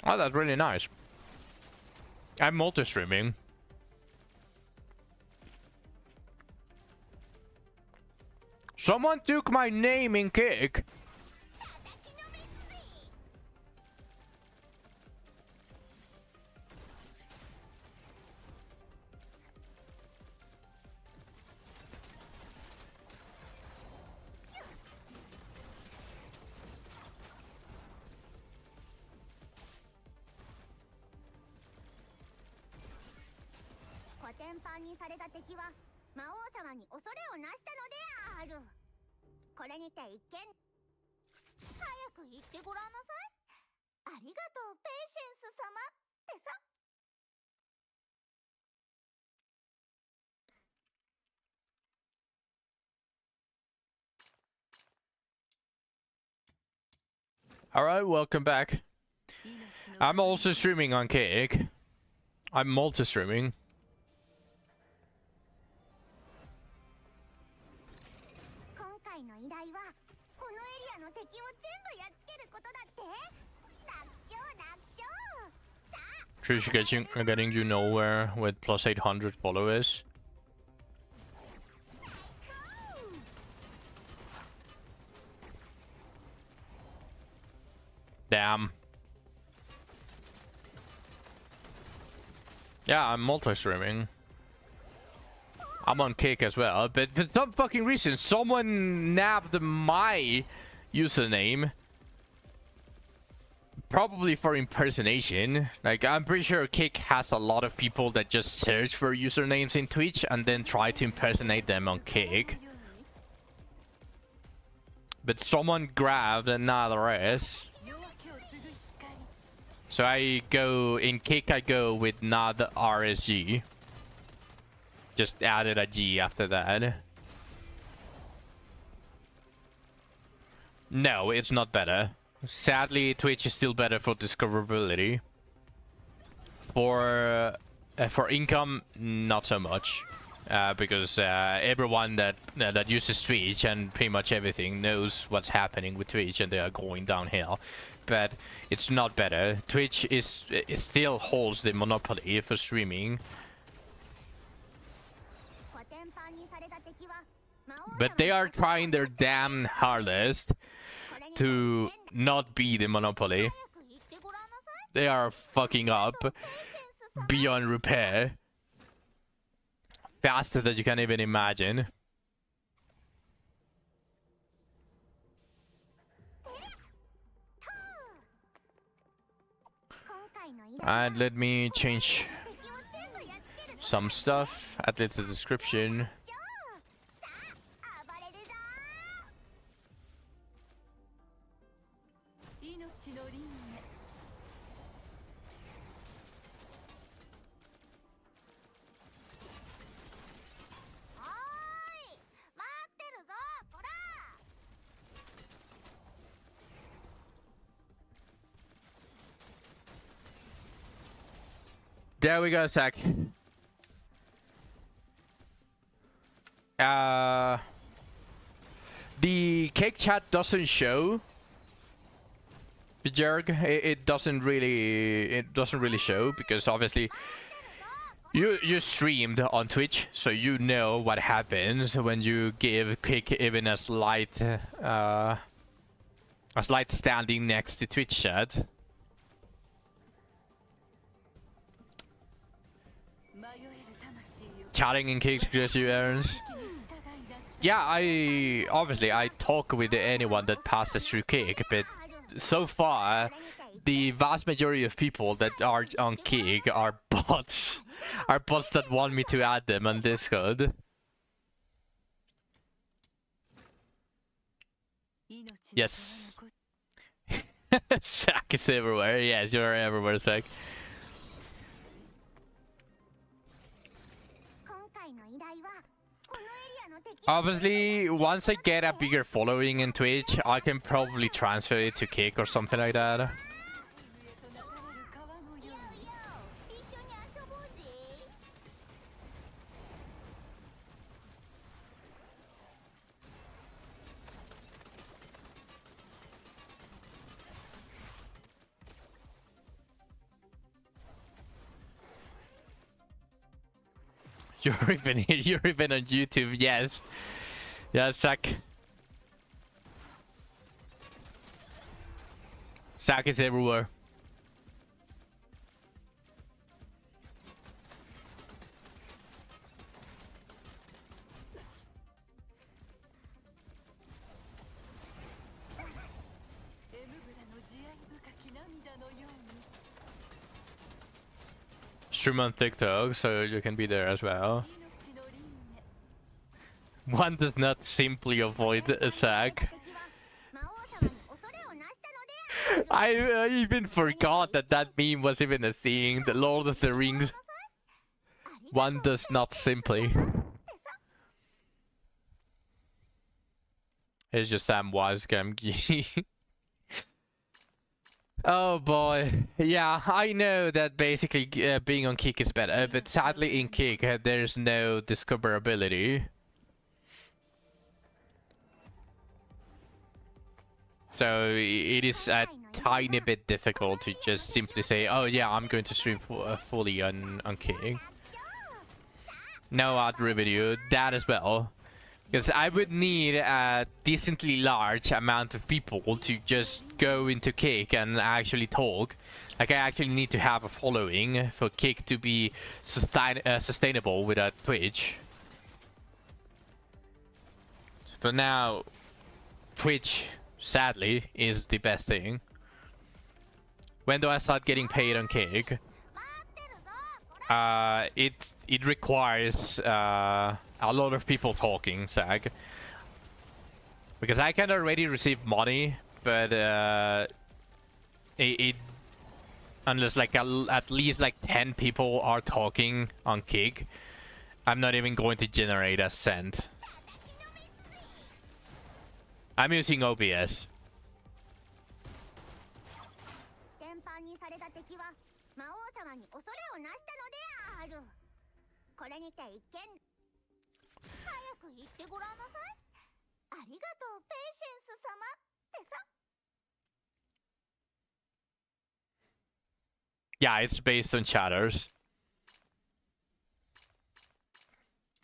Oh, that's really nice. I'm multi-streaming. Someone took my name in Kick. Alright, welcome back. I'm also streaming on Kick. I'm multi-streaming. 今回の依頼はこのエリアの敵を全部やっつけることだって。楽勝楽勝。 Trish getting you nowhere with plus 800 followers. Damn. Yeah, I'm multi-streaming. I'm on Kick as well, but for some fucking reason, someone nabbed my username. Probably for impersonation. Like, I'm pretty sure Kick has a lot of people that just search for usernames in Twitch and then try to impersonate them on Kick. But someone grabbed another S. So I go, in Kick I go with not RSG. Just added a G after that. No, it's not better. Sadly, Twitch is still better for discoverability. For income, not so much. Because everyone that uses Twitch and pretty much everything knows what's happening with Twitch and they are going downhill. But it's not better. Twitch it still holds the monopoly for streaming. But they are trying their damn hardest to not be the monopoly. They are fucking up beyond repair. Faster than you can even imagine. And let me change some stuff, at least the description. There we go, Zach. The Cake chat doesn't show. Jerg, it doesn't really show because obviously you streamed on Twitch, so you know what happens when you give Cake even a slight standing next to Twitch chat. Chatting in Cake suggests you errands. Yeah, I talk with anyone that passes through Cake, but so far the vast majority of people that are on Cake are bots. Are bots that want me to add them on Discord. Yes. Zack is everywhere. Yes, you're everywhere, Zack. Obviously, once I get a bigger following in Twitch, I can probably transfer it to Kick or something like that. You're even on YouTube, yes. Yeah, Zack. Zack is everywhere. Stream on TikTok, so you can be there as well. One does not simply avoid a Zack. I even forgot that meme was even a thing. The Lord of the Rings. One does not simply. It's just Sam Wasgamgi. Oh boy. Yeah, I know that basically being on Kick is better, but sadly in Kick there's no discoverability. So it is a tiny bit difficult to just simply say, oh yeah, I'm going to stream fully on Kick. No ad revenue, that as well. Because I would need a decently large amount of people to just go into Kick and actually talk. Like I actually need to have a following for Kick to be sustainable without Twitch. But now, Twitch, sadly, is the best thing. When do I start getting paid on Kick? It requires a lot of people talking, Sag. Because I can already receive money, but unless like at least like 10 people are talking on Kick, I'm not even going to generate a cent. I'm using OBS. 天板にされた敵は魔王様に恐れをなしたのである。これにて一見。早く言ってごらんなさい。ありがとう、ペイシェンス様ってさ。Yeah, it's based on chatters.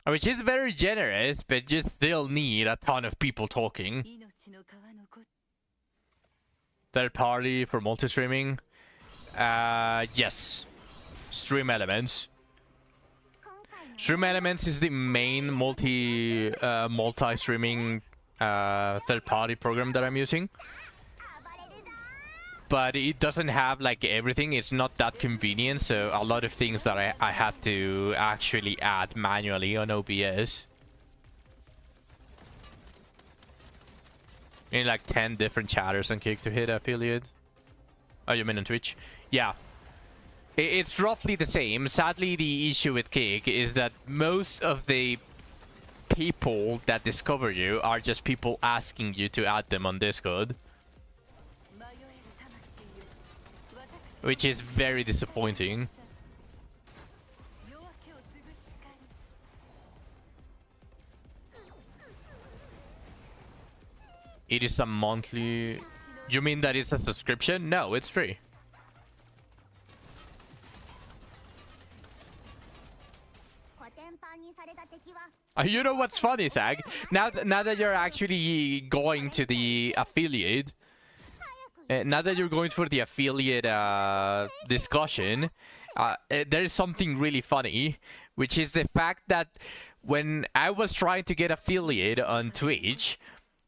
Which is very generous, but you still need a ton of people talking. 命の川のこ Third party for multi-streaming? Yes. Stream Elements. Stream Elements is the main multi-streaming third party program that I'm using. But it doesn't have like everything, it's not that convenient, so a lot of things that I have to actually add manually on OBS. You need like 10 different chatters on Kick to hit affiliate. Oh, you mean on Twitch? Yeah. It's roughly the same. Sadly, the issue with Kick is that most of the people that discover you are just people asking you to add them on Discord. 迷える魂よ私 Which is very disappointing. 夜明けを継ぐ光 It is a monthly... You mean that it's a subscription? No, it's free. You know what's funny, Sag? Now that you're actually going to the affiliate, now that you're going for the affiliate discussion, there is something really funny, which is the fact that when I was trying to get affiliate on Twitch,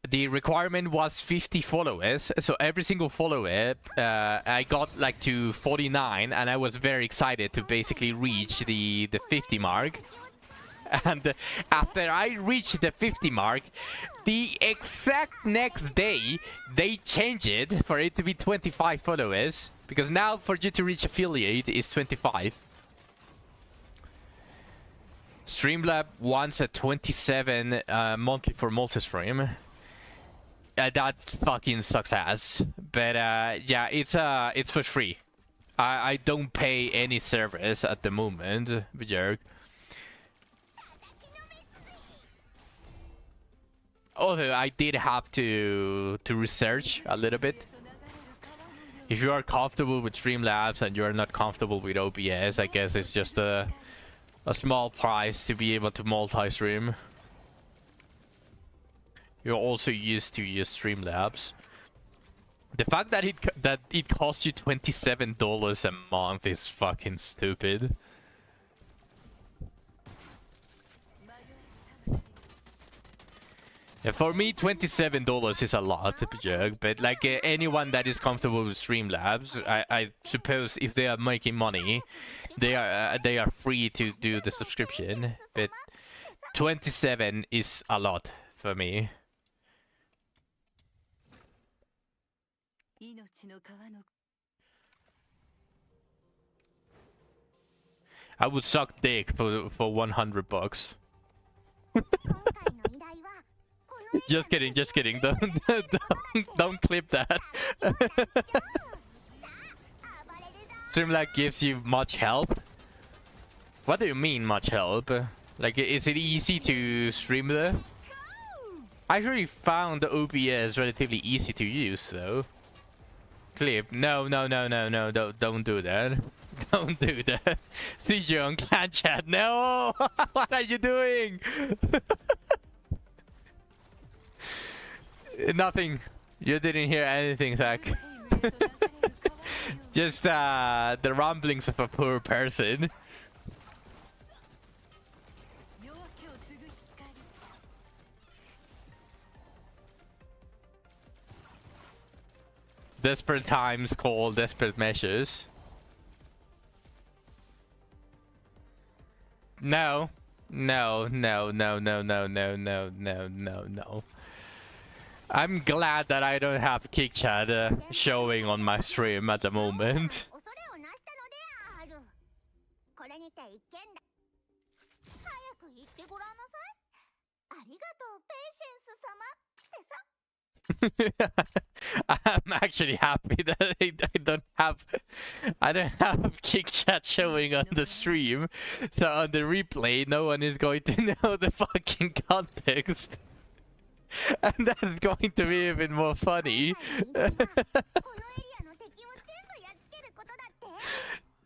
the requirement was 50 followers, so every single follower I got like to 49, and I was very excited to basically reach the 50 mark. And after I reached the 50 mark, the exact next day they changed it for it to be 25 followers, because now for you to reach affiliate is 25. Streamlab wants a 27 monthly for multi-stream. That fucking sucks ass. But yeah, it's for free. I don't pay any service at the moment, Björk. Although I did have to research a little bit. If you are comfortable with Streamlabs and you are not comfortable with OBS, I guess it's just a small price to be able to multi-stream. You're also used to use Streamlabs. The fact that it costs you $27 a month is fucking stupid. Yeah, for me, $27 is a lot, but like anyone that is comfortable with Streamlabs, I suppose if they are making money, they are free to do the subscription. But 27 is a lot for me. 命の川の I would suck dick for $100. Just kidding, just kidding. Don't clip that. Streamlabs gives you much help? What do you mean much help? Like, is it easy to stream there? I actually found the OBS relatively easy to use though. Clip. No, don't do that. Don't do that. See you on clan chat. No! What are you doing? Nothing. You didn't hear anything, Zach. Just the rumblings of a poor person. Desperate times call desperate measures. No. No. I'm glad that I don't have Kick Chat showing on my stream at the moment. これにて一件だ。早く言ってごらんなさい。ありがとう、ペイシェンス様ってさ。I'm actually happy that I don't have Kick Chat showing on the stream, so on the replay no one is going to know the fucking context, and that's going to be even more funny.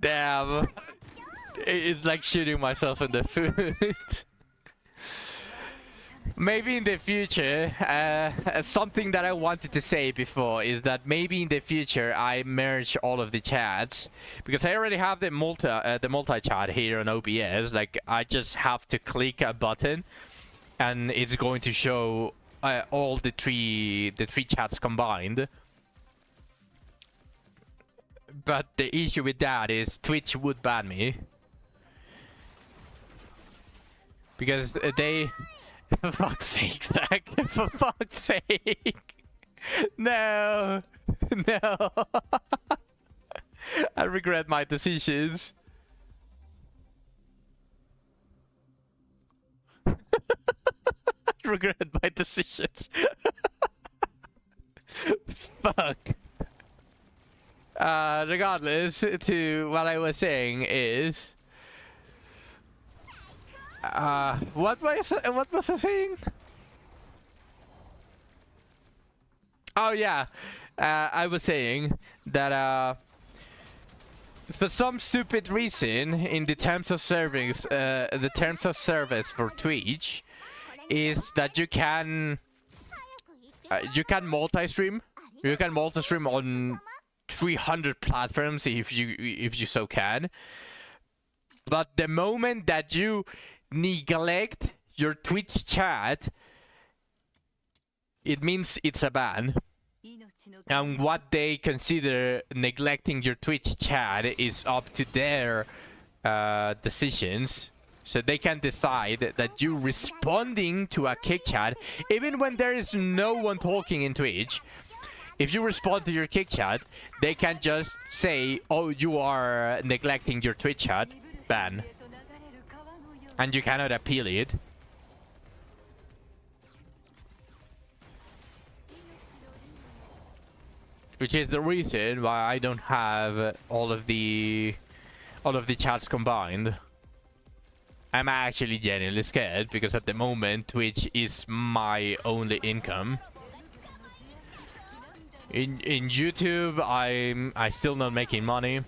Damn, it's like shooting myself in the foot. Maybe in the future, something that I wanted to say before is that maybe in the future I merge all of the chats, because I already have the multi chat here on OBS. Like, I just have to click a button, and it's going to show all the three chats combined. But the issue with that is Twitch would ban me, because they. For fuck's sake, Zach. For fuck's sake. No. No. I regret my decisions. I regret my decisions. Fuck. Regardless, to what I was saying is... what was I saying? Oh yeah, I was saying that for some stupid reason in the terms of service, the terms of service for Twitch is that you can multi-stream. You can multi-stream on 300 platforms if you so can. But the moment that you neglect your Twitch chat, it means it's a ban. And what they consider neglecting your Twitch chat is up to their decisions. So they can decide that you responding to a Kick Chat, even when there is no one talking in Twitch, if you respond to your Kick Chat, they can just say, oh, you are neglecting your Twitch chat, ban. And you cannot appeal it. Which is the reason why I don't have all of the chats combined. I'm actually genuinely scared because at the moment Twitch is my only income. In YouTube I still not making money.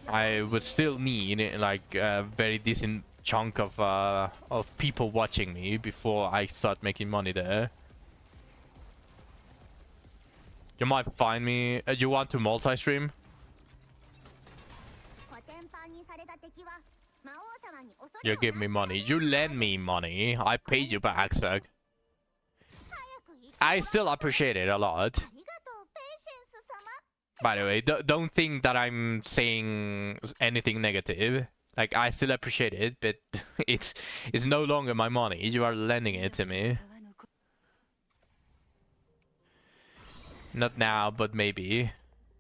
I would still need like a very decent chunk of people watching me before I start making money there. You might find me. You want to multi-stream? You give me money. You lend me money. I paid you back, Zach. I still appreciate it a lot. By the way, don't think that I'm saying anything negative. Like, I still appreciate it, but it's no longer my money. You are lending it to me. Not now, but maybe.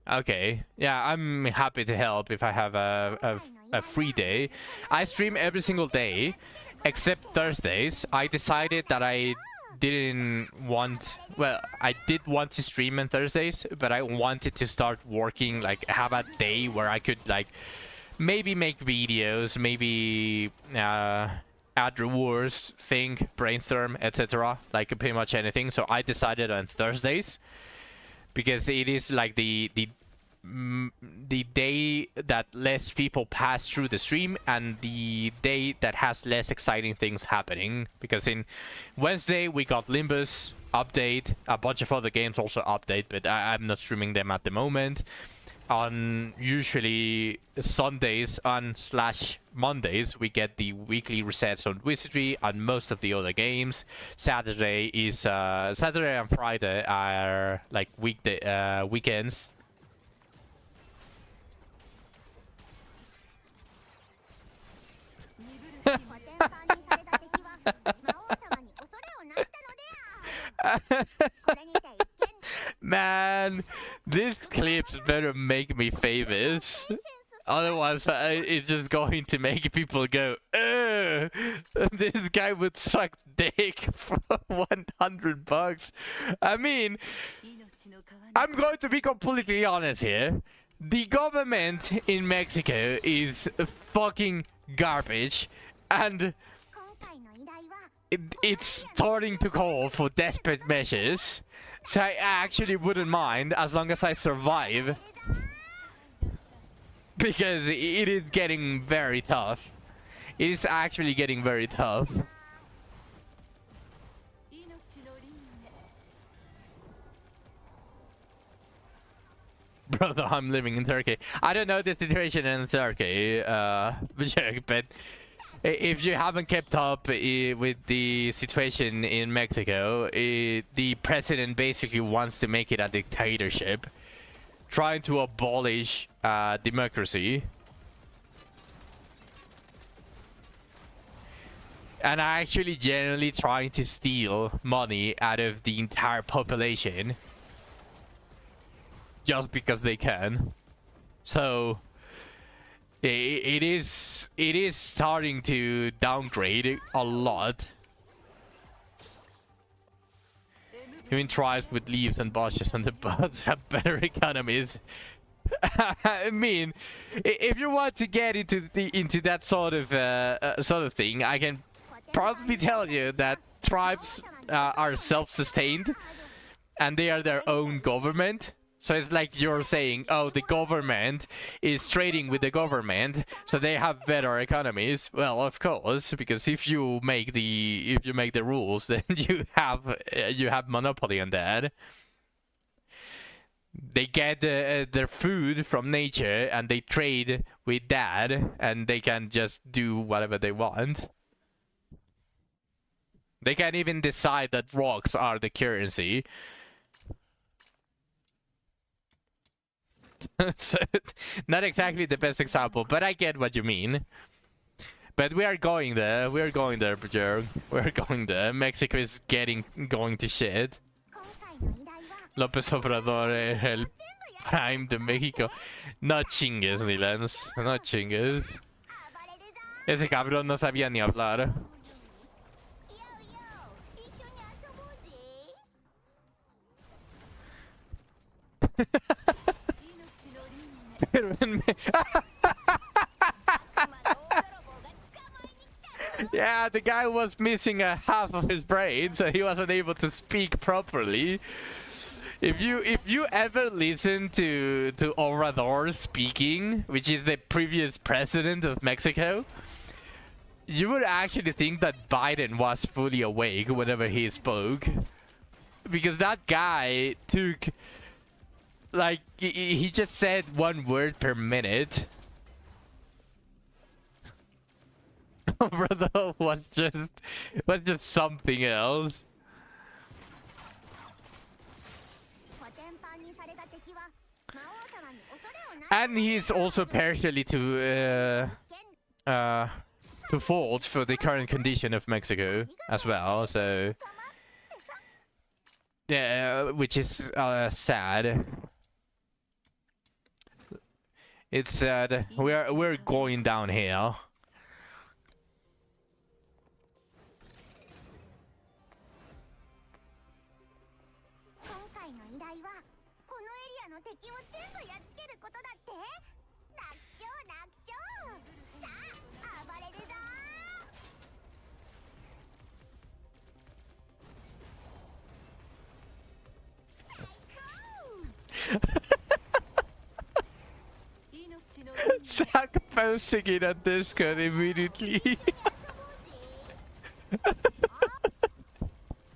Okay. Yeah, I'm happy to help if I have a free day. I stream every single day, except Thursdays. I decided that I didn't want, well, I did want to stream on Thursdays, but I wanted to start working, like have a day where I could like maybe make videos, maybe add rewards, think, brainstorm, etc. Like pretty much anything. So I decided on Thursdays because it is like the day that less people pass through the stream and the day that has less exciting things happening. Because in Wednesday we got Limbus update, a bunch of other games also update, but I'm not streaming them at the moment. On usually Sundays on / Mondays we get the weekly resets on Wizardry and most of the other games. Saturday and Friday are like weekends. Man, this clips better make me famous. Otherwise, it's just going to make people go, "Ugh, this guy would suck dick for $100." I mean, I'm going to be completely honest here. The government in Mexico is fucking garbage, and it's starting to call for desperate measures. So I actually wouldn't mind as long as I survive. Because it is getting very tough. It is actually getting very tough. Brother, I'm living in Turkey. I don't know the situation in Turkey, but if you haven't kept up with the situation in Mexico, the president basically wants to make it a dictatorship, trying to abolish democracy. And actually generally trying to steal money out of the entire population. Just because they can. So it is starting to downgrade a lot. Even tribes with leaves and bushes on the butts have better economies. I mean, if you want to get into that sort of thing, I can probably tell you that tribes are self-sustained and they are their own government. So it's like you're saying, oh, the government is trading with the government, so they have better economies. Well, of course, because if you make the rules, then you have monopoly on that. They get their food from nature, and they trade with that, and they can just do whatever they want. They can even decide that rocks are the currency. So, not exactly the best example, but I get what you mean. But we are going there. We are going there, Björn. We're going there. Mexico is going to shit. López Obrador es el prime de México. No chingues, Nilens. No chingues. Ese cabrón no sabía ni hablar. Yeah, the guy was missing a half of his brain, so he wasn't able to speak properly. If you ever listen to Obrador speaking, which is the previous president of Mexico, you would actually think that Biden was fully awake whenever he spoke, because that guy took, like, he just said one word per minute. Brother was just something else. And he's also partially to fault for the current condition of Mexico as well. So yeah, which is sad. It's sad. We're going downhill. 依頼はこのエリアの敵を全部やっつけることだって。楽勝楽勝。さあ暴れるぞ。命の Zach posting it on Discord immediately.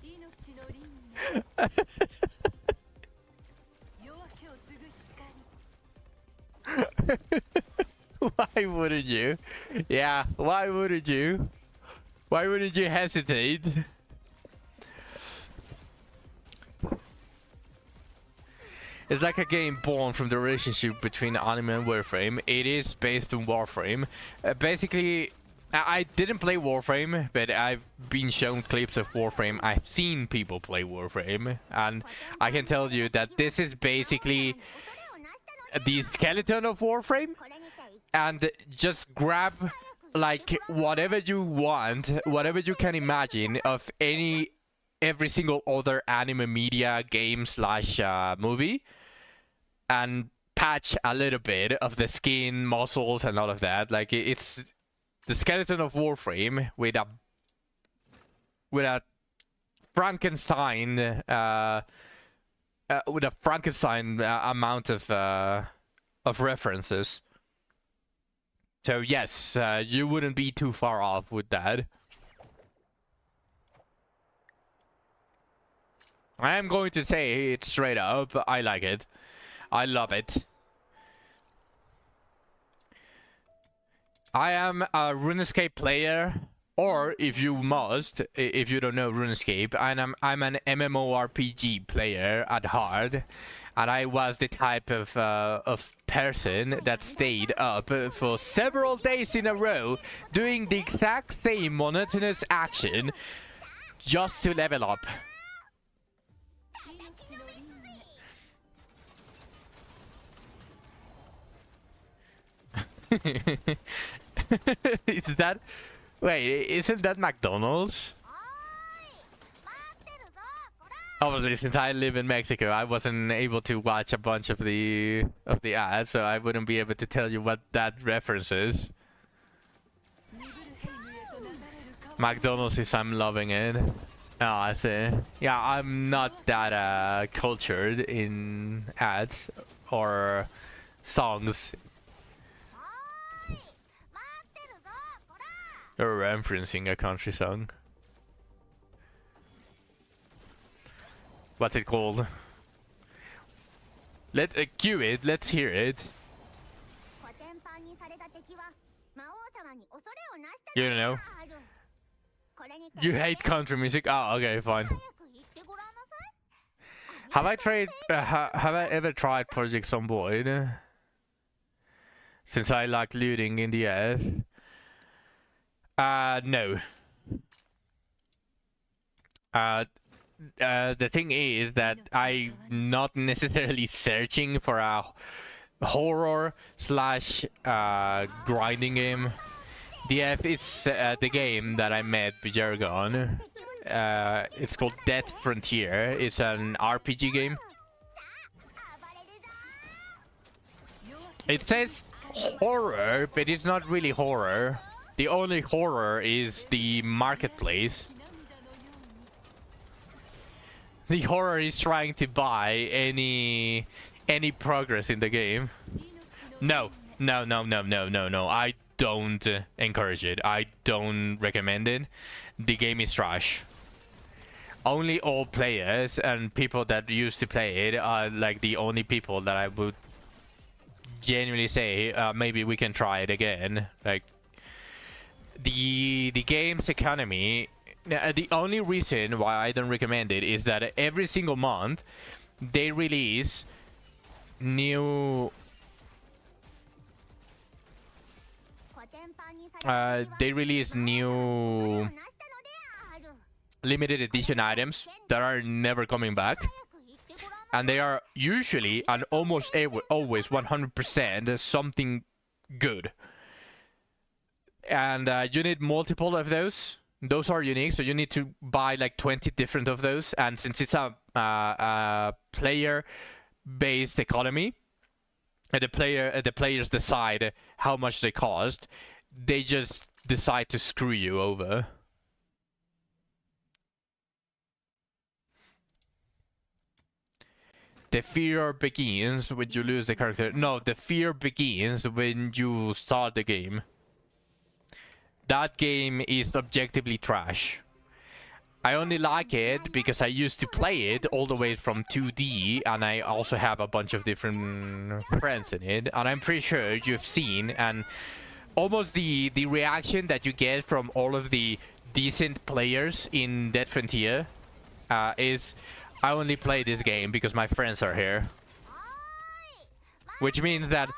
命の輪廻夜明けを継ぐ光 Why wouldn't you? Yeah, why wouldn't you? Why wouldn't you hesitate? It's like a game born from the relationship between anime and Warframe. It is based on Warframe. Basically, I didn't play Warframe, but I've been shown clips of Warframe. I've seen people play Warframe, and I can tell you that this is basically the skeleton of Warframe. これにて And just grab like whatever you want, whatever you can imagine of every single other anime media game slash movie, and patch a little bit of the skin, muscles, and all of that. Like it's the skeleton of Warframe with a Frankenstein amount of references. So yes, you wouldn't be too far off with that. I am going to say it straight up. I like it. I love it. I am a RuneScape player, or if you don't know RuneScape, I'm an MMORPG player at heart. And I was the type of person that stayed up for several days in a row doing the exact same monotonous action just to level up. Is that... Wait, isn't that McDonald's? おーい待ってるぞこら。 Obviously, since I live in Mexico, I wasn't able to watch a bunch of the ads, so I wouldn't be able to tell you what that reference is. McDonald's is I'm loving it. Oh, I see. Yeah, I'm not that cultured in ads or songs. おーい待ってるぞこら。 Or referencing a country song. What's it called? Let's cue it. Let's hear it. コテンパンにされた敵は魔王様に恐れをなした You know. ある。これにて You hate country music? Oh, okay, fine. 早く言ってごらんなさい。 Have I tried? Have I ever tried Project Zomboid? Since I like looting in the F. No. The thing is that I'm not necessarily searching for a horror slash grinding game. DF is the game that I met with Jargon. It's called Death Frontier. It's an RPG game. It says horror, but it's not really horror. The only horror is the marketplace. The horror is trying to buy any progress in the game. No. I don't encourage it. I don't recommend it. The game is trash. Only old players and people that used to play it are like the only people that I would genuinely say maybe we can try it again. Like the game's economy. The only reason why I don't recommend it is that every single month they release new limited edition items that are never coming back, and they are usually and almost always 100% something good, and you need multiple of those Those are unique, so you need to buy like 20 different of those. And since it's a player-based economy, and the players decide how much they cost, they just decide to screw you over. The fear begins when you lose the character. No, the fear begins when you start the game. That game is objectively trash. I only like it because I used to play it all the way from 2D, and I also have a bunch of different friends in it, and I'm pretty sure you've seen, and almost the reaction that you get from all of the decent players in Dead Frontier is, I only play this game because my friends are here. Which means that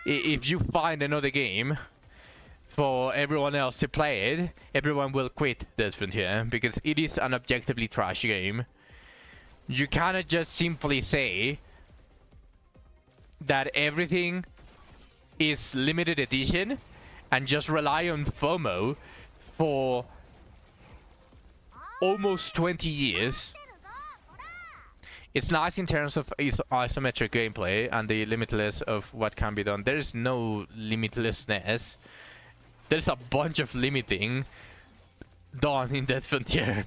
if you find another game for everyone else to play it, everyone will quit Dead Frontier because it is an objectively trash game. You cannot just simply say that everything is limited edition and just rely on FOMO for almost 20 years. It's nice in terms of isometric gameplay and the limitless of what can be done. There is no limitlessness. There's a bunch of limiting done in Dead Frontier.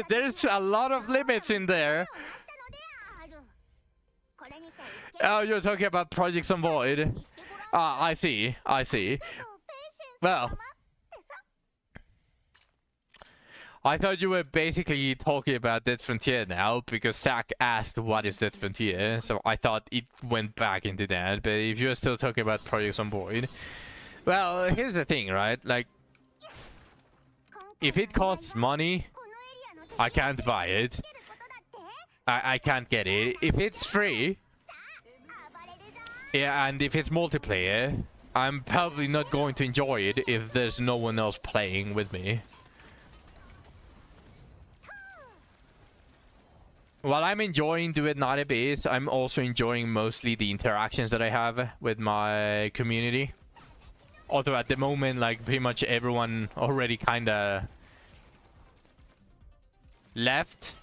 There's a lot of limits in there. Oh, you're talking about Project Zomboid. Ah, I see. I see. Well, I thought you were basically talking about Dead Frontier now, because Zach asked what is Dead Frontier, so I thought it went back into that. But if you're still talking about Project Zomboid, well, here's the thing, right? Like, if it costs money, I can't buy it. I can't get it. If it's free, yeah, and if it's multiplayer, I'm probably not going to enjoy it if there's no one else playing with me. While I'm enjoying Do It Not Abyss, I'm also enjoying mostly the interactions that I have with my community. Although at the moment, like, pretty much everyone already kinda left.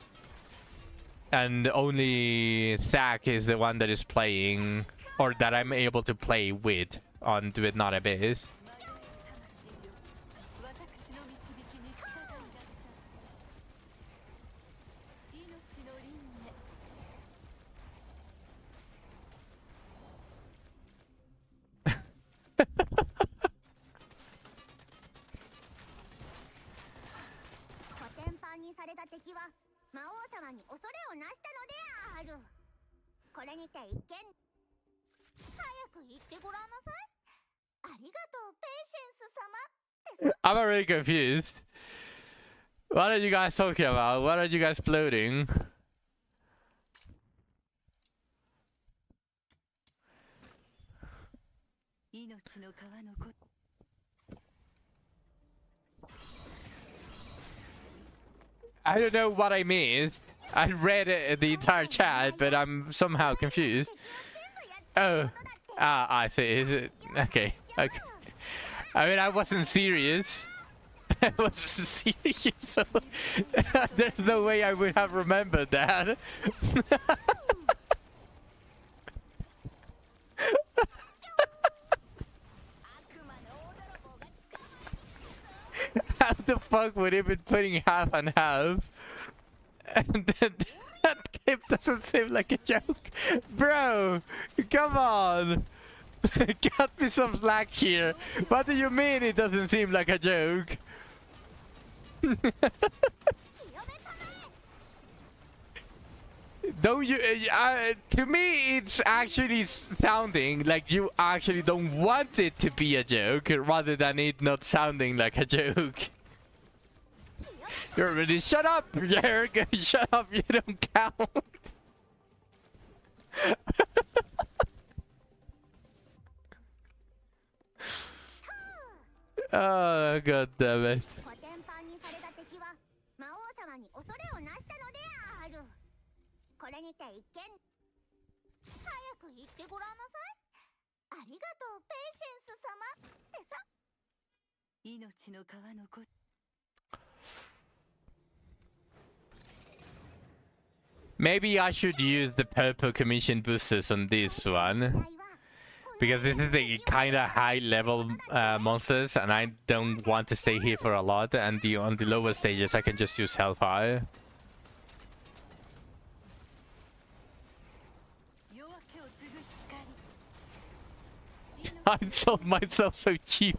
And only Zach is the one that is playing, or that I'm able to play with on Do It Not Abyss. I'm already confused. What are you guys talking about? What are you guys floating? I don't know what I missed. I read the entire chat, but I'm somehow confused. Oh, I see. Is it okay? Okay. I mean, I wasn't serious. I wasn't serious, so there's no way I would have remembered that. How the fuck would it be putting half and half? And then that game doesn't seem like a joke. Bro, come on. Cut me some slack here. What do you mean it doesn't seem like a joke? Don't you? To me, it's actually sounding like you actually don't want it to be a joke, rather than it not sounding like a joke. You're ready. Shut up, Jörg. Shut up. You don't count. Oh, god damn it. ありがとうペイシェンス様ってさ。命の川のこ Maybe I should use the purple commission boosters on this one. Because this is a kind of high level monsters and I don't want to stay here for a lot. And on the lower stages I can just use Hellfire. 夜明けを継ぐ光 I sold myself so cheap.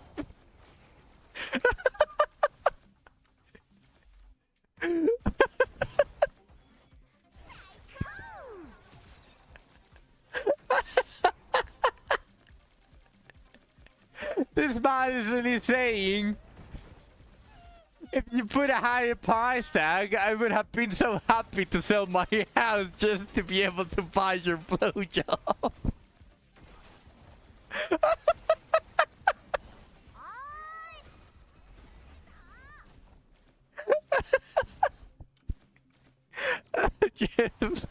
This man is really saying, if you put a higher price tag, I would have been so happy to sell my house just to be able to buy your blowjob. Yes.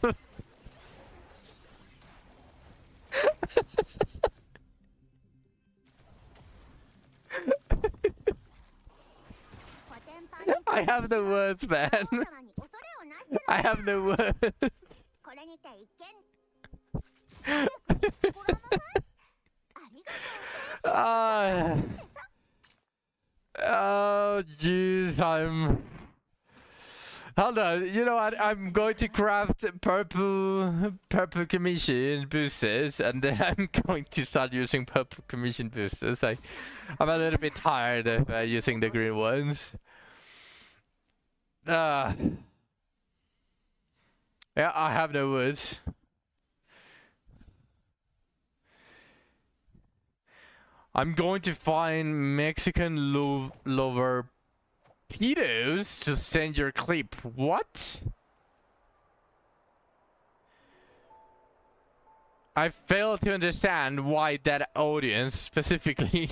I have no words, man. I have no words. これにて一見。ありがとう。 Oh, jeez, Hold on, you know what? I'm going to craft purple commission boosters, and then I'm going to start using purple commission boosters. I'm a little bit tired of using the green ones. Yeah, I have no words. I'm going to find Mexican lover pedos to send your clip. What? I fail to understand why that audience specifically.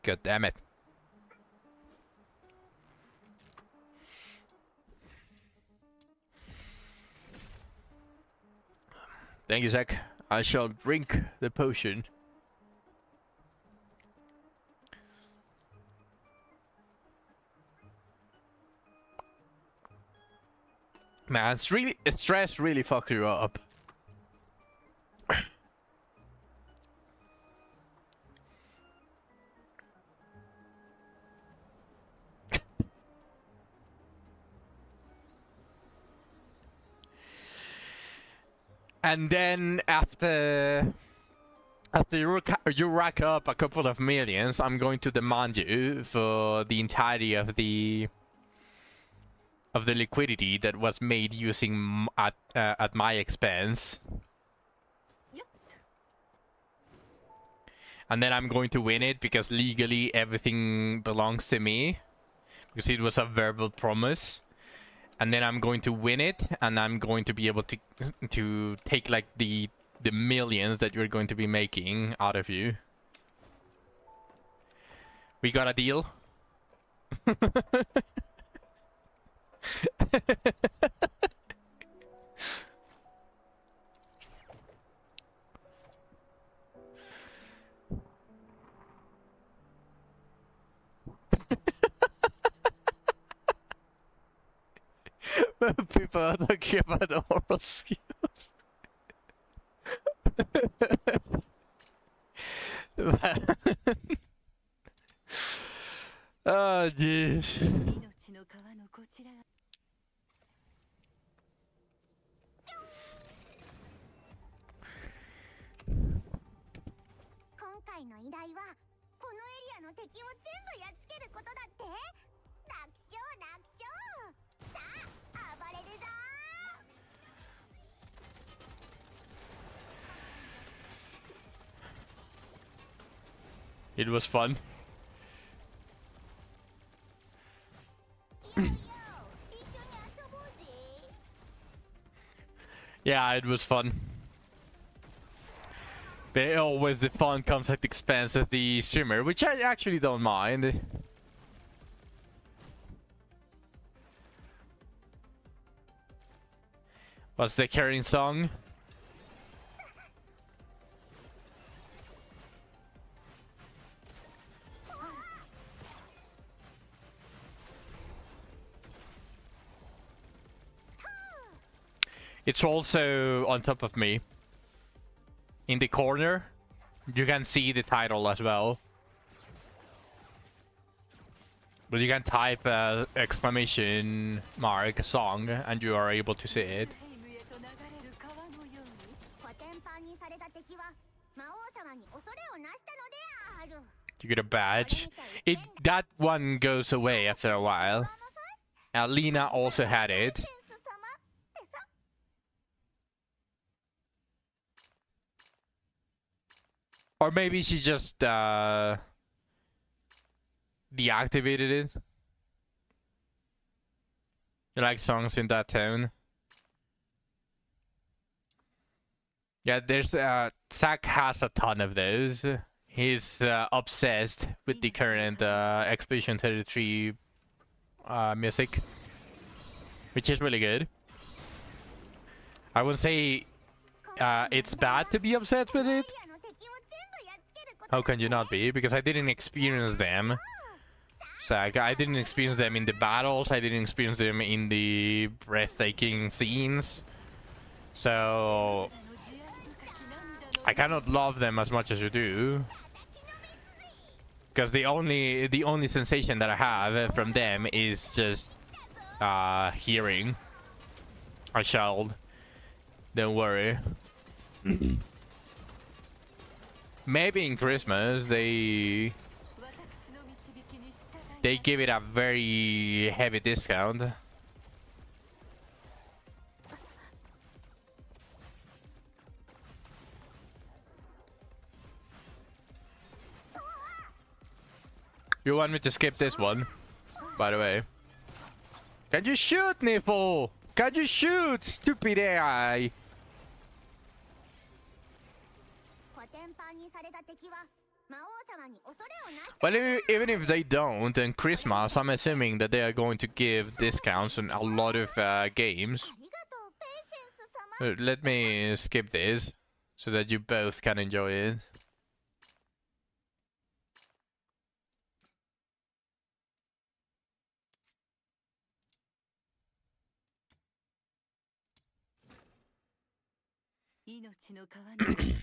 God damn it. Thank you, Zach. I shall drink the potion. Man, stress really fucks you up. And then after you rack up a couple of millions, I'm going to demand you for the entirety of the liquidity that was made using at my expense. And then I'm going to win it because legally everything belongs to me, because it was a verbal promise. And then I'm going to win it, and I'm going to be able to take like the millions that you're going to be making out of you. We got a deal. People are talking about oral skills. Oh, jeez. 命の川のこちら 今回の依頼はこのエリアの敵を全部やっつけることだって。楽勝楽勝。さあ暴れるぞ。 It was fun. いいよ、一緒に遊ぼうぜ。Yeah, it was fun. But always the fun comes at the expense of the streamer, which I actually don't mind. What's the carrying song? It's also on top of me. In the corner, you can see the title as well. But you can type exclamation mark song and you are able to see it. ヘイムへと流れる川のように コテンパンにされた敵は魔王様に恐れをなしたのである You get a badge. That one goes away after a while. Lena also had it. センス様ってさ Or maybe she just deactivated it. You like songs in that tone? Yeah, there's Zack has a ton of those. He's obsessed with the current Expedition 33 music, which is really good. I wouldn't say it's bad to be obsessed with it. リアの敵を全部やっつけること How can you not be? Because I didn't experience them. Zack, I didn't experience them in the battles. I didn't experience them in the breathtaking scenes. So I cannot love them as much as you do. Because the only sensation that I have from them is just hearing a child. Don't worry. Maybe in Christmas they 私の導きに従い they give it a very heavy discount. You want me to skip this one? By the way. Can you shoot, Nipple? Can you shoot, stupid AI? コテンパンにされた敵は魔王様に恐れをなした Well, even if they don't, then Christmas, I'm assuming that they are going to give discounts on a lot of games. ありがとうペイシェンス様 Let me skip this so that you both can enjoy it.「命の川に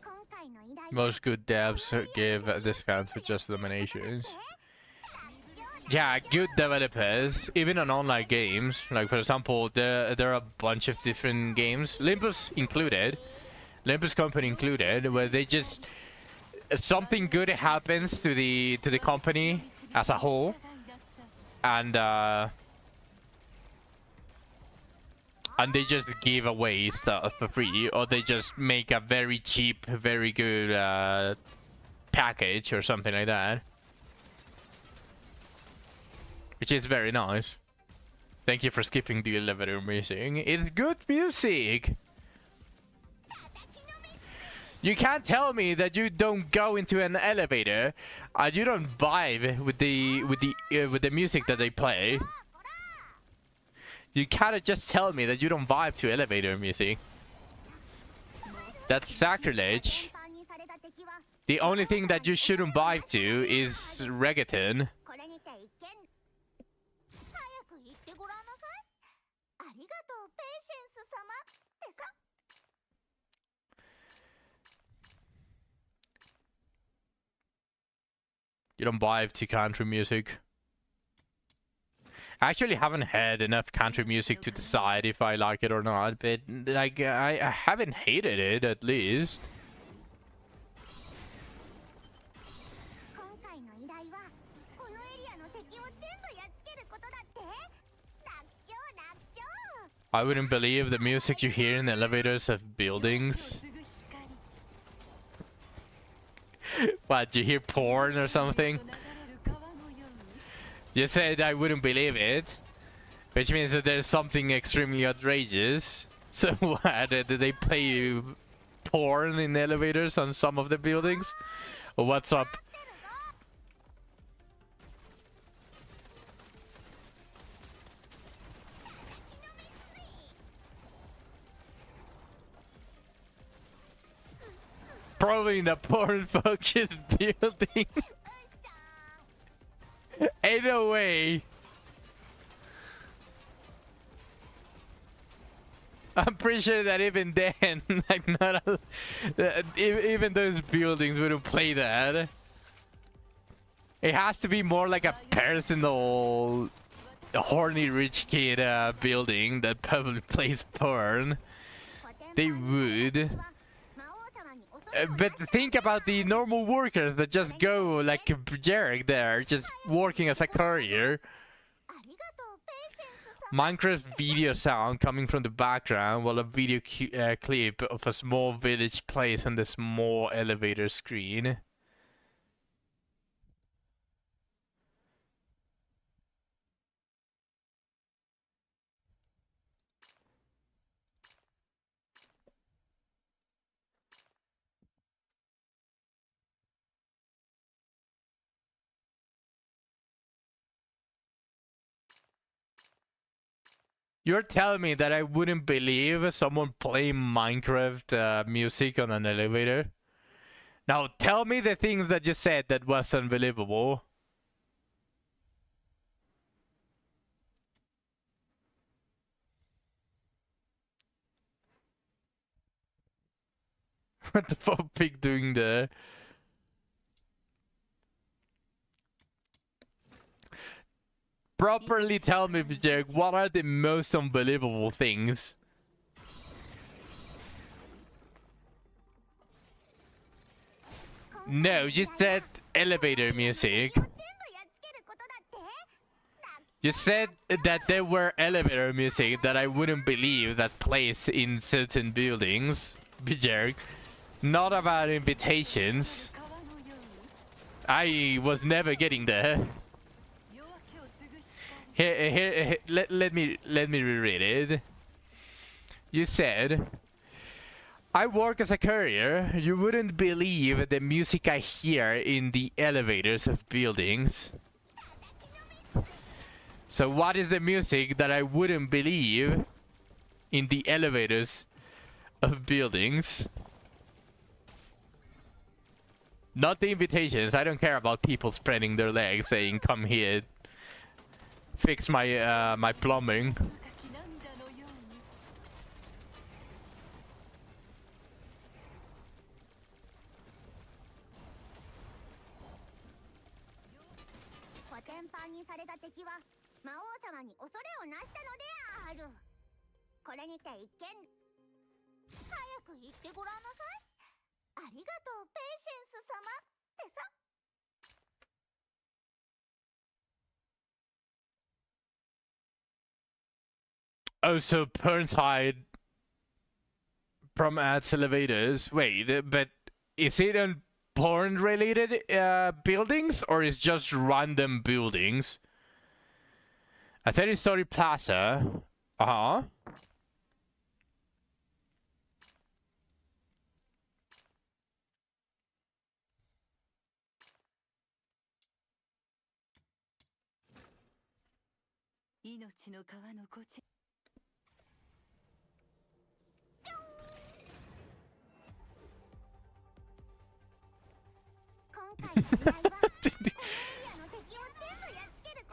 今回の依頼 Most good devs give a discount for just eliminations. Yeah, good developers, even on online games. Like for example, there are a bunch of different games, Limbus included, Limbus Company included, where they just something good happens to the company as a whole, and they just give away stuff for free, or they just make a very cheap, very good package or something like that. Which is very nice. Thank you for skipping the elevator music. It's good music! You can't tell me that you don't go into an elevator and you don't vibe with the music that they play. You can't just tell me that you don't vibe to elevator music. That's sacrilege. パンにされた敵は The only thing that you shouldn't vibe to is reggaeton. これにて一見早く言ってごらんなさいありがとうペイシェンス様ってさ You don't vibe to country music. I actually haven't had enough country music to decide if I like it or not, but like I haven't hated it at least. 今回の依頼はこのエリアの敵を全部やっつけることだって楽勝楽勝 I wouldn't believe the music you hear in the elevators of buildings. 継ぐ光 What, you hear porn or something? 流れる川の You said I wouldn't believe it, which means that there's something extremely outrageous. So what? Did they play porn in elevators on some of the buildings? Or what's up? Probably in a porn-focused building. Ain't no way. I'm pretty sure that even then, like even those buildings wouldn't play that. It has to be more like a personal, horny rich kid building that probably plays porn. They would. But think about the normal workers that just go like Jarek there, just working as a courier. Minecraft video sound coming from the background while a video clip of a small village plays on the small elevator screen. You're telling me that I wouldn't believe someone playing Minecraft music on an elevator? Now tell me the things that you said that was unbelievable. What the fuck pig doing there? Properly tell me, Jarek, what are the most unbelievable things? No, you said elevator music. You said that there were elevator music that I wouldn't believe that plays in certain buildings, Jarek. Not about invitations. I was never getting there. Here, let me reread it. You said, I work as a courier. You wouldn't believe the music I hear in the elevators of buildings. So what is the music that I wouldn't believe in the elevators of buildings? Not the invitations. I don't care about people spreading their legs saying, come here. Fix my my plumbing. Oh, so Burnside from ads elevators. Wait, but is it on porn-related buildings or is just random buildings? A 30-story plaza. Uh-huh.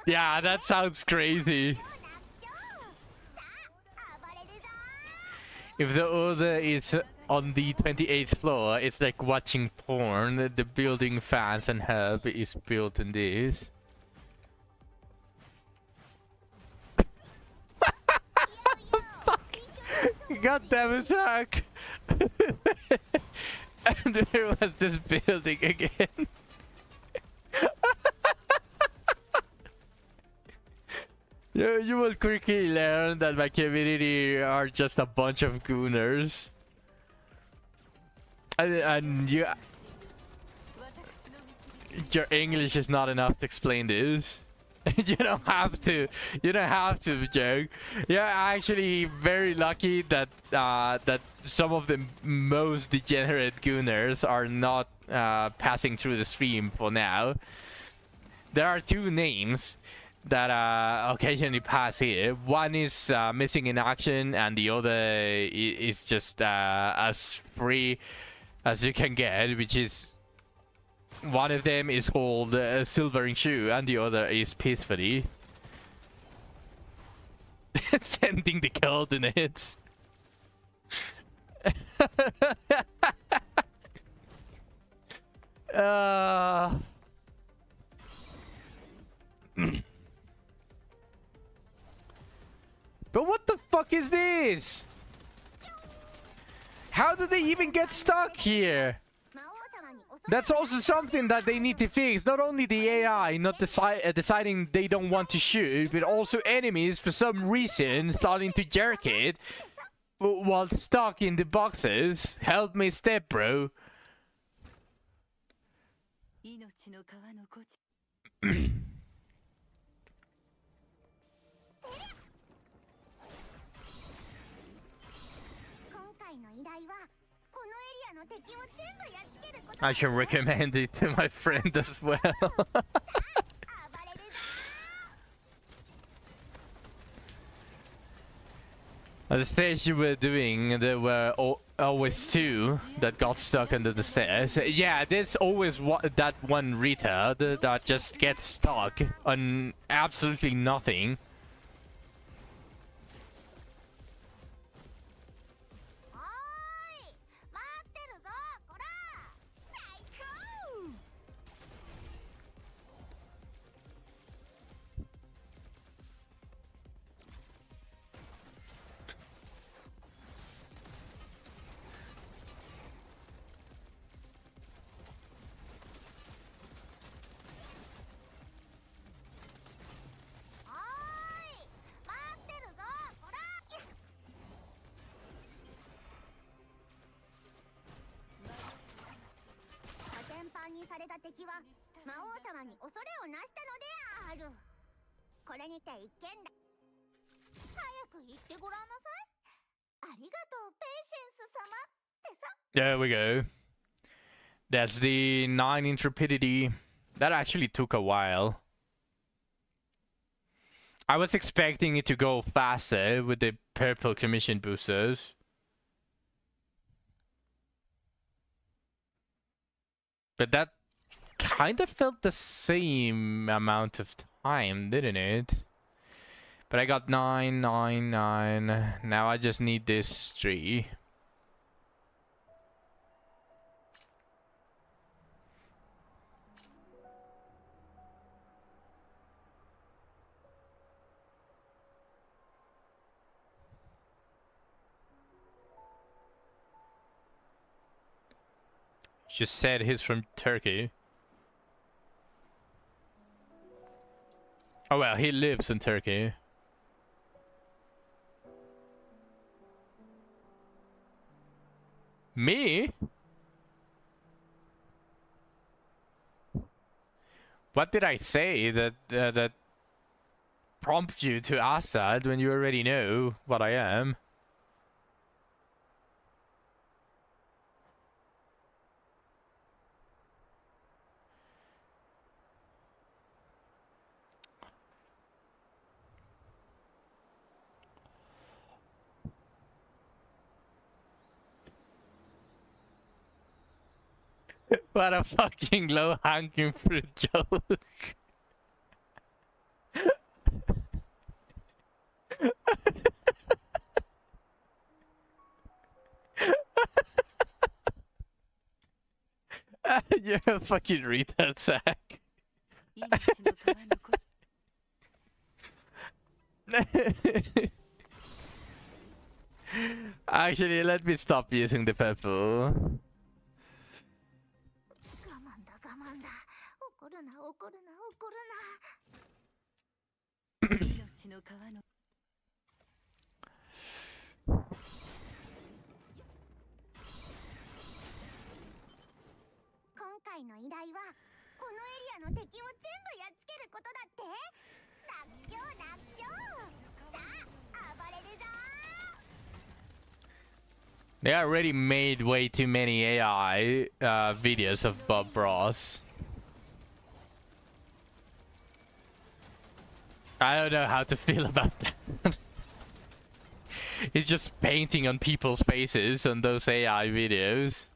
Yeah, that sounds crazy. If the order is on the 28th floor, it's like watching porn. The building fans and hub is built in this. God damn it, Zach! And there was this building again. You will quickly learn that my community are just a bunch of gooners. And your English is not enough to explain this. You don't have to. You don't have to joke. You're actually very lucky that that some of the most degenerate gooners are not passing through the stream for now. There are two names that occasionally pass here. One is missing in action, and the other is just as free as you can get, which is. One of them is called Silvering Shoe, and the other is Peacefully. Sending the coordinates. But what the fuck is this? How do they even get stuck here? That's also something that they need to fix. Not only the AI not deciding they don't want to shoot, but also enemies for some reason starting to jerk it while stuck in the boxes. Help me step, bro. 命の川のこち I should recommend it to my friend as well. At the stage you were doing, there were always two that got stuck under the stairs. Yeah, there's always that one retard that just gets stuck on absolutely nothing. There we go. That's the 9 intrepidity. That actually took a while. I was expecting it to go faster with the purple commission boosters. But that kind of felt the same amount of time, didn't it? But I got 9, 9, 9. Now I just need this 3. Just said he's from Turkey. Oh well, he lives in Turkey. Me? What did I say that prompted you to ask that when you already know what I am? What a fucking low-hanging fruit joke. You're a fucking retard, Zach. 命の川のこ Actually, let me stop using the purple. 命の川の 今回の依頼はこのエリアの敵を全部やっつけることだって。They already made way too many AI videos of Bob Ross. I don't know how to feel about that. He's just painting on people's faces on those AI videos.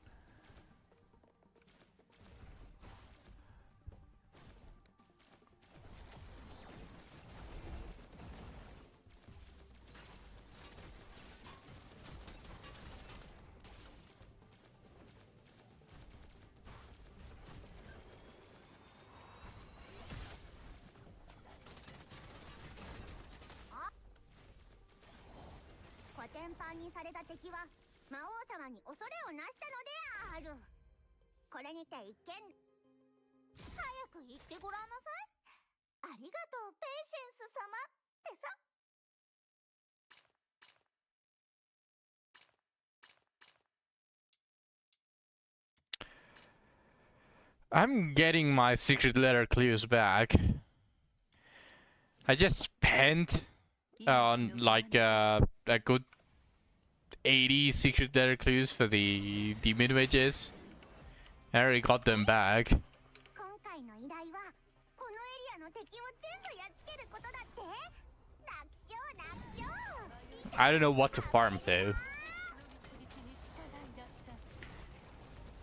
I'm getting my secret letter clues back. I just spent on like a good 80 secret letter clues for the demon wages. I already got them back. I don't know what to farm though.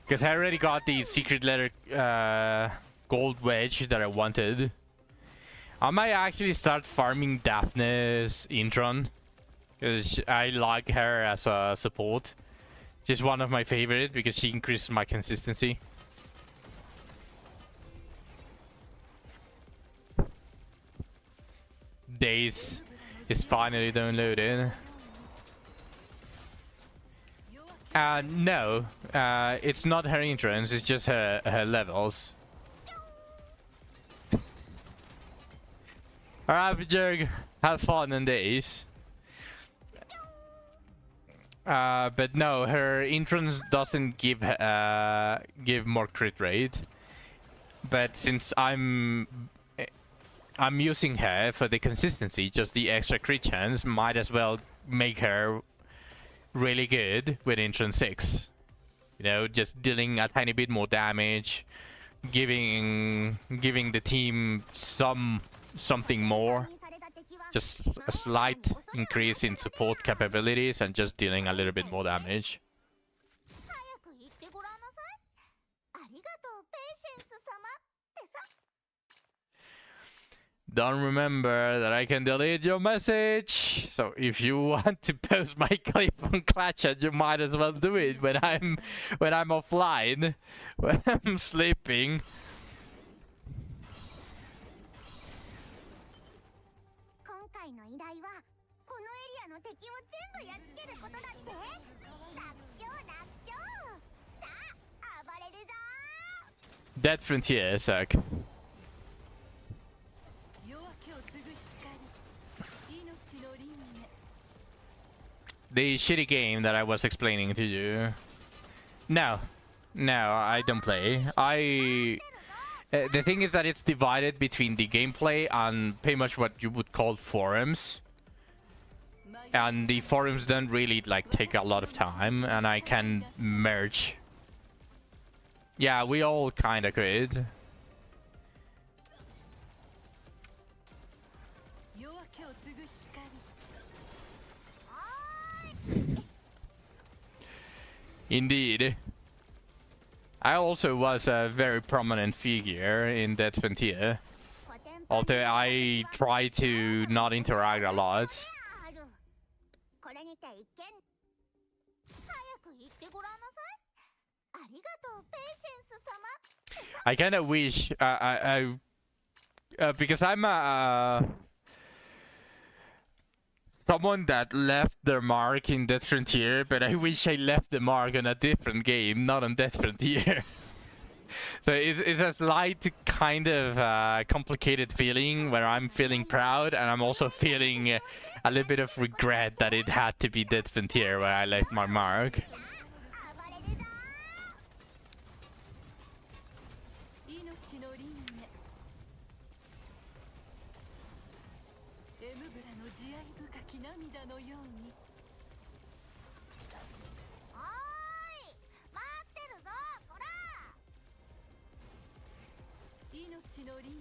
Because I already got the secret letter gold wedge that I wanted. I might actually start farming Daphne's Intron. Because I like her as a support. She's one of my favorite because she increases my consistency. Days is finally downloaded. No, it's not her entrance, it's just her levels. Alright, Jerg, have fun on days. But no, her entrance doesn't give more crit rate. But since I'm using her for the consistency, just the extra crit chance, might as well make her really good with entrance 6. You know, just dealing a tiny bit more damage, giving the team something more. Just a slight increase in support capabilities and just dealing a little bit more damage. Don't remember that I can delete your message. So if you want to post my clip on Clutchat, you might as well do it when I'm offline, when I'm sleeping. Dead Frontier, Zach. The shitty game that I was explaining to you. No, I don't play. The thing is that it's divided between the gameplay and pretty much what you would call forums. And the forums don't really like take a lot of time, and I can merge. Yeah, we all kind of could. Indeed. I also was a very prominent figure in Dead Frontier. Although I try to not interact a lot. I kind of wish because I'm someone that left their mark in Death Frontier, but I wish I left the mark on a different game, not on Death Frontier. So it's a slight kind of complicated feeling where I'm feeling proud and I'm also feeling a little bit of regret that it had to be Death Frontier where I left my mark. 命の輪廻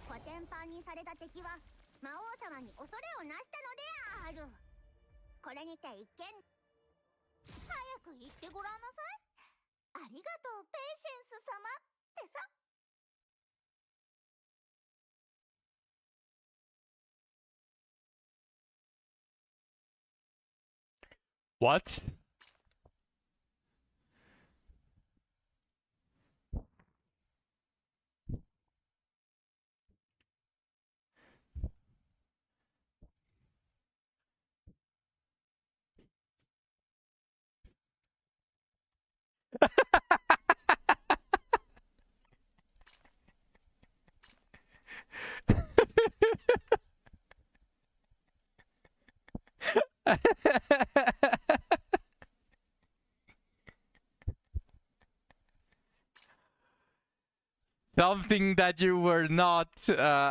コテンパンにされた敵は魔王様に恐れをなしたのである。これにて一見。早く言ってごらんなさい。ありがとうペイシェンス様ってさ。What? Something that you were not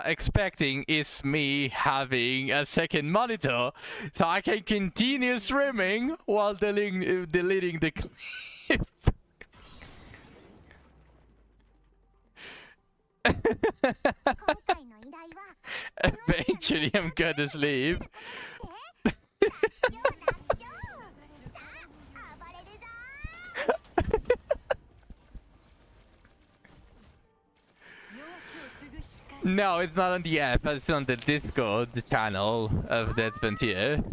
expecting is me having a second monitor, so I can continue streaming while deleting the clip. Eventually, I'm gonna sleep. No, it's not on the app, it's on the Discord channel of Dead Frontier.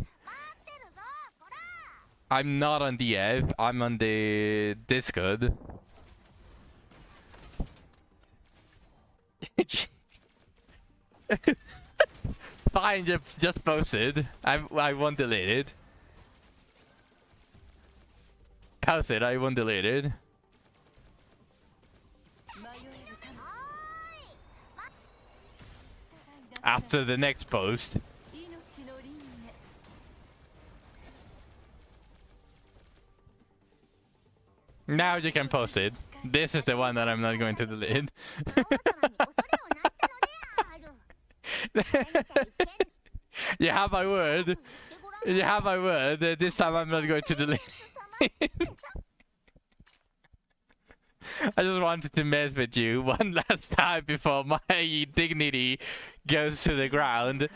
I'm not on the app, I'm on the Discord. Fine, just post it. I won't delete it. Post it, I won't delete it. After the next post. Now you can post it. This is the one that I'm not going to delete. You have my word. You have my word. This time I'm not going to delete it. I just wanted to mess with you one last time before my dignity goes to the ground.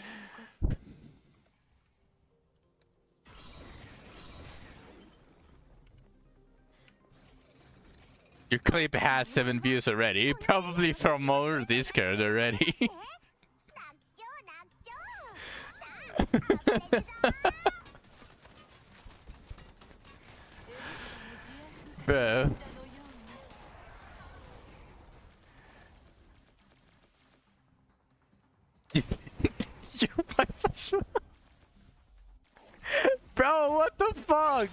Your clip has 7 views already, probably from more Discord already. Bro. Bro, what the fuck?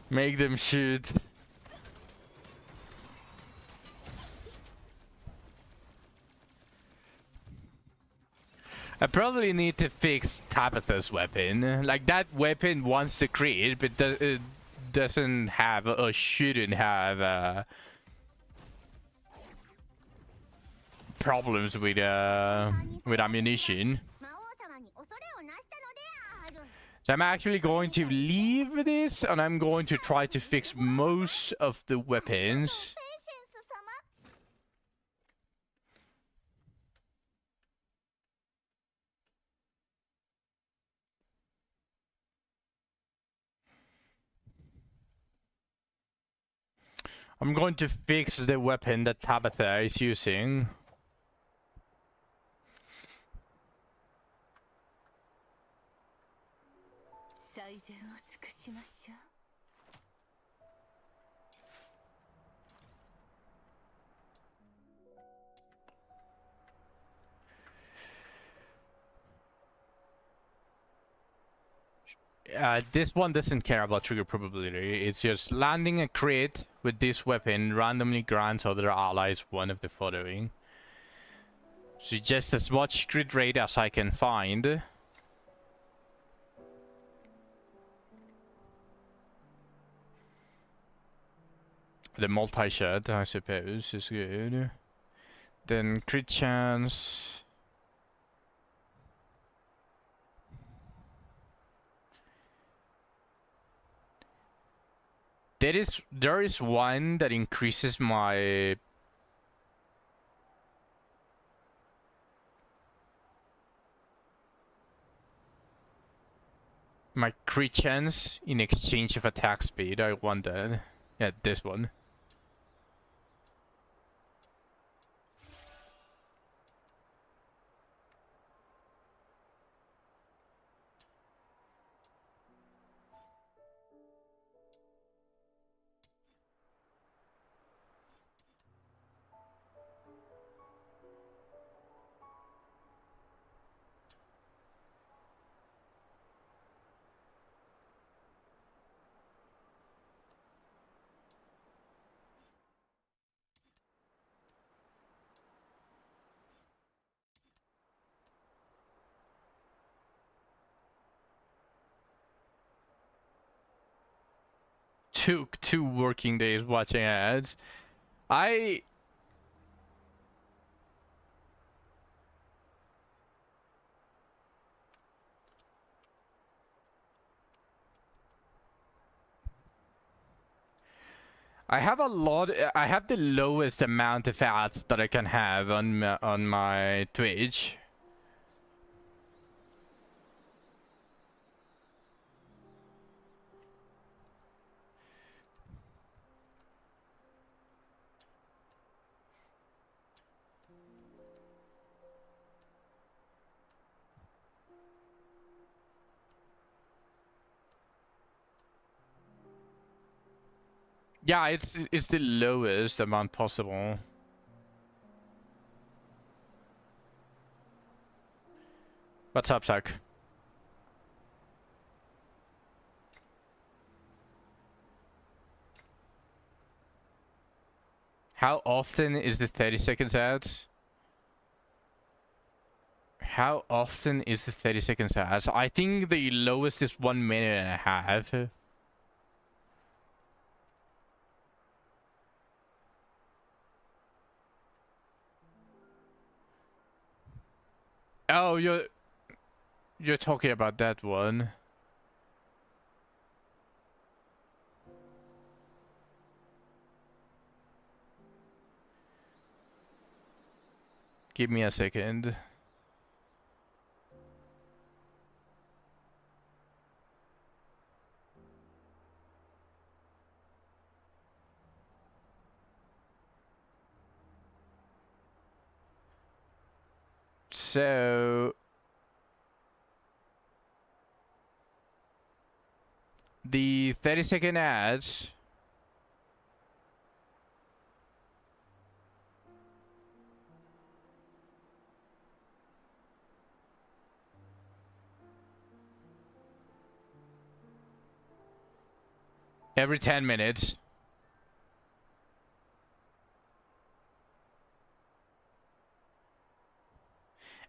Make them shoot. I probably need to fix Tabitha's weapon. Like, that weapon wants to crit, but it doesn't have or shouldn't have problems with ammunition. So I'm actually going to leave this, and I'm going to try to fix most of the weapons. I'm going to fix the weapon that Tabitha is using. This one doesn't care about trigger probability. It's just landing a crit with this weapon randomly grants other allies one of the following. So just as much crit rate as I can find. The multi-shot, I suppose, is good. Then crit chance. There is one that increases my crit chance in exchange of attack speed. I want that. Yeah, this one. Took 2 working days watching ads. I have a lot. I have the lowest amount of ads that I can have on my Twitch. Yeah, it's the lowest amount possible. What's up, Zach? How often is the 30 seconds ads? How often is the 30 seconds ads? I think the lowest is 1 minute and a half. Oh, you're talking about that one. Give me a second. So the 30-second ads every 10 minutes.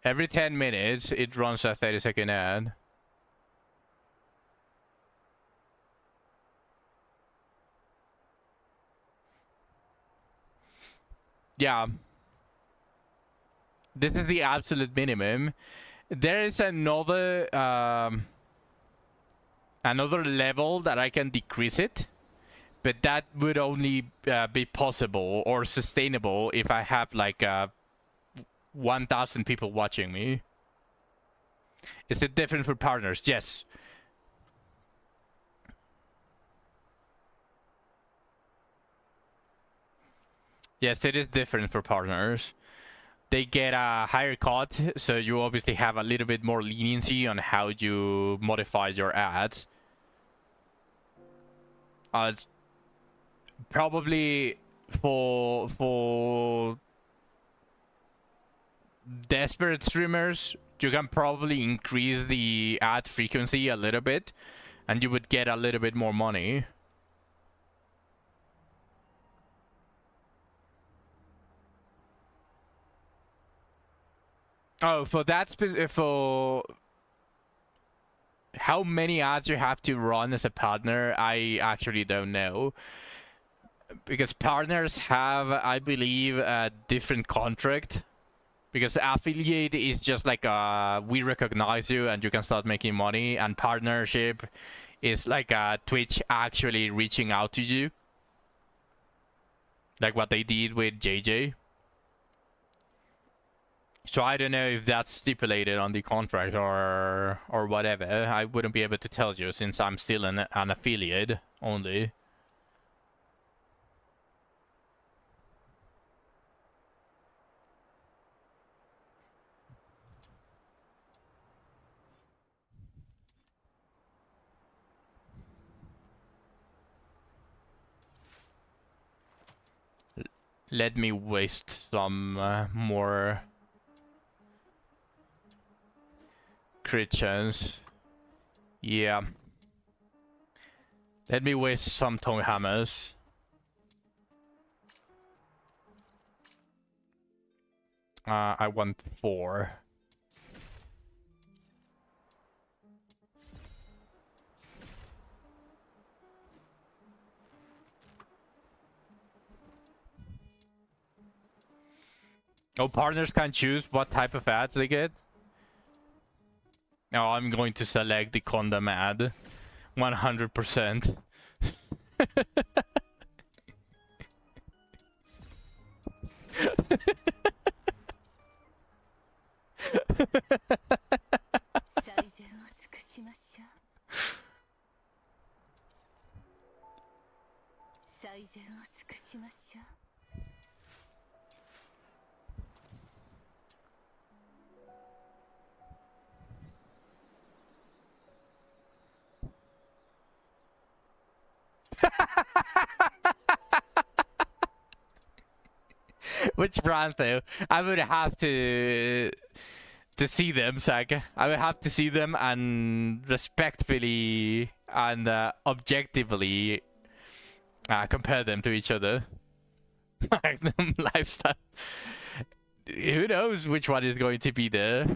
Every 10 minutes, it runs a 30-second ad. Yeah. This is the absolute minimum. There is another level that I can decrease it, but that would only be possible or sustainable if I have like 1,000 people watching me. Is it different for partners? Yes. Yes, it is different for partners. They get a higher cut, so you obviously have a little bit more leniency on how you modify your ads. Probably for desperate streamers, you can probably increase the ad frequency a little bit, and you would get a little bit more money. Oh, for that for how many ads you have to run as a partner, I actually don't know. Because partners have, I believe, a different contract. Because affiliate is just like we recognize you and you can start making money, and partnership is like Twitch actually reaching out to you, like what they did with JJ. So I don't know if that's stipulated on the contract or whatever. I wouldn't be able to tell you since I'm still an affiliate only. Let me waste some more crit chance. Yeah. Let me waste some tongue hammers. I want 4. Oh, partners can choose what type of ads they get? No, I'm going to select the condom ad. 100%. Which brand though? I would have to see them, Sag. I would have to see them and respectfully and objectively compare them to each other. Magnum lifestyle. Who knows which one is going to be there?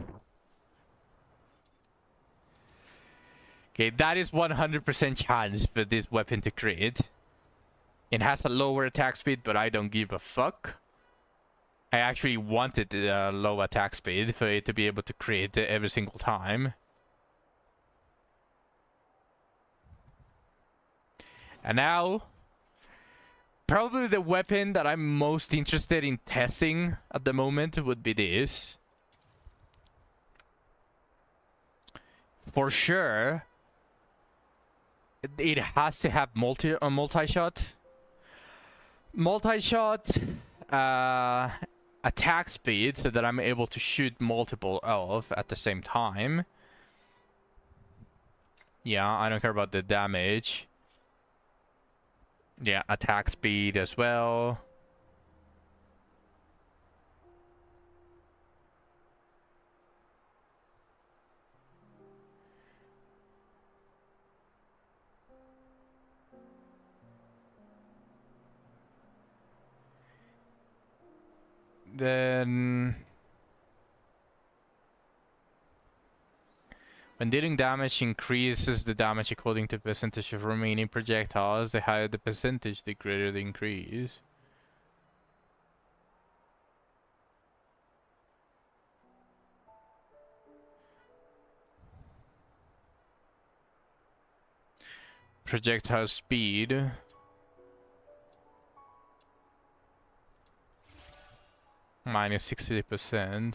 Okay, that is 100% chance for this weapon to crit. It has a lower attack speed, but I don't give a fuck. I actually wanted a low attack speed for it to be able to crit every single time. And now, probably the weapon that I'm most interested in testing at the moment would be this. For sure, it has to have multi-shot. Multi-shot attack speed so that I'm able to shoot multiple of at the same time. Yeah, I don't care about the damage. Yeah, attack speed as well. Then when dealing damage increases the damage according to percentage of remaining projectiles. The higher the percentage, the greater the increase. Projectile speed. Minus 60%.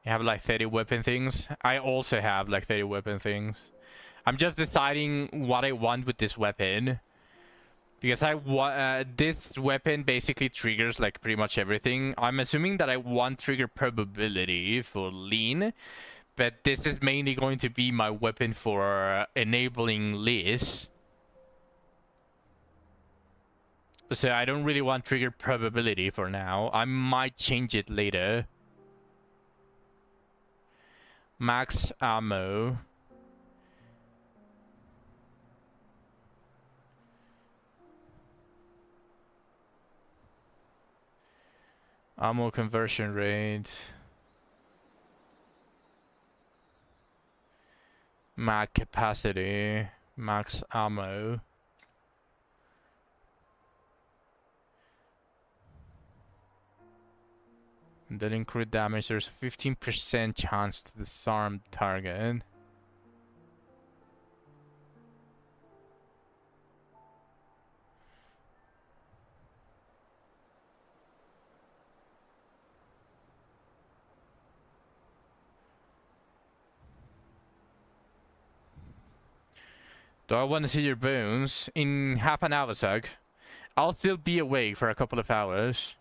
You have like 30 weapon things. I also have like 30 weapon things. I'm just deciding what I want with this weapon. Because this weapon basically triggers like pretty much everything. I'm assuming that I want trigger probability for lean. But this is mainly going to be my weapon for enabling Liz. So I don't really want trigger probability for now. I might change it later. Max ammo. Ammo conversion rate. Max capacity. Max ammo. And then increase damage. There's a 15% chance to disarm target. Do I want to see your bones? In half an hour, Zug. I'll still be awake for a couple of hours.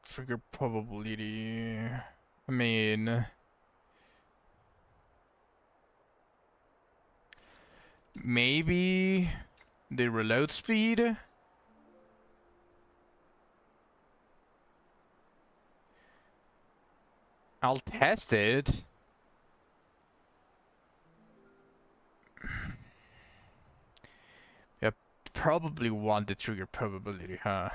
Trigger probability. I mean... maybe... the reload speed? I'll test it. Yeah, probably want the trigger probability, huh?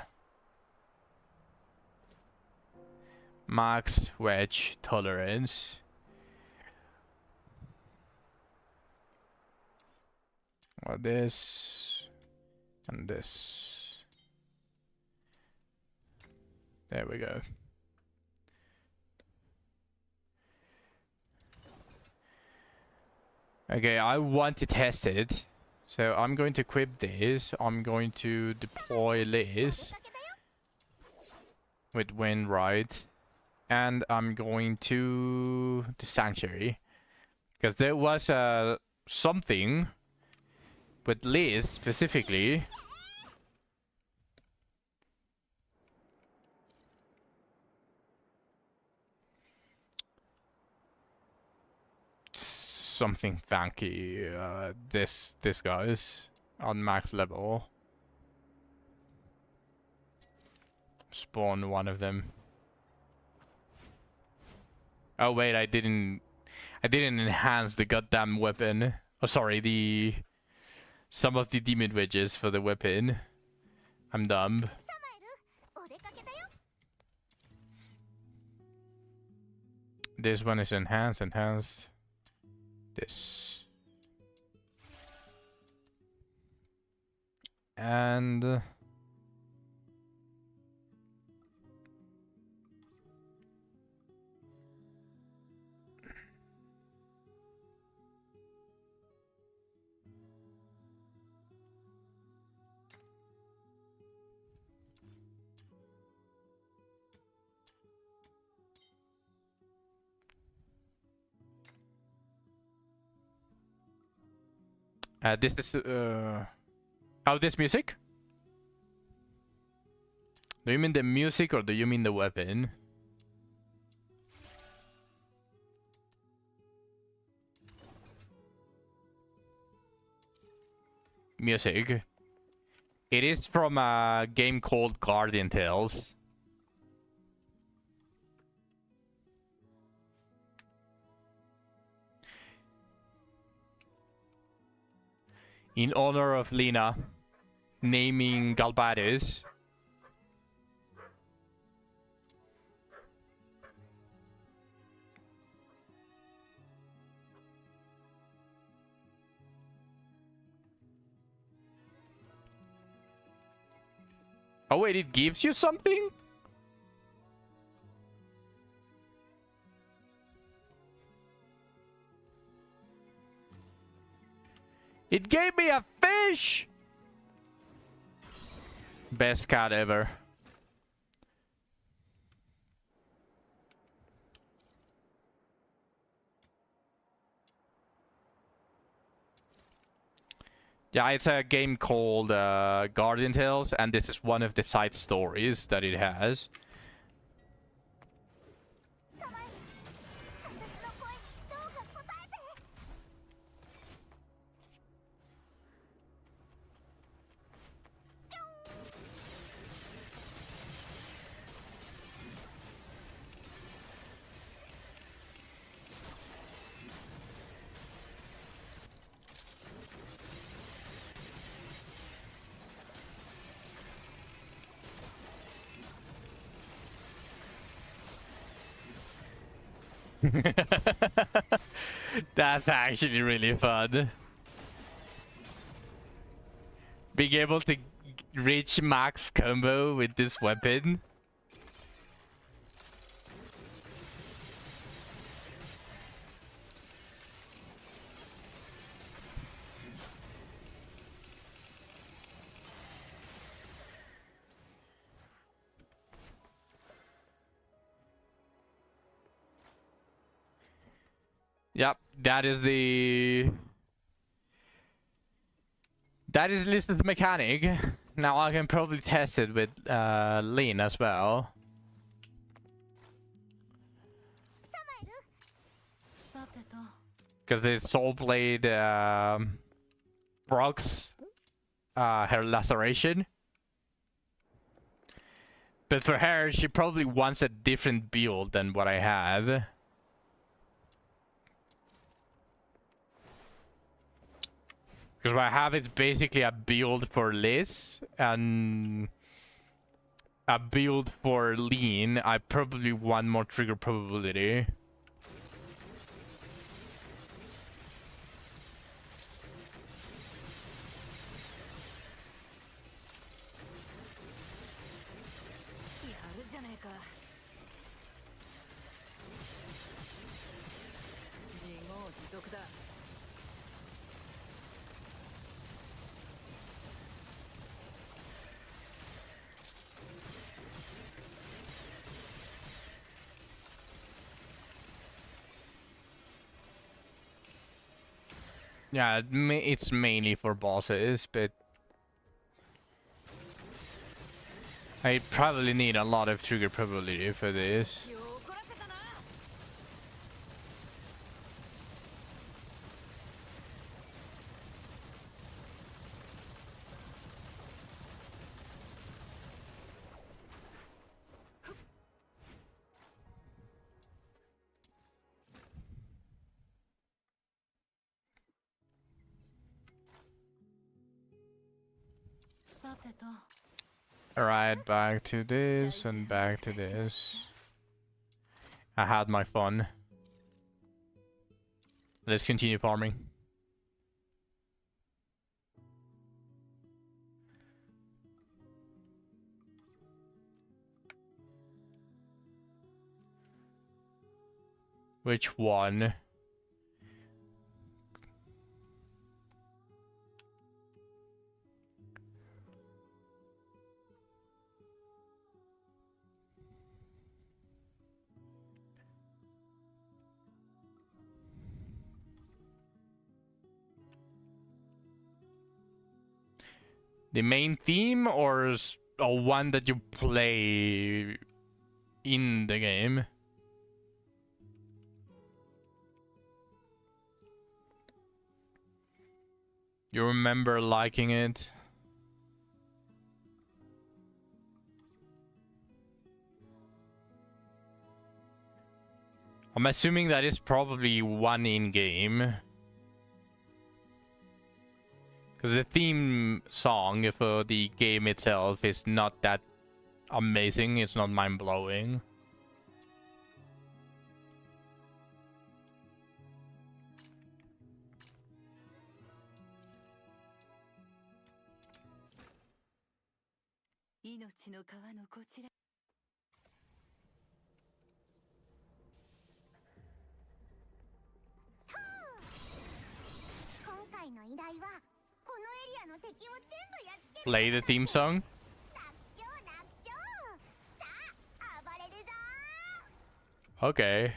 Max wedge tolerance. Or this. And this. There we go. Okay, I want to test it. So I'm going to equip this. I'm going to deploy this with Windride. And I'm going to the Sanctuary. Because there was something with Liz specifically. Something funky. This guy's on max level. Spawn one of them. Oh wait, I didn't enhance the goddamn weapon. Oh sorry, some of the demon wedges for the weapon. I'm dumb. This one is enhanced. This. And... this is oh, this music? Do you mean the music or do you mean the weapon? Music. It is from a game called Guardian Tales. In honor of Lena naming Galbados. Oh wait, it gives you something? It gave me a fish! Best cat ever. Yeah, it's a game called Guardian Tales, and this is one of the side stories that it has. 様へ私の声にどうか答えて That's actually really fun. Being able to reach max combo with this weapon. Yep, that is listed mechanic. Now I can probably test it with Lean as well. サマエルさてと Because the Soul Blade procs her laceration. But for her, she probably wants a different build than what I have. Because what I have is basically a build for Liz and a build for Lean. I probably want more trigger probability. Yeah, it's mainly for bosses, but I probably need a lot of trigger probability for this. 気を怒らせたな さてと Alright, back to this and back to this. I had my fun. Let's continue farming. Which one? The main theme or one that you play in the game? You remember liking it? I'm assuming that is probably one in-game. Because the theme song for the game itself is not that amazing, it's not mind-blowing. 題はこのエリアの敵を全部やっつける Play the theme song. 楽勝楽勝さあ暴れるぞ Okay.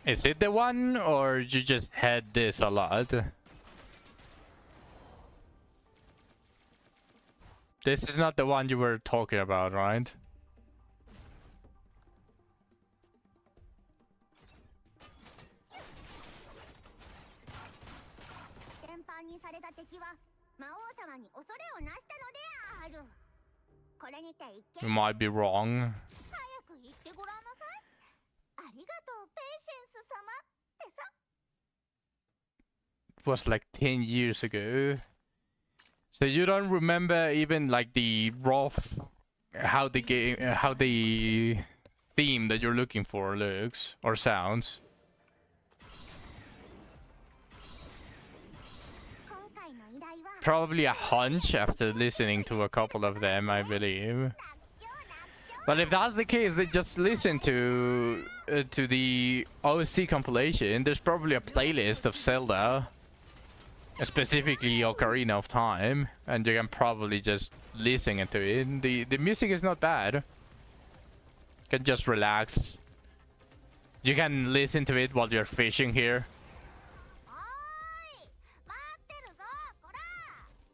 Is it the one, or you just had this a lot? This is not the one you were talking about, right? 天板にされた敵は魔王様に恐れをなしたのであるこれにて一 You 見 might be wrong. 早く言ってごらんなさいありがとうペイシェンス様ってさ It was like 10 years ago. So you don't remember even like the rough, how the game, how the theme that you're looking for looks or sounds. 今回の依頼は Probably a hunch after listening to a couple of them, I believe. But if that's the case, then just listen to the OC compilation. There's probably a playlist of Zelda, specifically Ocarina of Time, and you can probably just listen to it. The music is not bad. You can just relax. You can listen to it while you're fishing here. おーい待ってるぞこら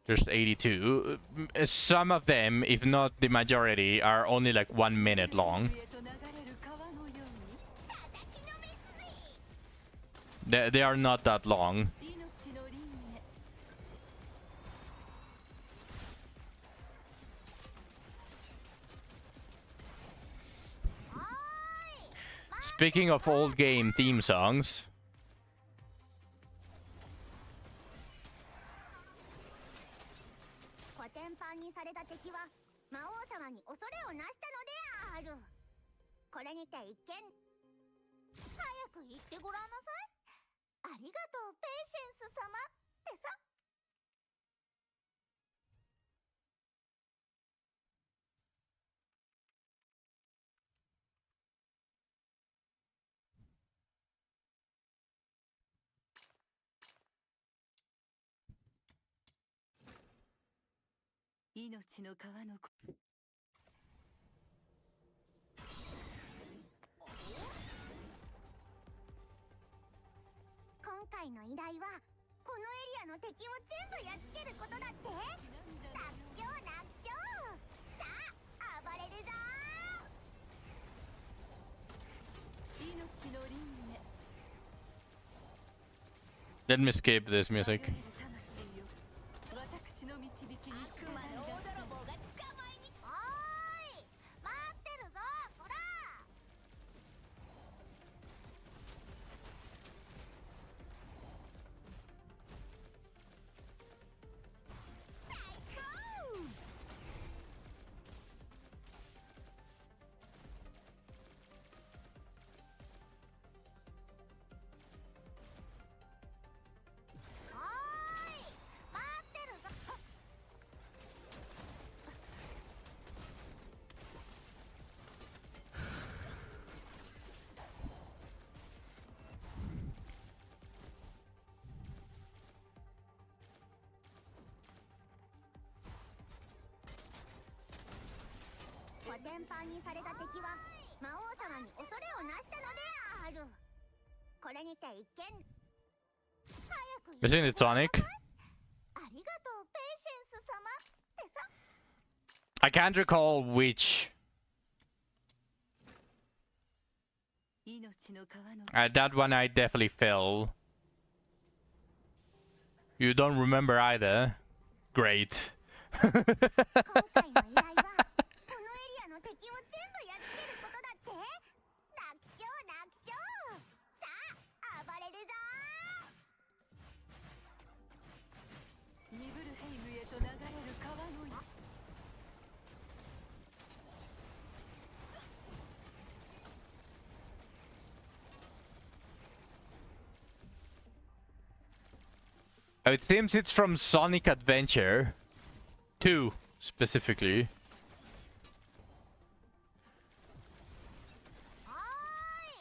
There's 82. Some of them, if not the majority, are only like 1 minute long. へと流れる川のように 叩きのめすぜ They are not that long. 命の輪廻 おーい Speaking of old game theme songs, コテンパンにされた敵は魔王様に恐れをなしたのであるこれにて一見早く言ってごらんなさいありがとうペイシェンス様ってさ 命の川のこ今回の依頼はこのエリアの敵を全部やっつけることだって楽勝楽勝さあ暴れるぞ 命の輪廻 let me skip this music. 魂よ私の導きに従いなさいが捕まえにおーい待ってるぞこら おーい待ってるぞ コテンパンにされた敵は魔王様に恐れをなしたのであるこれにて一見早く Isn't it Sonic? ありがとうペイシ I can't recall which. 命の川の That one I definitely fell. You don't remember either. Great. 今回の依頼はこのエリアの敵を全部やっつけることだって。楽勝楽勝。さあ暴れるぞニブルヘイムへと流れる川のよ It seems it's from Sonic Adventure 2 specifically. おー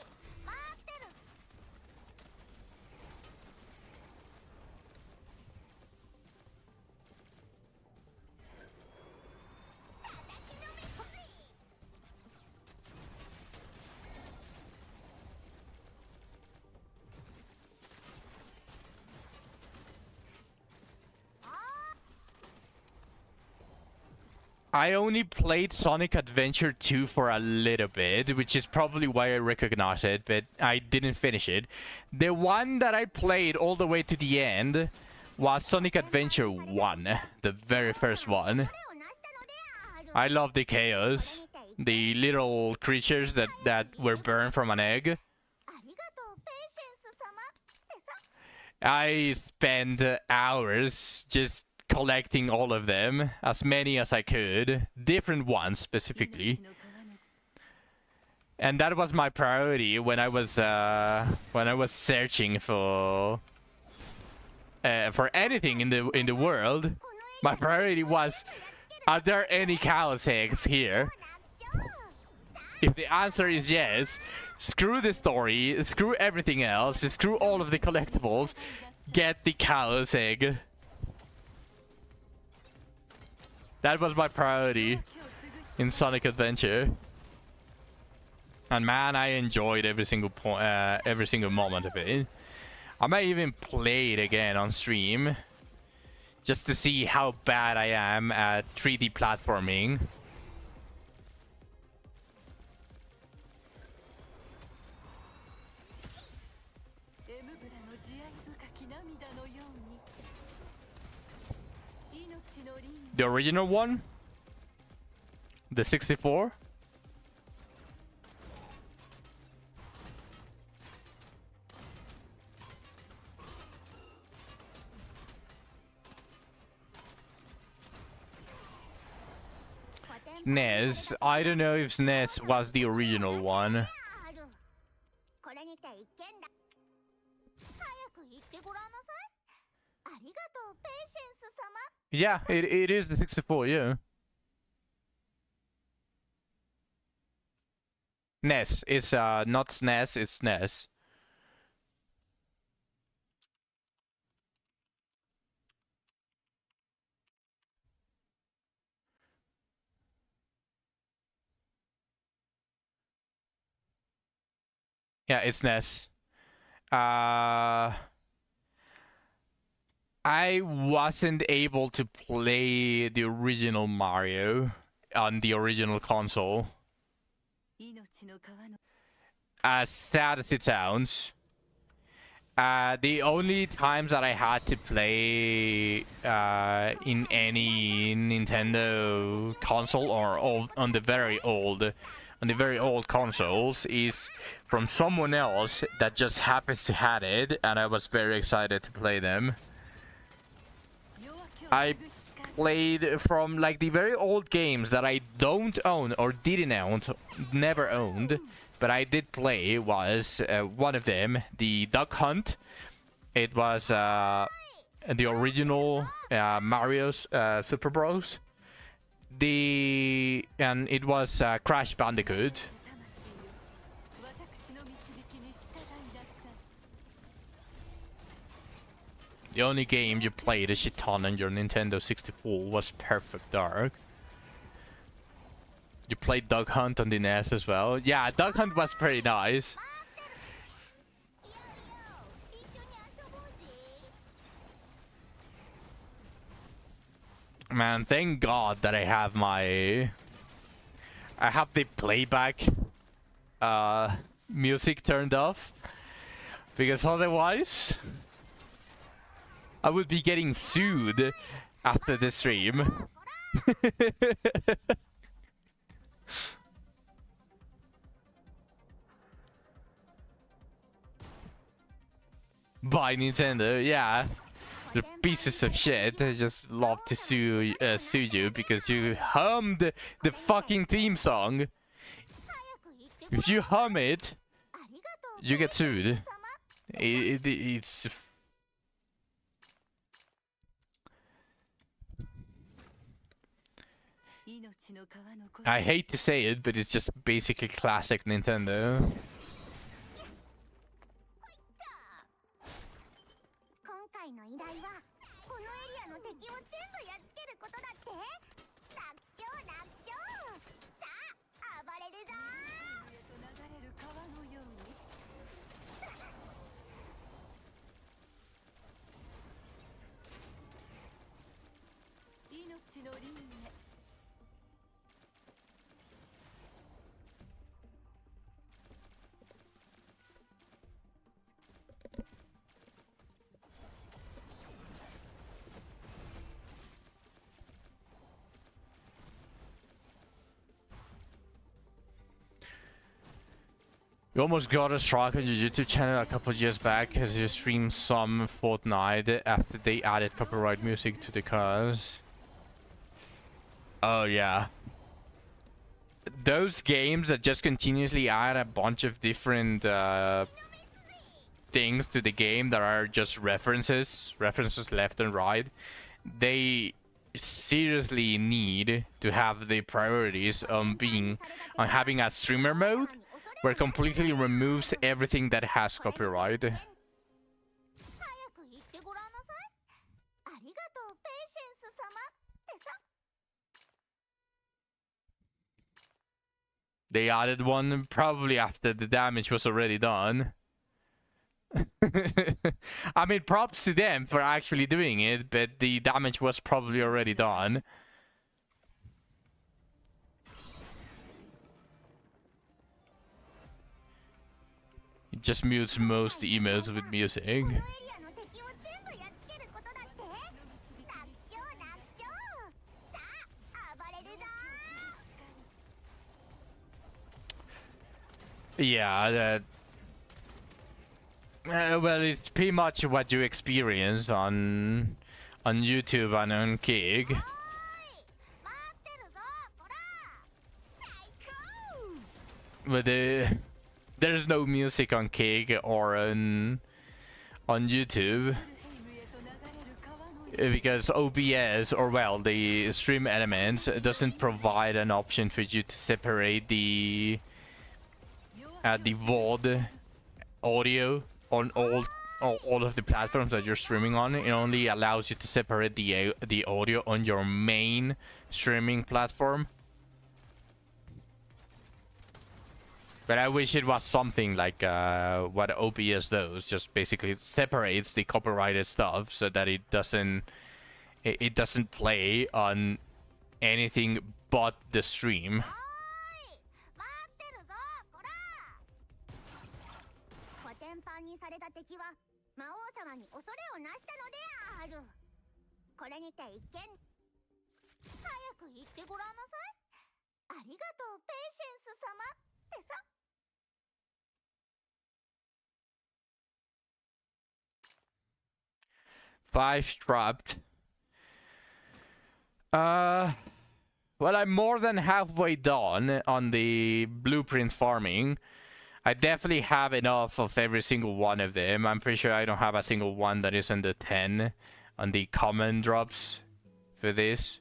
い待ってる。叩きのめほい。 I only played Sonic Adventure 2 for a little bit, which is probably why I recognize it, but I didn't finish it. The one that I played all the way to the end was Sonic Adventure 1, the very first one. I love the chaos, the little creatures that were born from an egg. ありがとうペイシェンス様ってさ。 I spent hours just collecting all of them, as many as I could, different ones specifically. 命の川の And that was my priority when I was searching for anything in the world. My priority was, are there any chaos eggs here? If the answer is yes, screw the story, screw everything else, screw all of the collectibles, get the chaos egg. That was my priority in Sonic Adventure. And man, I enjoyed every single moment of it. I might even play it again on stream, just to see how bad I am at 3D platforming. エムブラの慈愛深き涙のように命の輪 The original one? The 64? NES. I don't know if NES was the original one. これにて一件だ。早く言ってごらんなさい。ありがとうペイシェンス様。 Yeah, it is the 64, yeah. NES. It's not SNES, it's SNES. Yeah, it's NES. I wasn't able to play the original Mario on the original console. 命の川の As sad as it sounds, the only times that I had to play in any Nintendo console or on the very old consoles is from someone else that just happens to have it, and I was very excited to play them. 夜明けを I 継ぐ光 played from like the very old games that I don't own or didn't own, never owned, but I did play was one of them, the Duck Hunt. It was the original Mario's Super Bros. And it was Crash Bandicoot. 魂よ私の導きに従いなさい The only game you played a shit ton on your Nintendo 64 was Perfect Dark. You played Duck Hunt on the NES as well. Yeah, Duck Hunt was pretty nice. いやいや一緒に遊ぼうぜ。Man, thank God that I have the playback music turned off, because otherwise I would be getting sued after the stream. By Nintendo, yeah. The pieces of shit. They just love to sue you because you hummed the fucking theme song. If you hum it, you get sued. It's... I hate to say it, but it's just basically classic Nintendo. 命の輪廻 You almost got a strike on your YouTube channel a couple of years back as you streamed some Fortnite after they added copyright music to the cars. Oh yeah. Those games that just continuously add a bunch of different things to the game that are just references left and right, they seriously need to have the priorities on having a streamer mode where it completely removes everything that has copyright. They added one probably after the damage was already done. I mean, props to them for actually doing it, but the damage was probably already done. It just mutes most emotes with music. Yeah, well, it's pretty much what you experience on YouTube and on Kick. But there's no music on Kick or on YouTube because OBS, or well, the stream elements, doesn't provide an option for you to separate the VOD audio on all of the platforms that you're streaming on. It only allows you to separate the audio on your main streaming platform. But I wish it was something like what OBS does, just basically separates the copyrighted stuff so that it doesn't play on anything but the stream. Five trapped. Well, I'm more than halfway done on the blueprint farming. I definitely have enough of every single one of them. I'm pretty sure I don't have a single one that is under 10 on the common drops for this.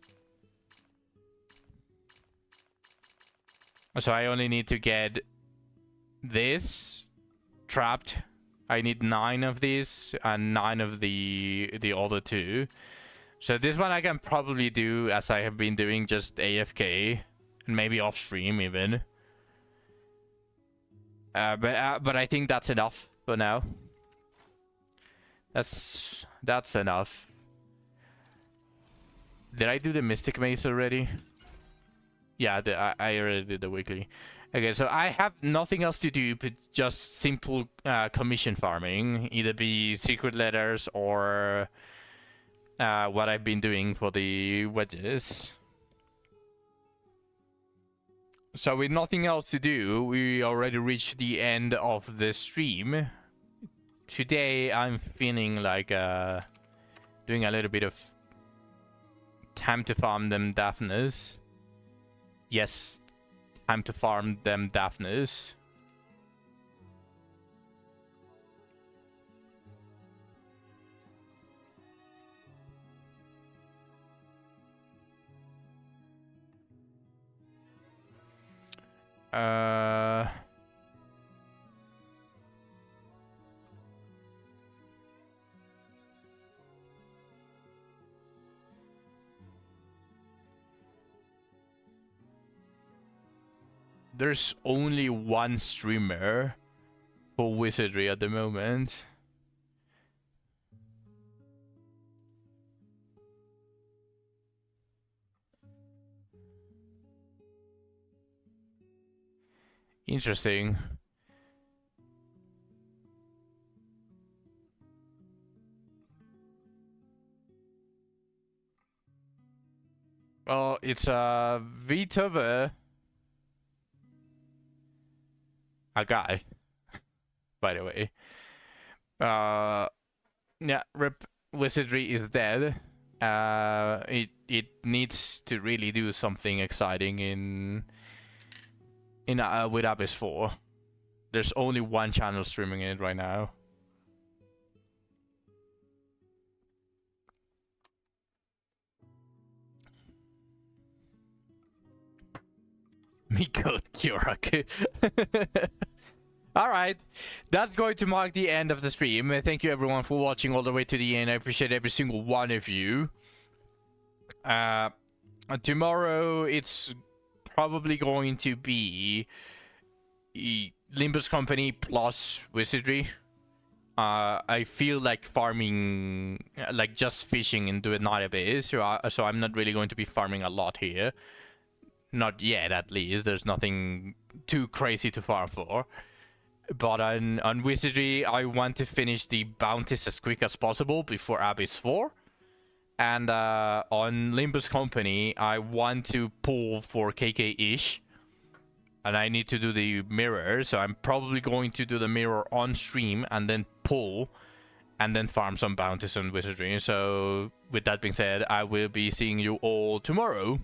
So I only need to get this trapped. I need 9 of these and 9 of the other 2. So this one I can probably do as I have been doing, just AFK and maybe off stream even. But I think that's enough for now. That's enough. Did I do the Mystic Maze already? Yeah, I already did the weekly. Okay, so I have nothing else to do but just simple commission farming. Either be secret letters or what I've been doing for the wedges. So with nothing else to do, we already reached the end of the stream. Today I'm feeling like doing a little bit of time to farm them Daphnes. Yes, time to farm them Daphnes. There's only one streamer for Wizardry at the moment. Interesting. Well, it's a VTuber. A guy, by the way. Yeah, Rip Wizardry is dead. It needs to really do something exciting in with Abyss 4. There's only one channel streaming it right now. Miko Kyoraku. Alright, that's going to mark the end of the stream. Thank you everyone for watching all the way to the end. I appreciate every single one of you. Tomorrow it's probably going to be Limbus Company plus Wizardry. I feel like farming, like just fishing into a night base, so I'm not really going to be farming a lot here. Not yet, at least. There's nothing too crazy to farm for. But on Wizardry, I want to finish the bounties as quick as possible before Abyss 4. And on Limbus Company, I want to pull for KK-ish. And I need to do the mirror, so I'm probably going to do the mirror on stream and then pull and then farm some bounties on Wizardry. So with that being said, I will be seeing you all tomorrow.